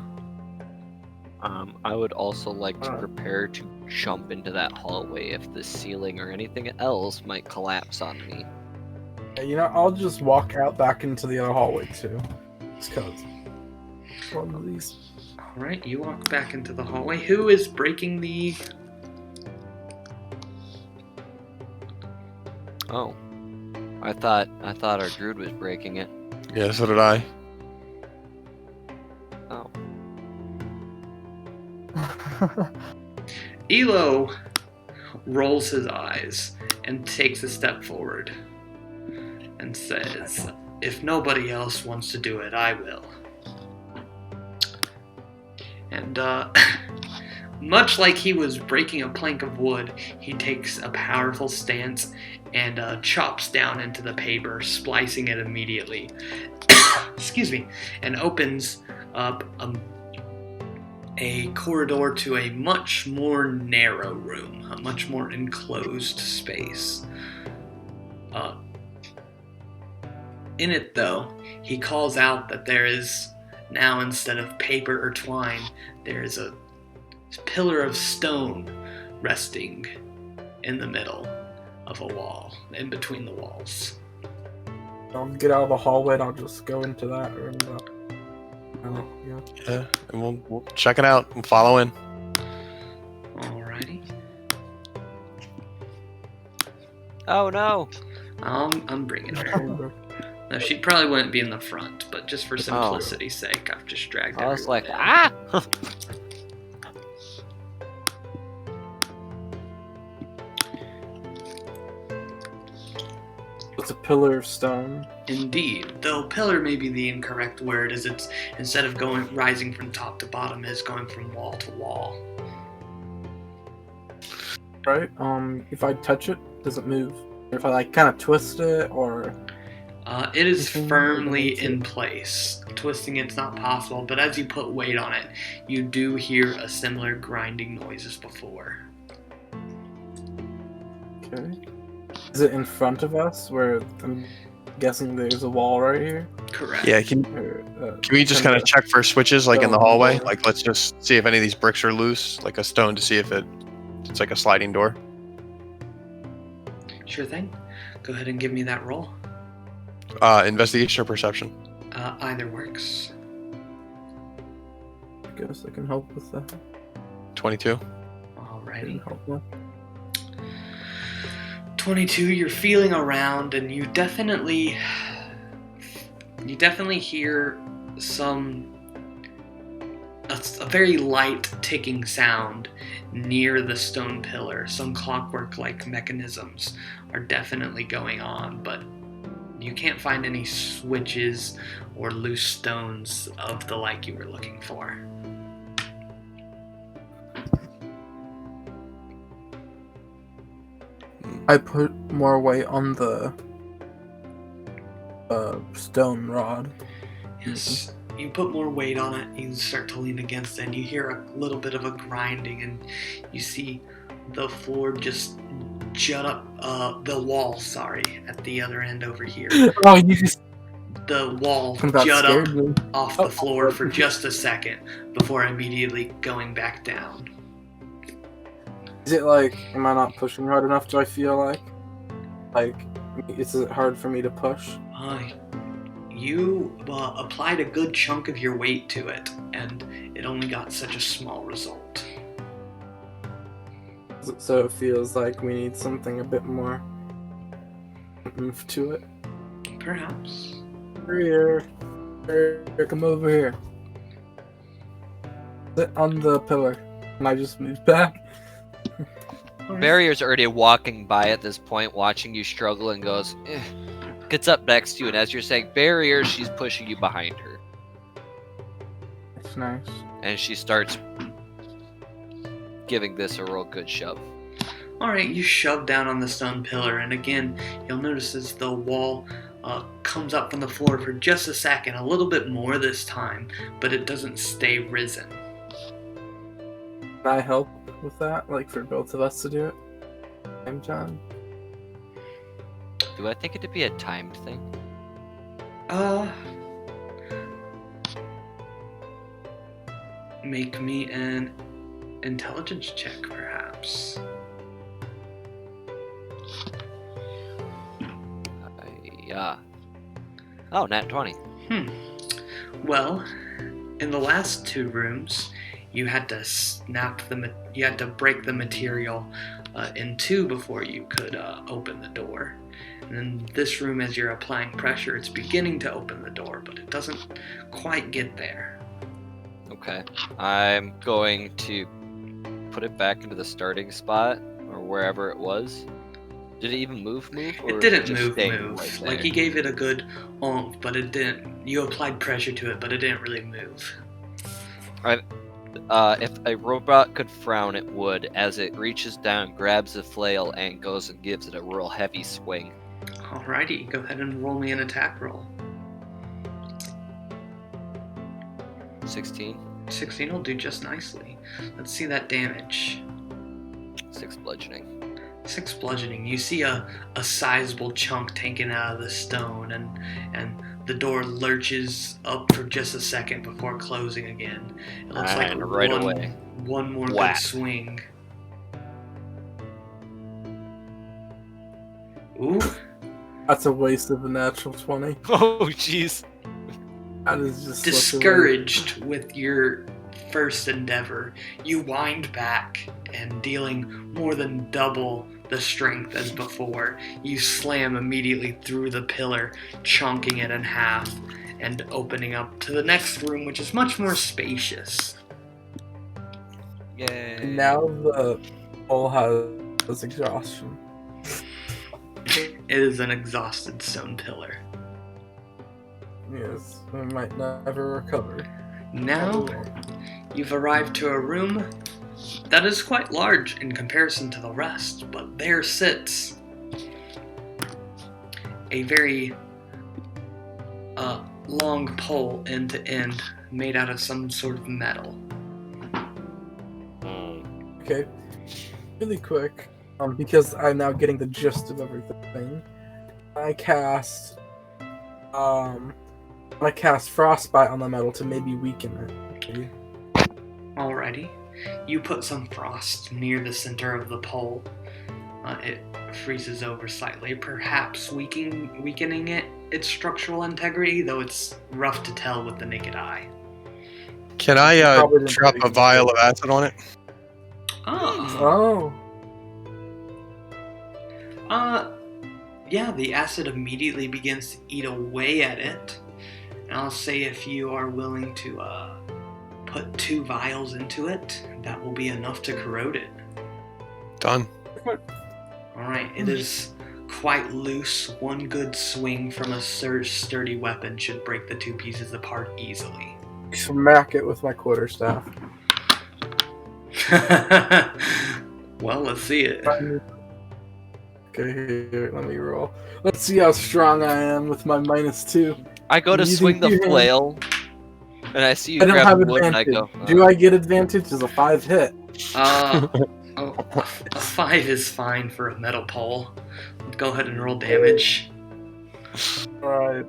I would also like to prepare to jump into that hallway if the ceiling or anything else might collapse on me. I'll just walk out back into the other hallway too. Just cause. One of these. Alright, you walk back into the hallway. Who is breaking the... Oh. I thought our druid was breaking it. Yeah, so did I. Oh. Elo rolls his eyes and takes a step forward and says, "If nobody else wants to do it, I will." And much like he was breaking a plank of wood, he takes a powerful stance and chops down into the paper, splicing it immediately. Excuse me, and opens up a corridor to a much more narrow room, a much more enclosed space. In it, though, he calls out that there is now, instead of paper or twine, there is a pillar of stone resting in the middle of a wall, in between the walls. I'll get out of the hallway and I'll just go into that room. Yeah, and we'll check it out and follow in. Alrighty. Oh no! I'm bringing her. No, she probably wouldn't be in the front, but just for simplicity's sake, I've just dragged I was everyone like, in. ah! It's a pillar of stone. Indeed, though pillar may be the incorrect word, as it's, instead of rising from top to bottom, is going from wall to wall. Right? If I touch it, does it move? If I kind of twist it, or... It is firmly in place. Twisting it's not possible, but as you put weight on it, you do hear a similar grinding noise as before. Okay. Is it in front of us, where I'm guessing there's a wall right here? Correct. Yeah, can we just kind of check for switches, like in the hallway? Like, let's just see if any of these bricks are loose, like a stone, to see if it's like a sliding door. Sure thing. Go ahead and give me that roll. Investigation or perception? Either works. I guess I can help with that. 22. Alrighty. Help with. 22, you're feeling around and you definitely hear a very light ticking sound near the stone pillar. Some clockwork-like mechanisms are definitely going on, but you can't find any switches or loose stones of the like you were looking for. I put more weight on the stone rod. Yes, you put more weight on it, you start to lean against it, and you hear a little bit of a grinding, and you see the floor just jut up, the wall, at the other end over here. Oh, you just... The wall That jut scared up me. off the floor for just a second before immediately going back down. Is it like, am I not pushing hard enough, do I feel like? Like, is it hard for me to push? You applied a good chunk of your weight to it, and it only got such a small result. So it feels like we need something a bit more oomph to it. Perhaps. Here, come over here. Sit on the pillar. And I just moved back. Barrier's already walking by at this point, watching you struggle, and goes, eh. Gets up next to you, and as you're saying Barrier, she's pushing you behind her. That's nice. And she starts giving this a real good shove. Alright, you shove down on the stone pillar, and again, you'll notice as the wall comes up from the floor for just a second, a little bit more this time, but it doesn't stay risen. Can I help with that? Like, for both of us to do it? Same time? Do I think it to be a timed thing? Make me an intelligence check, perhaps. Yeah. Oh, nat 20. Well, in the last two rooms, you had to break the material in two before you could open the door. And in this room, as you're applying pressure, it's beginning to open the door, but it doesn't quite get there. Okay. I'm going to put it back into the starting spot, or wherever it was. Did it even move? Or It didn't just move. stay right Like, there? he gave it a good oomph, but it didn't. You applied pressure to it, but it didn't really move. If a robot could frown, it would, as it reaches down, grabs the flail, and goes and gives it a real heavy swing. Alrighty, go ahead and roll me an attack roll. 16. 16 will do just nicely. Let's see that damage. 6 bludgeoning. 6 bludgeoning. You see a sizable chunk taken out of the stone, and the door lurches up for just a second before closing again. It looks like And right away. one more Whack. good swing. Ooh, That's a waste of a natural 20. Oh, jeez. That is just discouraged with your first endeavor, you wind back and dealing more than double the strength as before, you slam immediately through the pillar, chunking it in half and opening up to the next room, which is much more spacious. Yay. Now the hole has exhaustion. It is an exhausted stone pillar. Yes, we might never recover. Now, you've arrived to a room that is quite large in comparison to the rest, but there sits a very long pole end to end made out of some sort of metal. Okay, really quick, because I'm now getting the gist of everything. I cast frostbite on the metal to maybe weaken it. Alrighty. You put some frost near the center of the pole. It freezes over slightly, perhaps weakening its structural integrity, though it's rough to tell with the naked eye. Can I Probably drop a vial of acid on it? Oh. Yeah, the acid immediately begins to eat away at it. And I'll say if you are willing to put 2 vials into it, that will be enough to corrode it. Done. Alright, it is quite loose. One good swing from a sturdy weapon should break the 2 pieces apart easily. Smack it with my quarterstaff. Well, let's see it. Okay, here, let me roll. Let's see how strong I am with my -2. I go to Using swing the 2 hands. flail, and I see you I don't grab have the wood, and I advantage. go, Do I get advantage as a 5 hit? A 5 is fine for a metal pole. Go ahead and roll damage. Alright.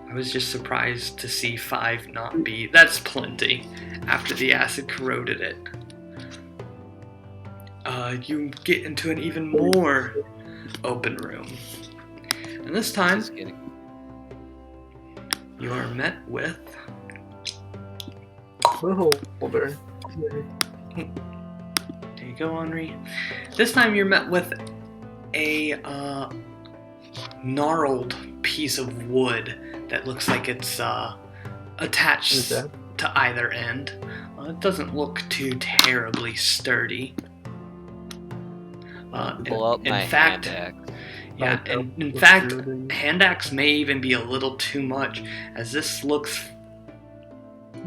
I was just surprised to see 5 not be. That's plenty after the acid corroded it. You get into an even more open room. And this time, Just kidding. you are met with Holder. There you go, Henri. This time you're met with a gnarled piece of wood that looks like it's attached to either end. It doesn't look too terribly sturdy. Pull out my hand axe. Yeah, and in fact, hand axe may even be a little too much, as this looks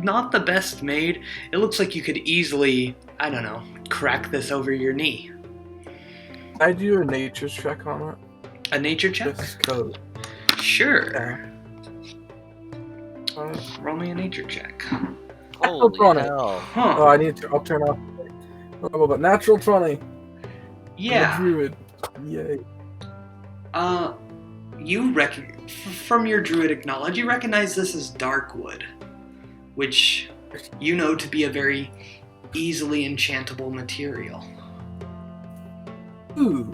not the best made. It looks like you could easily, I don't know, crack this over your knee. Can I do a nature check on it? A nature check? Just 'cause. Sure. Yeah. Roll me a nature check. Holy on it. hell. Huh. Oh, I need to. I'll turn off. Oh, but natural 20. Yeah. Druid. Yay. From your druidic knowledge, you recognize this as dark wood, which you know to be a very easily enchantable material. Ooh.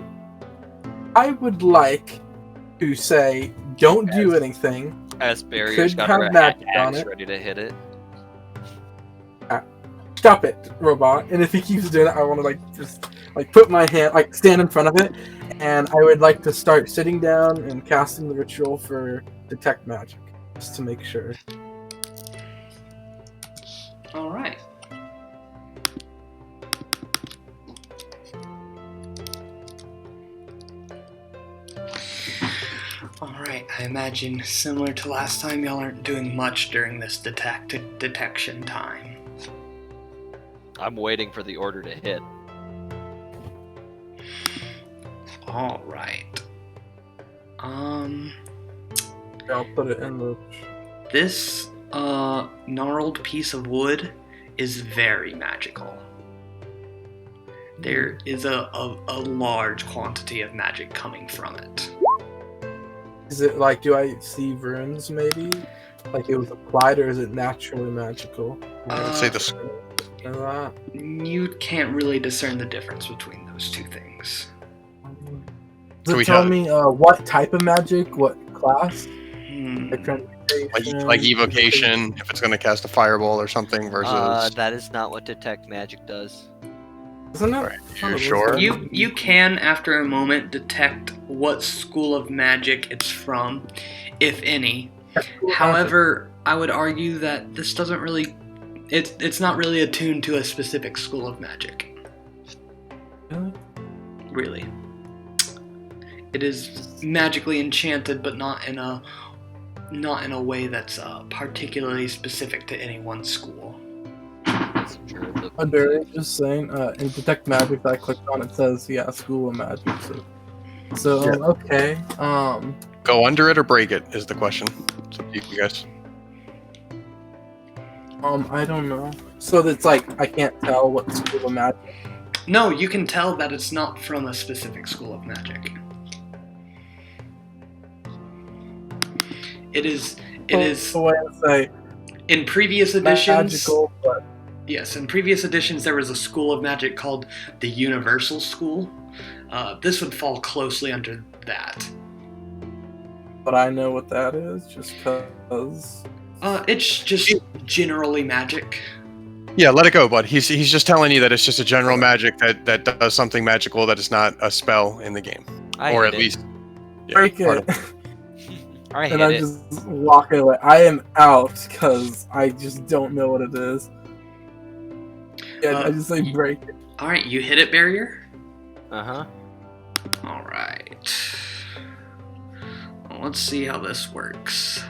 I would like to say, don't do anything. As Barrier's Could got have her magic on axe it. ready to hit it. Stop it, robot. And if he keeps doing it, I want to just put my hand, stand in front of it, and I would like to start sitting down and casting the ritual for detect magic, just to make sure. All right. Alright, I imagine similar to last time, y'all aren't doing much during this detection time. I'm waiting for the order to hit. All right. I'll put it in the. This gnarled piece of wood is very magical. There is a large quantity of magic coming from it. Is it like, do I see runes maybe? Like it was applied, or is it naturally magical? I'd say the You know that? You can't really discern the difference between those two things. Does we it tell have- me what type of magic, what class? Hmm. like evocation, if it's going to cast a fireball or something versus. That is not what detect magic does. Isn't it? Right, Oh, you're it sure? is. You can, after a moment, detect what school of magic it's from, if any. However, I would argue that this doesn't really... It's not really attuned to a specific school of magic. Really? Really. It is magically enchanted, but not in a way that's particularly specific to any one school. Under just saying, in detect magic that I clicked on, it says school of magic. So okay. Go under it or break it is the question. It's up to you guys. I don't know. So it's like I can't tell what school of magic. No, you can tell that it's not from a specific school of magic. It is the way I say in previous editions. magical, but Yes, in previous editions there was a school of magic called the Universal School. This would fall closely under that. I know what that is just because. It's just generally magic. Yeah, let it go, bud. He's just telling you that it's just a general magic that does something magical that is not a spell in the game, or at least Break part it. of- I And hit I it. just walk away. I am out because I just don't know what it is. Yeah, I just say break it. Alright, you hit it, barrier? Uh-huh. Alright. Well, let's see how this works.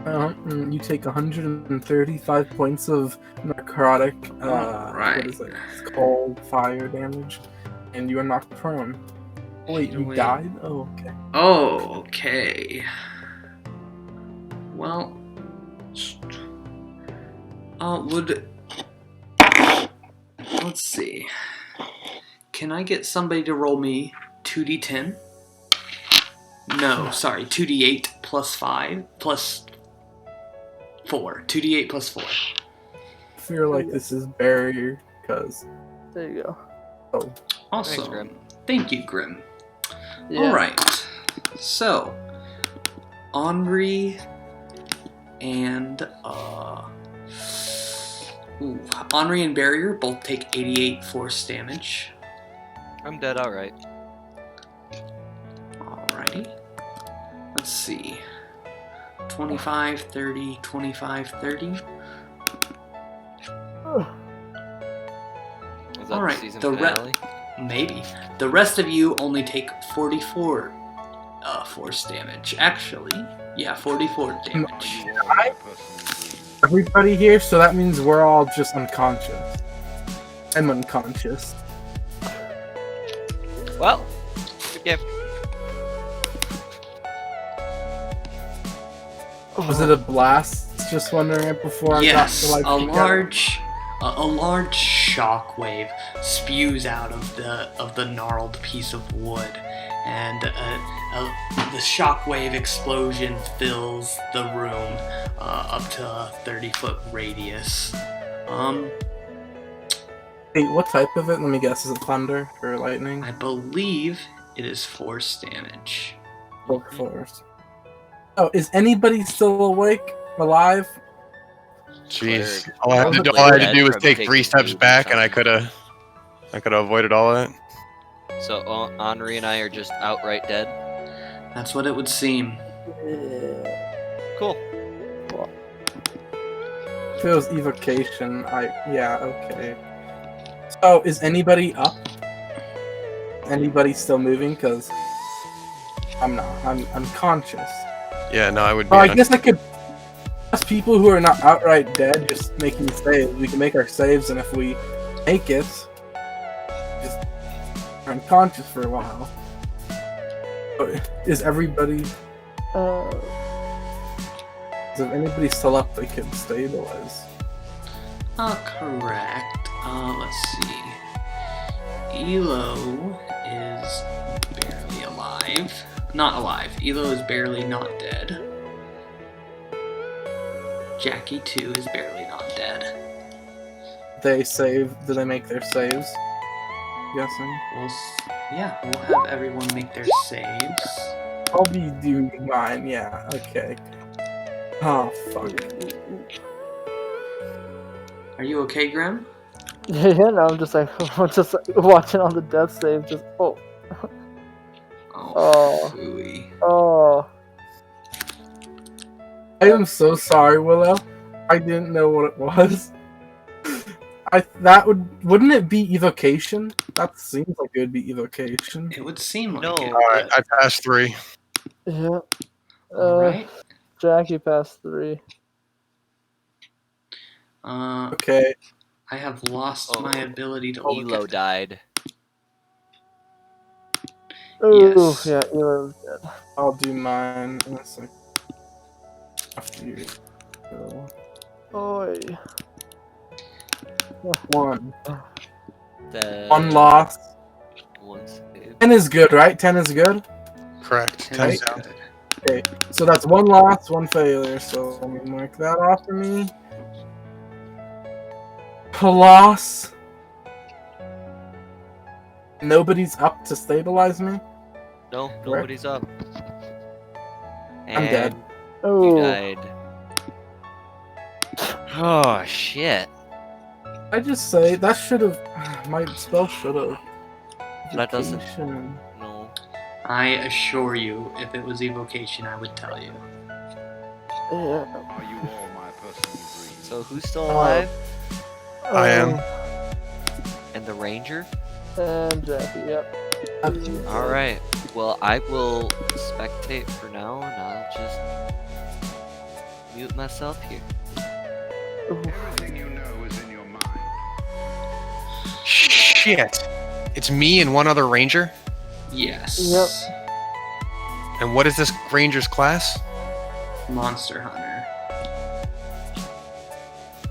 You take 135 points of necrotic. Alright. What is it? It's cold fire damage, and you are knocked prone. Wait, you Wait. died? Oh, okay. Oh, okay. Well, let's see. Can I get somebody to roll me 2d10? No, sorry, 2d8 plus 5 plus 4. 2d8 plus 4. I feel like this is barrier because. There you go. Oh, Awesome. Thanks, Grim. Thank you, Grim. Yeah. Alright, so Henri and Henri and Barrier both take 88 force damage. I'm dead, alright. Alrighty. Let's see. 25, 30, 25, 30. Is that Alright, the season the finale? Maybe. The rest of you only take 44 force damage. Actually, yeah, 44 damage. everybody here, so that means we're all just unconscious. I'm unconscious. Well, good game. Was it a blast? Just wondering it before I Yes, got to a large shockwave spews out of the gnarled piece of wood, and the shockwave explosion fills the room up to a 30-foot radius. Hey, what type of it? Let me guess. Is it thunder or lightning? I believe it is force damage. Or force. Oh, is anybody still awake? Alive? Jeez. Cleric. All I had to do was take 3 steps back, and I could have avoided all that. So Henri and I are just outright dead. That's what it would seem. Cool. If it was evocation, okay. So, is anybody up? Anybody still moving? Because I'm not. I'm unconscious. Yeah, no, I would be. Oh, I guess I could cast people who are not outright dead just making saves. We can make our saves, and if we make it, just unconscious for a while. Is everybody? Is there anybody still up they can stabilize? Correct. Let's see. Elo is barely alive. Not alive. Elo is barely not dead. Jackie, too, is barely not dead. They save. Do they make their saves? Guessing. We'll have everyone make their saves. I'll be doing mine. Yeah. Okay. Oh fuck. Are you okay, Grim? Yeah, no, I'm just like watching all the death saves. Just Oh, Oh. phooey. oh. I am so sorry, Willow. I didn't know what it was. Wouldn't it be evocation? That seems like it would be evocation. It would seem like No. it. Alright, I passed 3. Yeah. Alright. Jackie passed 3. Okay. I have lost my ability to look Elo at died. Ooh, Yes. yeah, Elo's dead. I'll do mine in a sec. After you. So, Oi. 1. The 1 loss. one save. 10 is good, right? 10 is good? Correct. 10 is 10 good. Okay. So that's 1 loss, 1 failure. So let me mark that off for me. A loss. Nobody's up to stabilize me. No, nobody's up. I'm dead. And Oh. you died. Oh shit. I just say that should have. My spell should have. That doesn't- Evocation. No. I assure you, if it was evocation, I would tell you. Yeah. So who's still alive? I am. And the ranger? And Jackie, yep. Alright. Well, I will spectate for now, and I'll just mute myself here. Shit. It's me and one other ranger? Yes. Yep. And what is this ranger's class? Monster Hunter.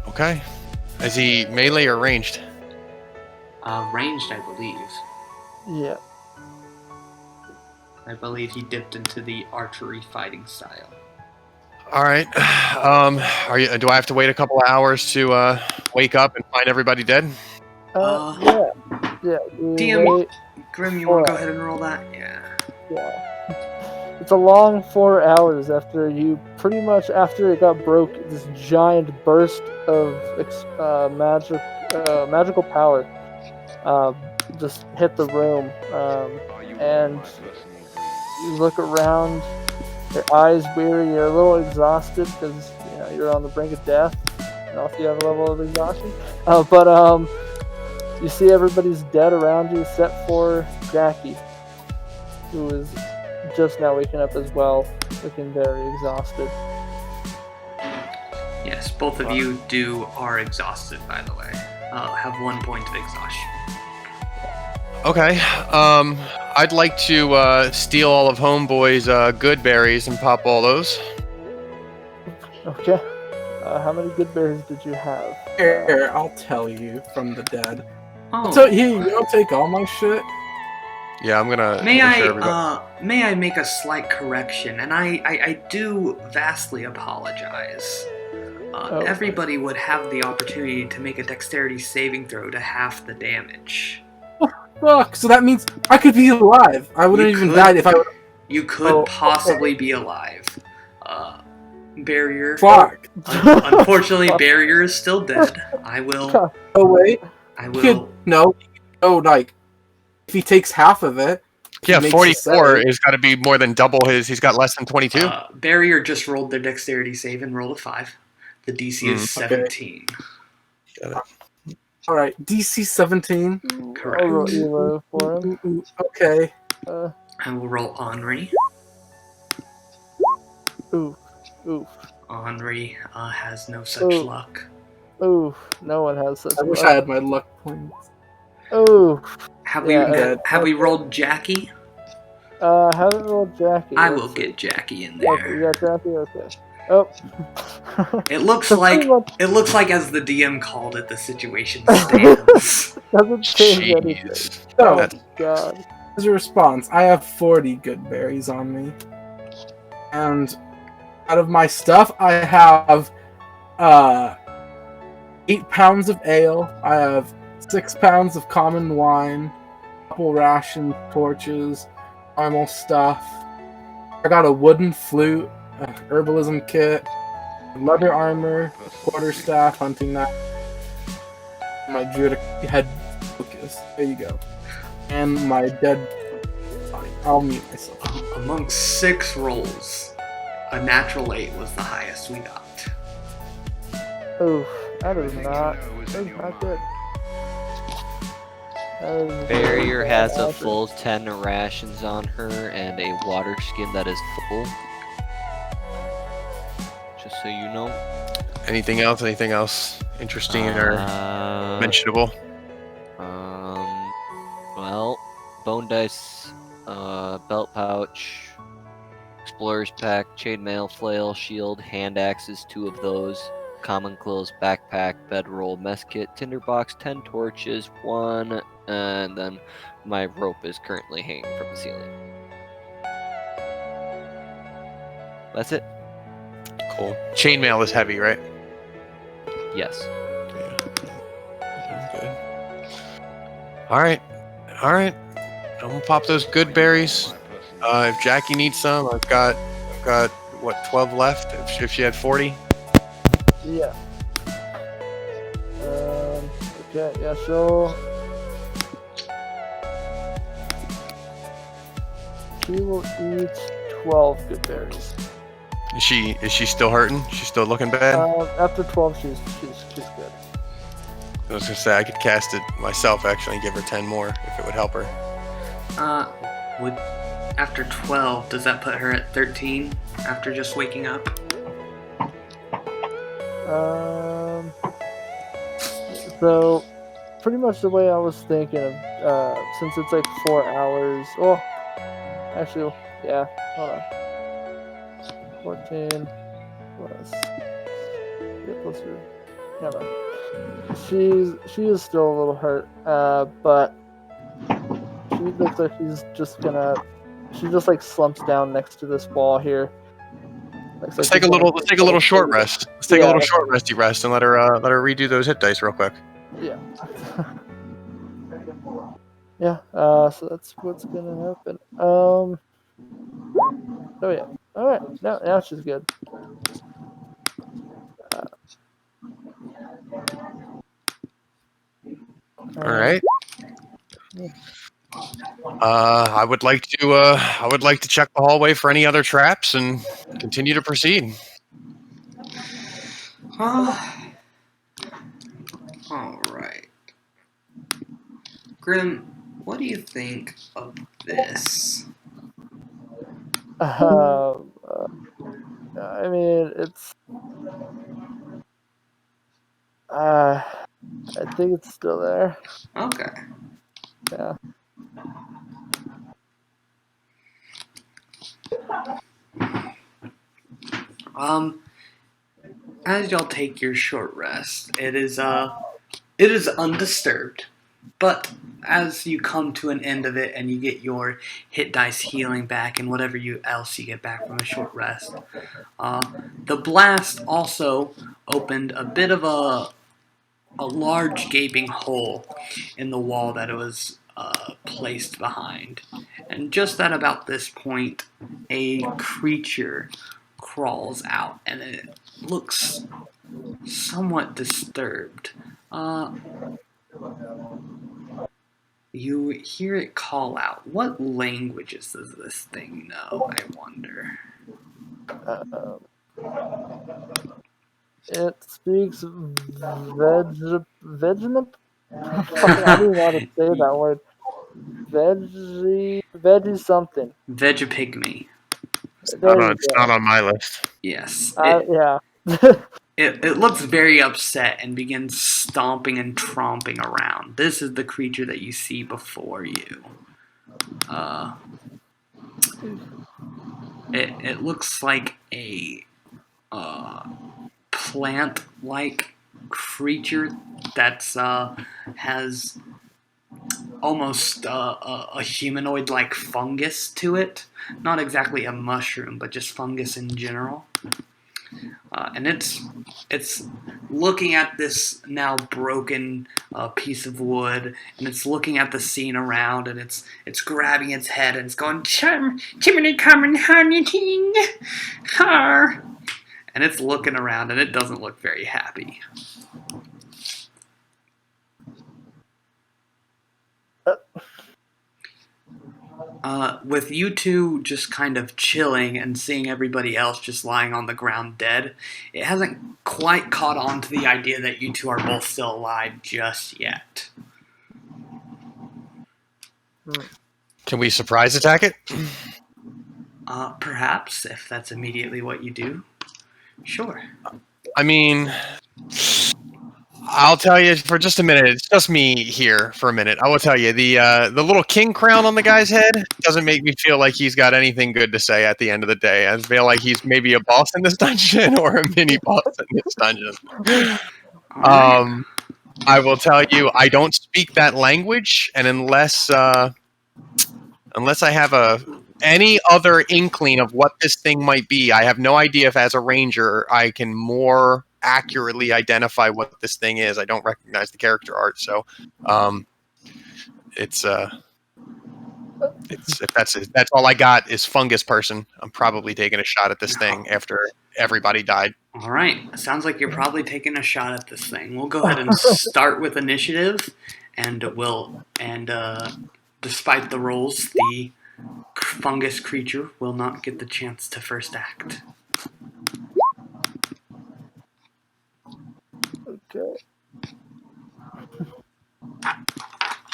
Okay. Is he melee or ranged? Ranged, I believe. Yeah. I believe he dipped into the archery fighting style. All right. Do I have to wait a couple of hours to wake up and find everybody dead? Yeah. Yeah. we DM, wait- Grim, you want to go ahead and roll that? Yeah. Yeah. It's a long 4 hours after after it got broke, this giant burst of magical power just hit the room. And you look around, your eyes weary, you're a little exhausted because you're on the brink of death. And also you have a level of exhaustion. But you see everybody's dead around you except for Jackie, who is just now waking up as well, looking very exhausted. Yes, both of you are exhausted, by the way. Have 1 point of exhaustion. Okay. I'd like to steal all of Homeboy's good berries and pop all those. Okay. How many good berries did you have? Here, I'll tell you from the dead. Oh, So here, you don't take all my shit. Yeah, I'm gonna. may make sure everybody- may I make a slight correction? And I do vastly apologize. Everybody would have the opportunity to make a dexterity saving throw to half the damage. Fuck. So that means I could be alive. I wouldn't You even could- died if I would. You could Oh, possibly be alive. Barrier. Fuck. Unfortunately, Barrier is still dead. I will. Oh wait. I He will. could, no. Oh, like if he takes half of it. he Yeah, makes a 44 save. has got to be more than double his. He's got less than 22. Barrier just rolled their dexterity save and rolled a 5. The DC is Okay. 17. All right. DC 17. Correct. I'll roll Elo for him. Ooh, okay. I will roll Henri. Ooh. Henri has no such Ooh. luck. Ooh, no one has such I wish luck. I had my luck points. Ooh. Have Yeah, we rolled Jackie? Haven't rolled Jackie. I Let's will see. get Jackie in Okay, you there. got Jackie? Okay. Oh. It looks So pretty like much as the DM called it, the situation stands. doesn't change anything. Jeez. Oh So, god. as a response, I have 40 good berries on me. And out of my stuff, I have 8 pounds of ale. I have 6 pounds of common wine, a couple rations, torches, normal stuff. I got a wooden flute, a herbalism kit, leather armor, quarterstaff, hunting knife, my druidic head focus. There you go. And my dead body. I'll mute myself. Among 6 rolls, a natural 8 was the highest we got. Oof. That is not good. Barrier has a full 10 rations on her and a water skin that is full. Just so you know. Anything else? Anything else interesting or mentionable? Well, bone dice, belt pouch, explorer's pack, chainmail, flail, shield, hand axes, 2 of those, common clothes, backpack, bedroll, mess kit, tinderbox, 10 torches, 1, and then my rope is currently hanging from the ceiling. That's it. Cool. Chainmail is heavy, right? Yes. Good. All right. I'm gonna pop those good berries. If Jackie needs some, I've got what 12 left. If she had 40. Yeah. Okay, yeah, so she will eat 12 good berries. Is she still hurting? She's still looking bad? After 12, she's good. I was gonna say I could cast it myself actually and give her 10 more if it would help her. Would after 12, does that put her at 13 after just waking up? So pretty much the way I was thinking of, since it's like 4 hours. Well, actually, yeah. Hold on. 14 plus. Yeah, plus 3. Never mind. She is still a little hurt, but she looks like she just like slumps down next to this wall here. Let's take a little short rest. Let's take a little short resty rest and let her redo those hit dice real quick. Yeah. Yeah. So that's what's gonna happen. Oh yeah. All right. Now she's good. All right. I would like to check the hallway for any other traps and continue to proceed. Alright. Grim, what do you think of this? I mean, it's. I think it's still there. Okay. Yeah. As y'all take your short rest, it is undisturbed. But as you come to an end of it and you get your hit dice healing back and whatever else you get back from a short rest, the blast also opened a bit of a large gaping hole in the wall that it was placed behind. And just at about this point, a creature crawls out and it looks somewhat disturbed. You hear it call out. What languages does this thing know, I wonder? It speaks Vegemite. I don't even know how to say that word. Veggie something. Vegapygmy. There It's you not go. on my list. Yes. Yeah. It looks very upset and begins stomping and tromping around. This is the creature that you see before you. It looks like a plant-like creature that's has almost a humanoid-like fungus to it. Not exactly a mushroom, but just fungus in general. And it's looking at this now broken piece of wood, and it's looking at the scene around, and it's grabbing its head and it's going chimney coming honey ting, har, and it's looking around and it doesn't look very happy. With you two just kind of chilling and seeing everybody else just lying on the ground dead, it hasn't quite caught on to the idea that you two are both still alive just yet. Can we surprise attack it? Perhaps, if that's immediately what you do. Sure. I mean, I'll tell you for just a minute. It's just me here for a minute. I will tell you the little king crown on the guy's head doesn't make me feel like he's got anything good to say at the end of the day. I feel like he's maybe a boss in this dungeon or a mini boss in this dungeon. I will tell you, I don't speak that language, and unless I have any other inkling of what this thing might be, I have no idea if, as a ranger, I can more accurately identify what this thing is. I don't recognize the character art, so it's if that's all I got is fungus person. I'm probably taking a shot at this thing after everybody died. All right. Sounds like you're probably taking a shot at this thing. We'll go ahead and start with initiative, and despite the rolls, the fungus creature will not get the chance to first act. Okay.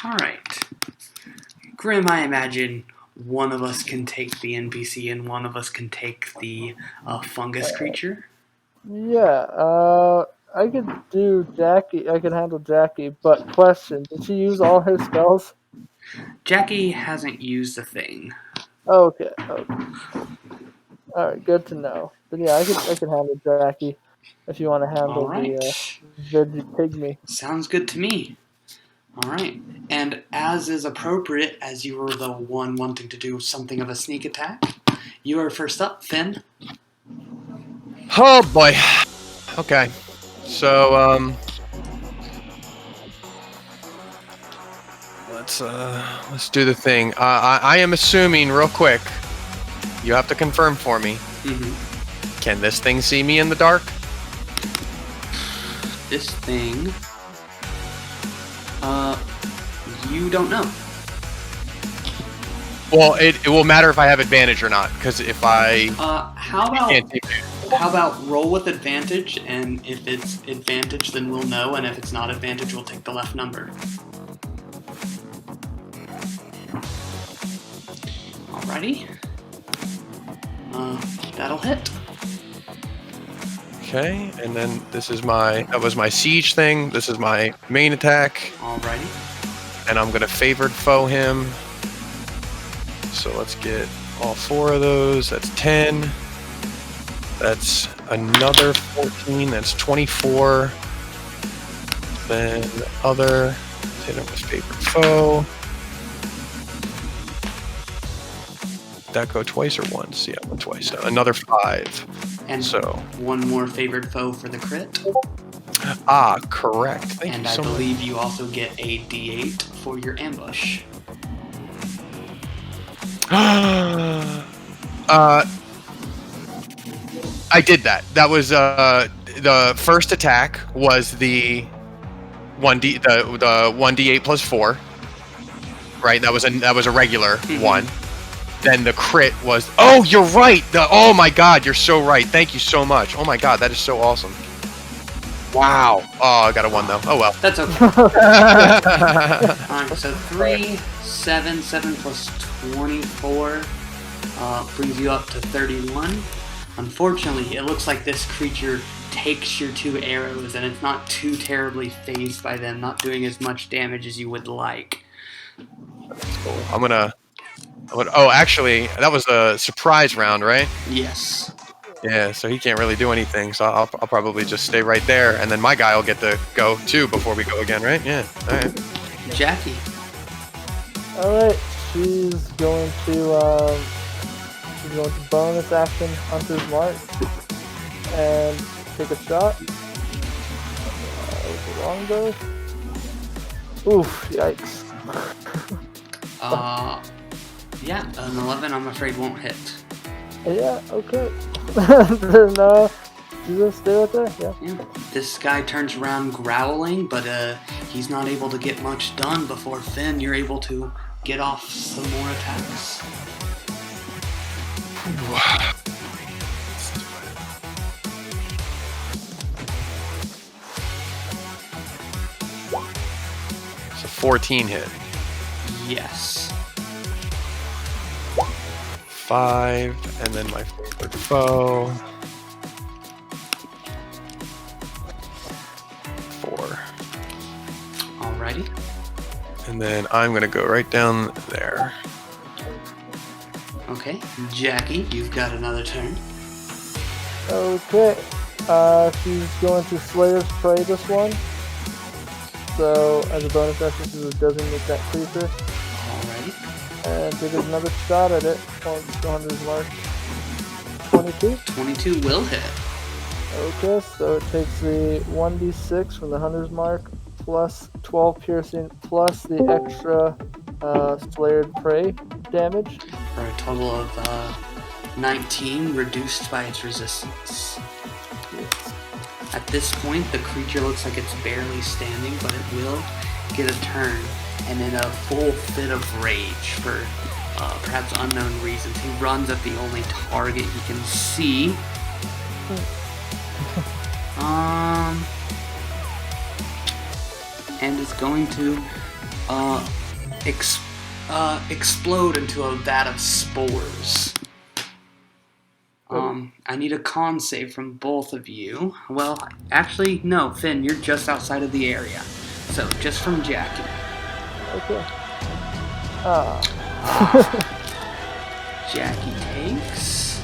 All right. Grim, I imagine one of us can take the NPC and one of us can take the fungus creature. Yeah, I could do Jackie. I can handle Jackie, but question: did she use all her spells? Jackie hasn't used a thing. Okay. All right, good to know. But yeah, I can handle Jackie if you want to handle All right. the pygmy. Sounds good to me. All right. And as is appropriate, as you were the one wanting to do something of a sneak attack, you are first up, Finn. Oh boy. Okay. So let's do the thing. I am assuming real quick. You have to confirm for me. Mm-hmm. Can this thing see me in the dark? This thing, you don't know. Well, it will matter if I have advantage or not, because if I How about roll with advantage, and if it's advantage, then we'll know, and if it's not advantage, we'll take the left number. Alrighty. That'll hit. Okay, and then that was my siege thing. This is my main attack, Alrighty. and I'm gonna favored foe him. So let's get all 4 of those. That's 10. That's another 14. That's 24. Then the other, hit him with favored foe. That go twice or once? Yeah, went twice. So another 5. And So one more favored foe for the crit. correct. Thank And you I so much. believe you also get a D8 for your ambush. I did that. That was the first attack was the 1D the 1D8 plus 4. Right? That was a regular one. Then the crit was oh, you're right. Oh my god, you're so right. Thank you so much. Oh my god, that is so awesome. Wow. Oh, I got a 1 though. Oh well. That's okay. Alright, so 3, 7 plus 24. brings you up to 31. Unfortunately, it looks like this creature takes your 2 arrows, and it's not too terribly phased by them, not doing as much damage as you would like. Cool. I'm gonna. Oh, actually, that was a surprise round, right? Yes. Yeah, so he can't really do anything. So I'll probably just stay right there, and then my guy will get to go too before we go again, right? Yeah. All right. Jackie. Alright, she's going to bonus action Hunter's Mark and take a shot. With the longbow. Oof, yikes. Yeah, an 11 I'm afraid won't hit. Yeah, okay. Then, you gonna stay right there? Yeah. Yeah. This guy turns around growling, but he's not able to get much done before Finn, you're able to get off some more attacks. It's a 14 hit. Yes. 5, and then my favorite foe. 4. Alrighty. And then I'm gonna go right down there. Okay. Jackie, you've got another turn. Okay. She's going to Slayer's Prey this one. So, as a bonus action, she will designate that creature. Alrighty. And take another shot at it on the Hunter's Mark. 22. 22 will hit. Okay, so it takes the 1d6 from the Hunter's Mark, plus 12 piercing, plus the extra Slayer's Prey damage. For a total of 19, reduced by its resistance. At this point, the creature looks like it's barely standing, but it will get a turn, and in a full fit of rage for perhaps unknown reasons, he runs at the only target he can see. And is going to explode into a vat of spores. I need a con save from both of you. Well, actually, no, Finn, you're just outside of the area. So, just from Jackie. Okay. Jackie takes...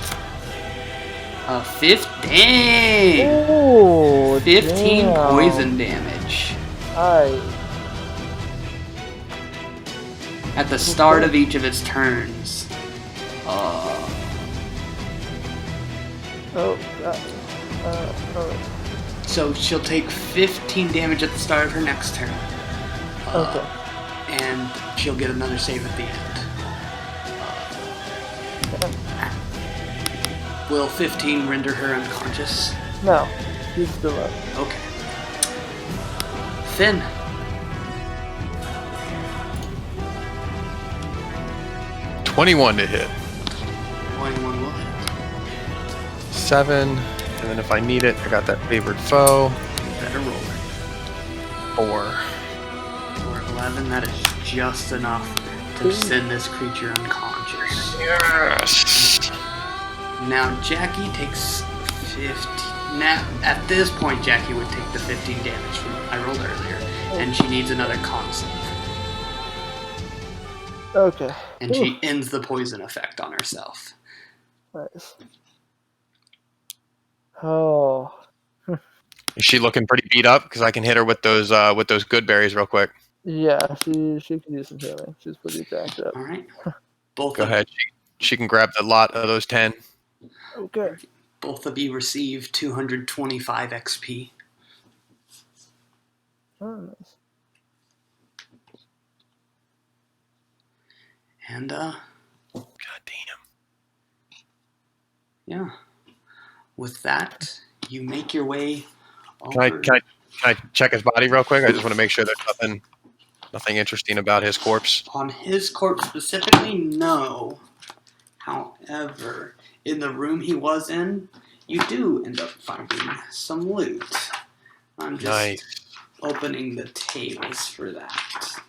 15! Ooh, 15 damn. poison damage. Alright. At the start of each of its turns. So she'll take 15 damage at the start of her next turn. Okay. And she'll get another save at the end. Will 15 render her unconscious? No, she's still up. Okay. Finn. $21 to hit. 21 will hit. 7, and then if I need it, I got that favored foe. Better roll it. 4. For 11, that is just enough to send this creature unconscious. Yes. Now Jackie takes 15. Now at this point, Jackie would take the 15 damage from I rolled earlier, and she needs another con save. Okay. And she ends the poison effect on herself. Nice. Oh. Is she looking pretty beat up? Because I can hit her with those good berries real quick. Yeah, she can use some healing. She's pretty jacked up. All right. Both Go ahead. She can grab the lot of those 10. Okay. Both of you receive 225 XP. Oh, nice. And God damn. yeah. With that, you make your way over. Can I check his body real quick? I just want to make sure there's nothing interesting about his corpse. On his corpse specifically, no. However, in the room he was in, you do end up finding some loot. I'm just opening the tables for that.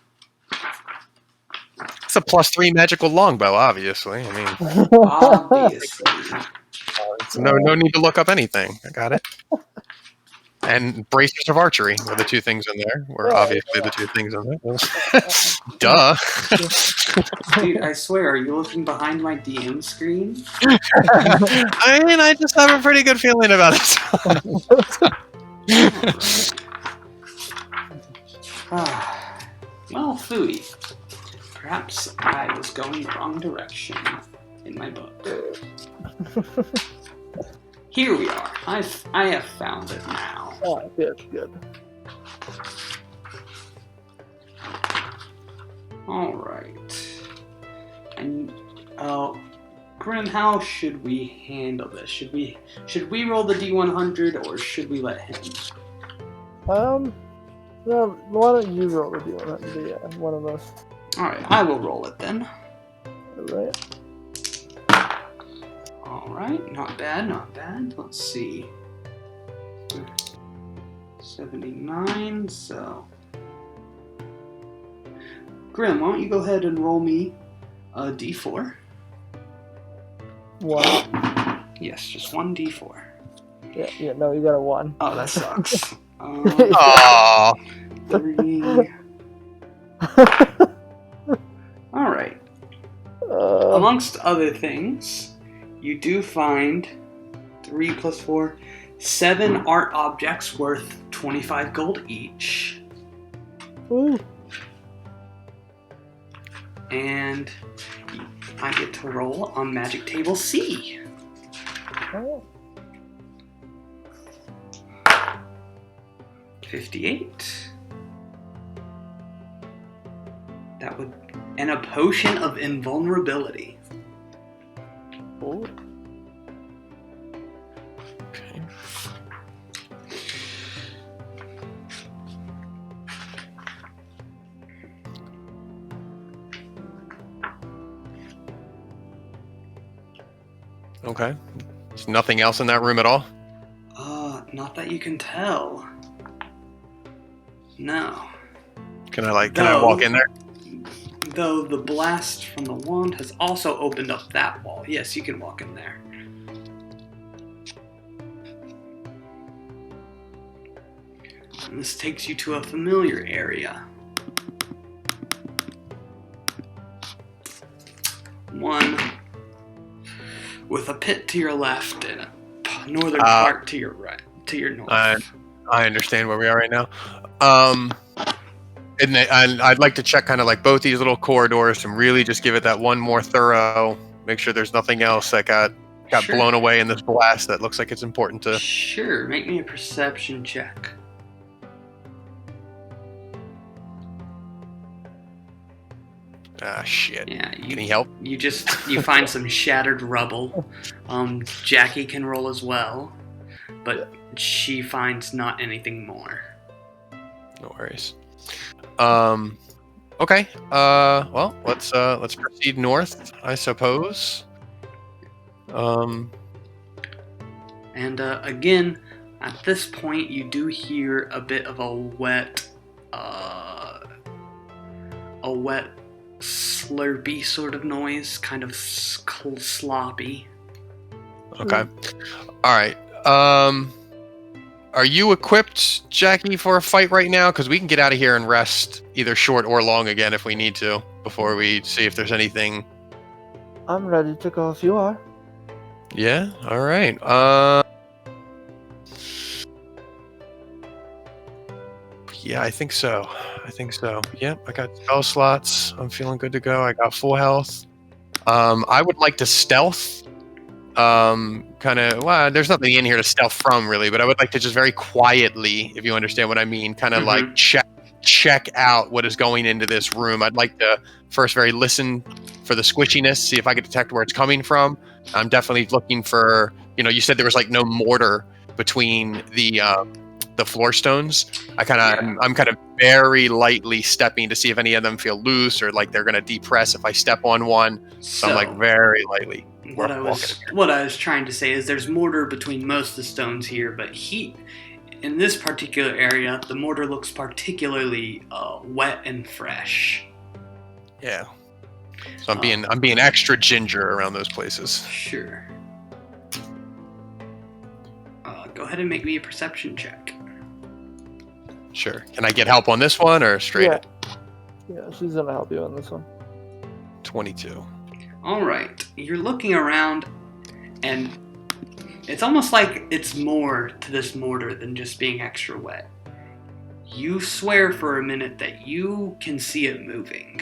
It's a +3 magical longbow, obviously. I mean, Obviously. it's no need to look up anything. I got it. And bracers of archery were the two things in there. Were obviously the two things in there. Duh. Dude, I swear, are you looking behind my DM screen? I mean, I just have a pretty good feeling about it. Well, Fooey. Perhaps I was going the wrong direction in my book. Here we are. I have found it now. Oh, good. All right. And Grim, how should we handle this? Should we roll the D100 or should we let him? Well, why don't you roll the D100? Yeah, one of us. All right, I will roll it then. Alright. All right, not bad. Let's see. 79. So, Grim, why don't you go ahead and roll me a D4? One. Yes, just one D4. Yeah, no, you got a 1. Oh, that sucks. Aww. 3. All right. Amongst other things, you do find 3 plus 4, 7 art objects worth 25 gold each. Ooh. And I get to roll on Magic Table C. Oh. 58. That would... And a potion of invulnerability. Ooh. Okay. Okay. There's nothing else in that room at all? Not that you can tell. No. Can I walk in there? Though the blast from the wand has also opened up that wall. Yes, you can walk in there. And this takes you to a familiar area. One with a pit to your left and a northern part to your right, to your north. I understand where we are right now. And I'd like to check kind of like both these little corridors and really just give it that one more thorough, make sure there's nothing else that got Sure. blown away in this blast that looks like it's important to... Sure, make me a perception check. Ah, shit. Yeah, Can he help? You find some shattered rubble. Jackie can roll as well, but she finds not anything more. No worries. Okay. Well, let's proceed north, I suppose. And again, at this point, you do hear a bit of a wet slurpy sort of noise, kind of sloppy. Okay. All right. Are you equipped, Jackie, for a fight right now? Because we can get out of here and rest either short or long again if we need to before we see if there's anything. I'm ready to go if you are. Yeah. All right. Yeah, I think so. Yep, I got spell slots. I'm feeling good to go. I got full health. I would like to stealth. There's nothing in here to stealth from really, but I would like to just very quietly, if you understand what I mean, kind of like check out what is going into this room. I'd like to first very listen for the squishiness, see if I can detect where it's coming from. I'm definitely looking for, you said there was like no mortar between the floor stones. I'm kind of very lightly stepping to see if any of them feel loose or like they're going to depress if I step on one. So I'm like very lightly. What I was trying to say is there's mortar between most of the stones here, but in this particular area, the mortar looks particularly wet and fresh. Yeah. So I'm being extra ginger around those places. Sure. Go ahead and make me a perception check. Sure. Can I get help on this one or straight? Yeah. Yeah, she's gonna help you on this one. 22. All right, you're looking around, and it's almost like it's more to this mortar than just being extra wet. You swear for a minute that you can see it moving.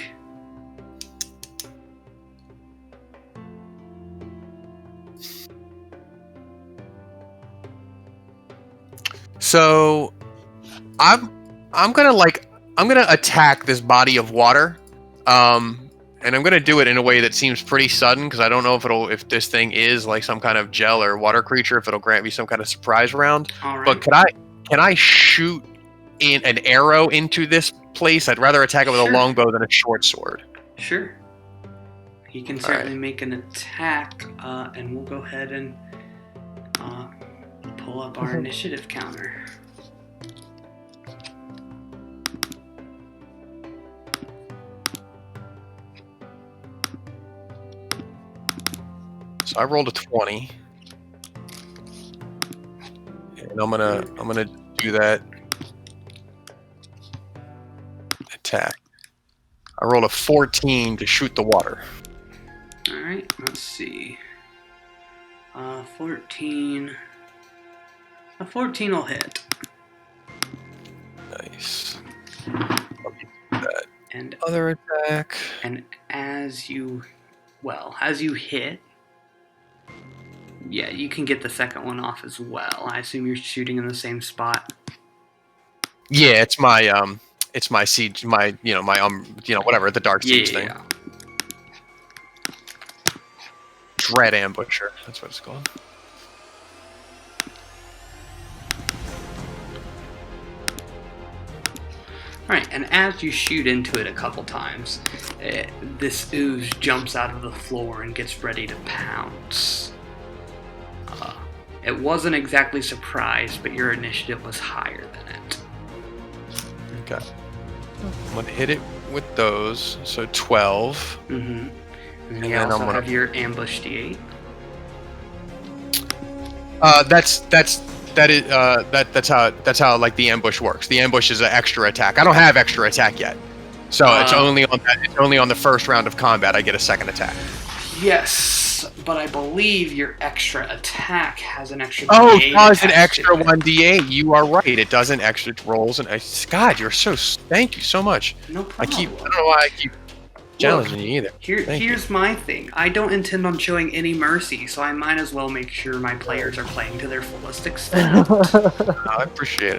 So I'm gonna attack this body of water. And I'm gonna do it in a way that seems pretty sudden because I don't know if this thing is like some kind of gel or water creature, if it'll grant me some kind of surprise round. All right. But can I shoot in an arrow into this place? I'd rather attack it with a Sure. longbow than a short sword. Sure. He can certainly make an attack, and we'll go ahead and pull up our initiative counter. So I rolled a 20, and I'm gonna do that attack. I rolled a 14 to shoot the water. All right. Let's see. 14. A 14 will hit. Nice. I'll do that And other attack. And as you hit, yeah, you can get the second one off as well. I assume you're shooting in the same spot. Yeah, it's my siege, whatever, the dark siege thing. Dread ambusher. That's what it's called. Alright, and as you shoot into it a couple times, this ooze jumps out of the floor and gets ready to pounce. It wasn't exactly surprised, but your initiative was higher than it. Okay. I'm gonna hit it with those, so 12. Mm-hmm. And then And you then also I'm gonna- have your ambush D8. That's how like the ambush works. The ambush is an extra attack. I don't have extra attack yet, so it's only on the first round of combat I get a second attack. Yes, but I believe your extra attack has an extra Oh, D8 it does an attached extra to it. 1d8. You are right. It does an extra rolls and God, you're so. Thank you so much. No I problem. don't know why I keep challenging you either. Thank Here's my thing. I don't intend on showing any mercy, so I might as well make sure my players are playing to their fullest extent. I appreciate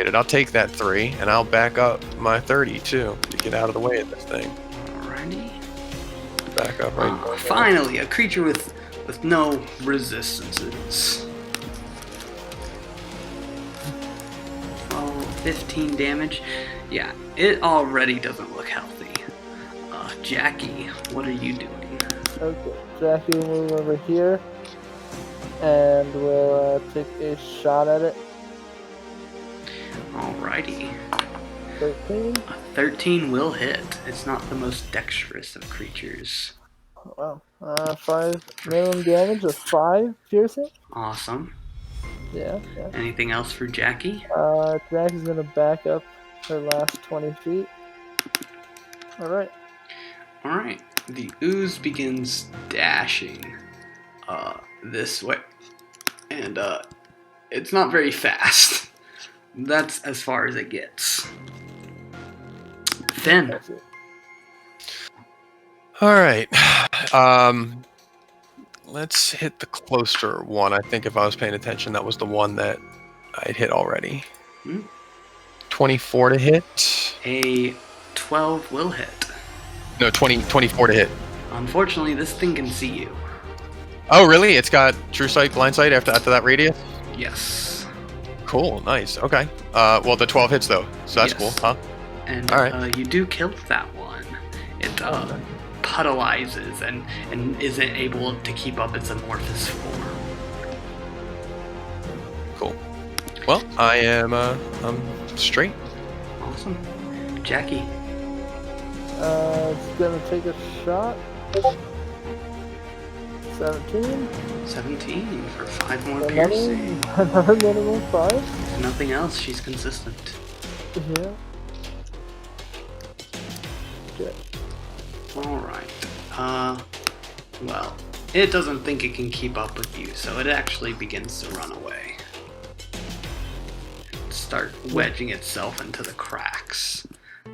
it. I'll take that 3 and I'll back up my 30 too to get out of the way of this thing. Alrighty. Back up right there. Finally, a creature with no resistances. 15 damage. Yeah, it already doesn't look healthy. Jackie, what are you doing? Okay, Jackie will move over here, and we'll take a shot at it. Alrighty. 13. A 13 will hit. It's not the most dexterous of creatures. Wow. 5 minimum damage of 5 piercing. Awesome. Yeah. Anything else for Jackie? Jackie's gonna back up her last 20 feet. Alright. Alright. The ooze begins dashing this way. And it's not very fast. That's as far as it gets. Finn. That's it. All right. Let's hit the closer one. I think if I was paying attention, that was the one that I'd hit already. 24 to hit. A 12 will hit. No, 24 to hit. Unfortunately, this thing can see you. Oh, really? It's got true sight, blind sight after that radius? Yes. Cool, nice. Okay. Well, the 12 hits, though, so that's Yes. cool, huh? And All right. you do kill that one. It puddleizes and isn't able to keep up its amorphous form. Cool. Well, I'm straight. Awesome. Jackie. It's gonna take a shot. 17. 17 for 5 more Another, piercing. another minimum 5. If nothing else, she's consistent. Yeah. Okay. Alright. Well, it doesn't think it can keep up with you, so it actually begins to run away. Start wedging itself into the cracks.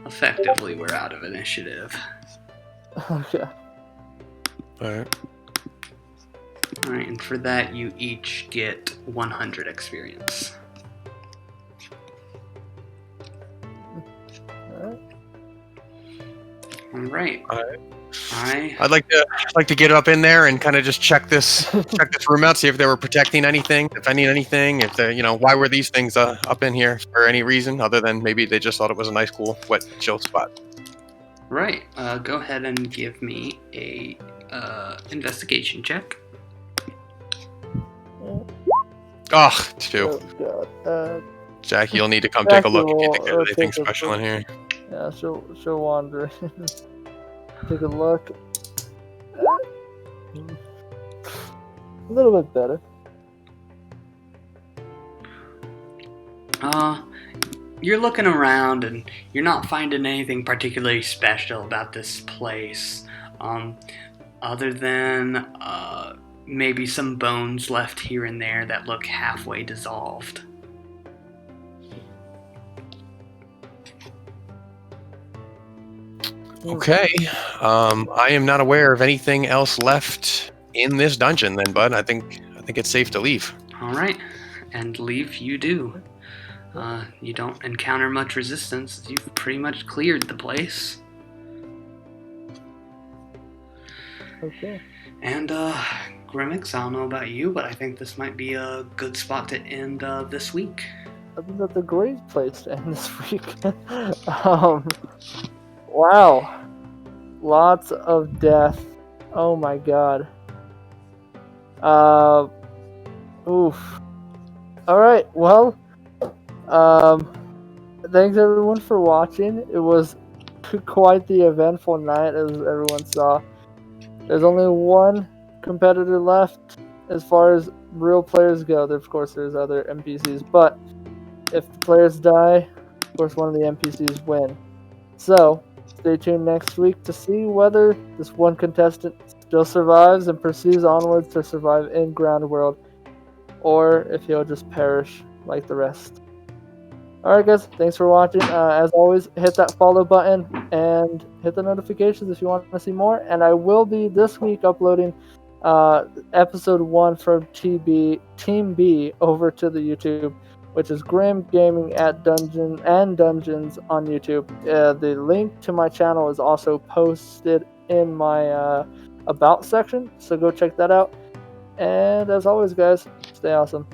Effectively, we're out of initiative. Okay. Alright. Alright, and for that, you each get 100 experience. Alright. Alright. I'd like to get up in there and kind of just check this room out, see if they were protecting anything, if I need anything, if they, why were these things up in here for any reason other than maybe they just thought it was a nice, cool, wet, chill spot. Right. Go ahead and give me a investigation check. Oh, 2. Oh god. Jackie, you'll need to come take a look if you think Jackie will, there's anything take a special in here. Yeah, she'll wander. Take a look. A little bit better. You're looking around and you're not finding anything particularly special about this place. Other than maybe some bones left here and there that look halfway dissolved. Okay. I am not aware of anything else left in this dungeon then, bud. I think it's safe to leave. Alright, and leave you do. You don't encounter much resistance. You've pretty much cleared the place. Okay. And, Grimmix, I don't know about you, but I think this might be a good spot to end this week. I think that's a great place to end this week. Wow. Lots of death. Oh my god. Oof. Alright, well, thanks everyone for watching. It was quite the eventful night, as everyone saw. There's only one competitor left as far as real players go. Of course, there's other NPCs, but if the players die, of course, one of the NPCs win. So, stay tuned next week to see whether this one contestant still survives and pursues onwards to survive in Ground World, or if he'll just perish like the rest. Alright guys, thanks for watching. As always, hit that follow button and hit the notifications if you want to see more. And I will be this week uploading episode 1 from Team B over to the YouTube, which is Grim Gaming at Dungeons on YouTube. The link to my channel is also posted in my About section, so go check that out. And as always guys, stay awesome.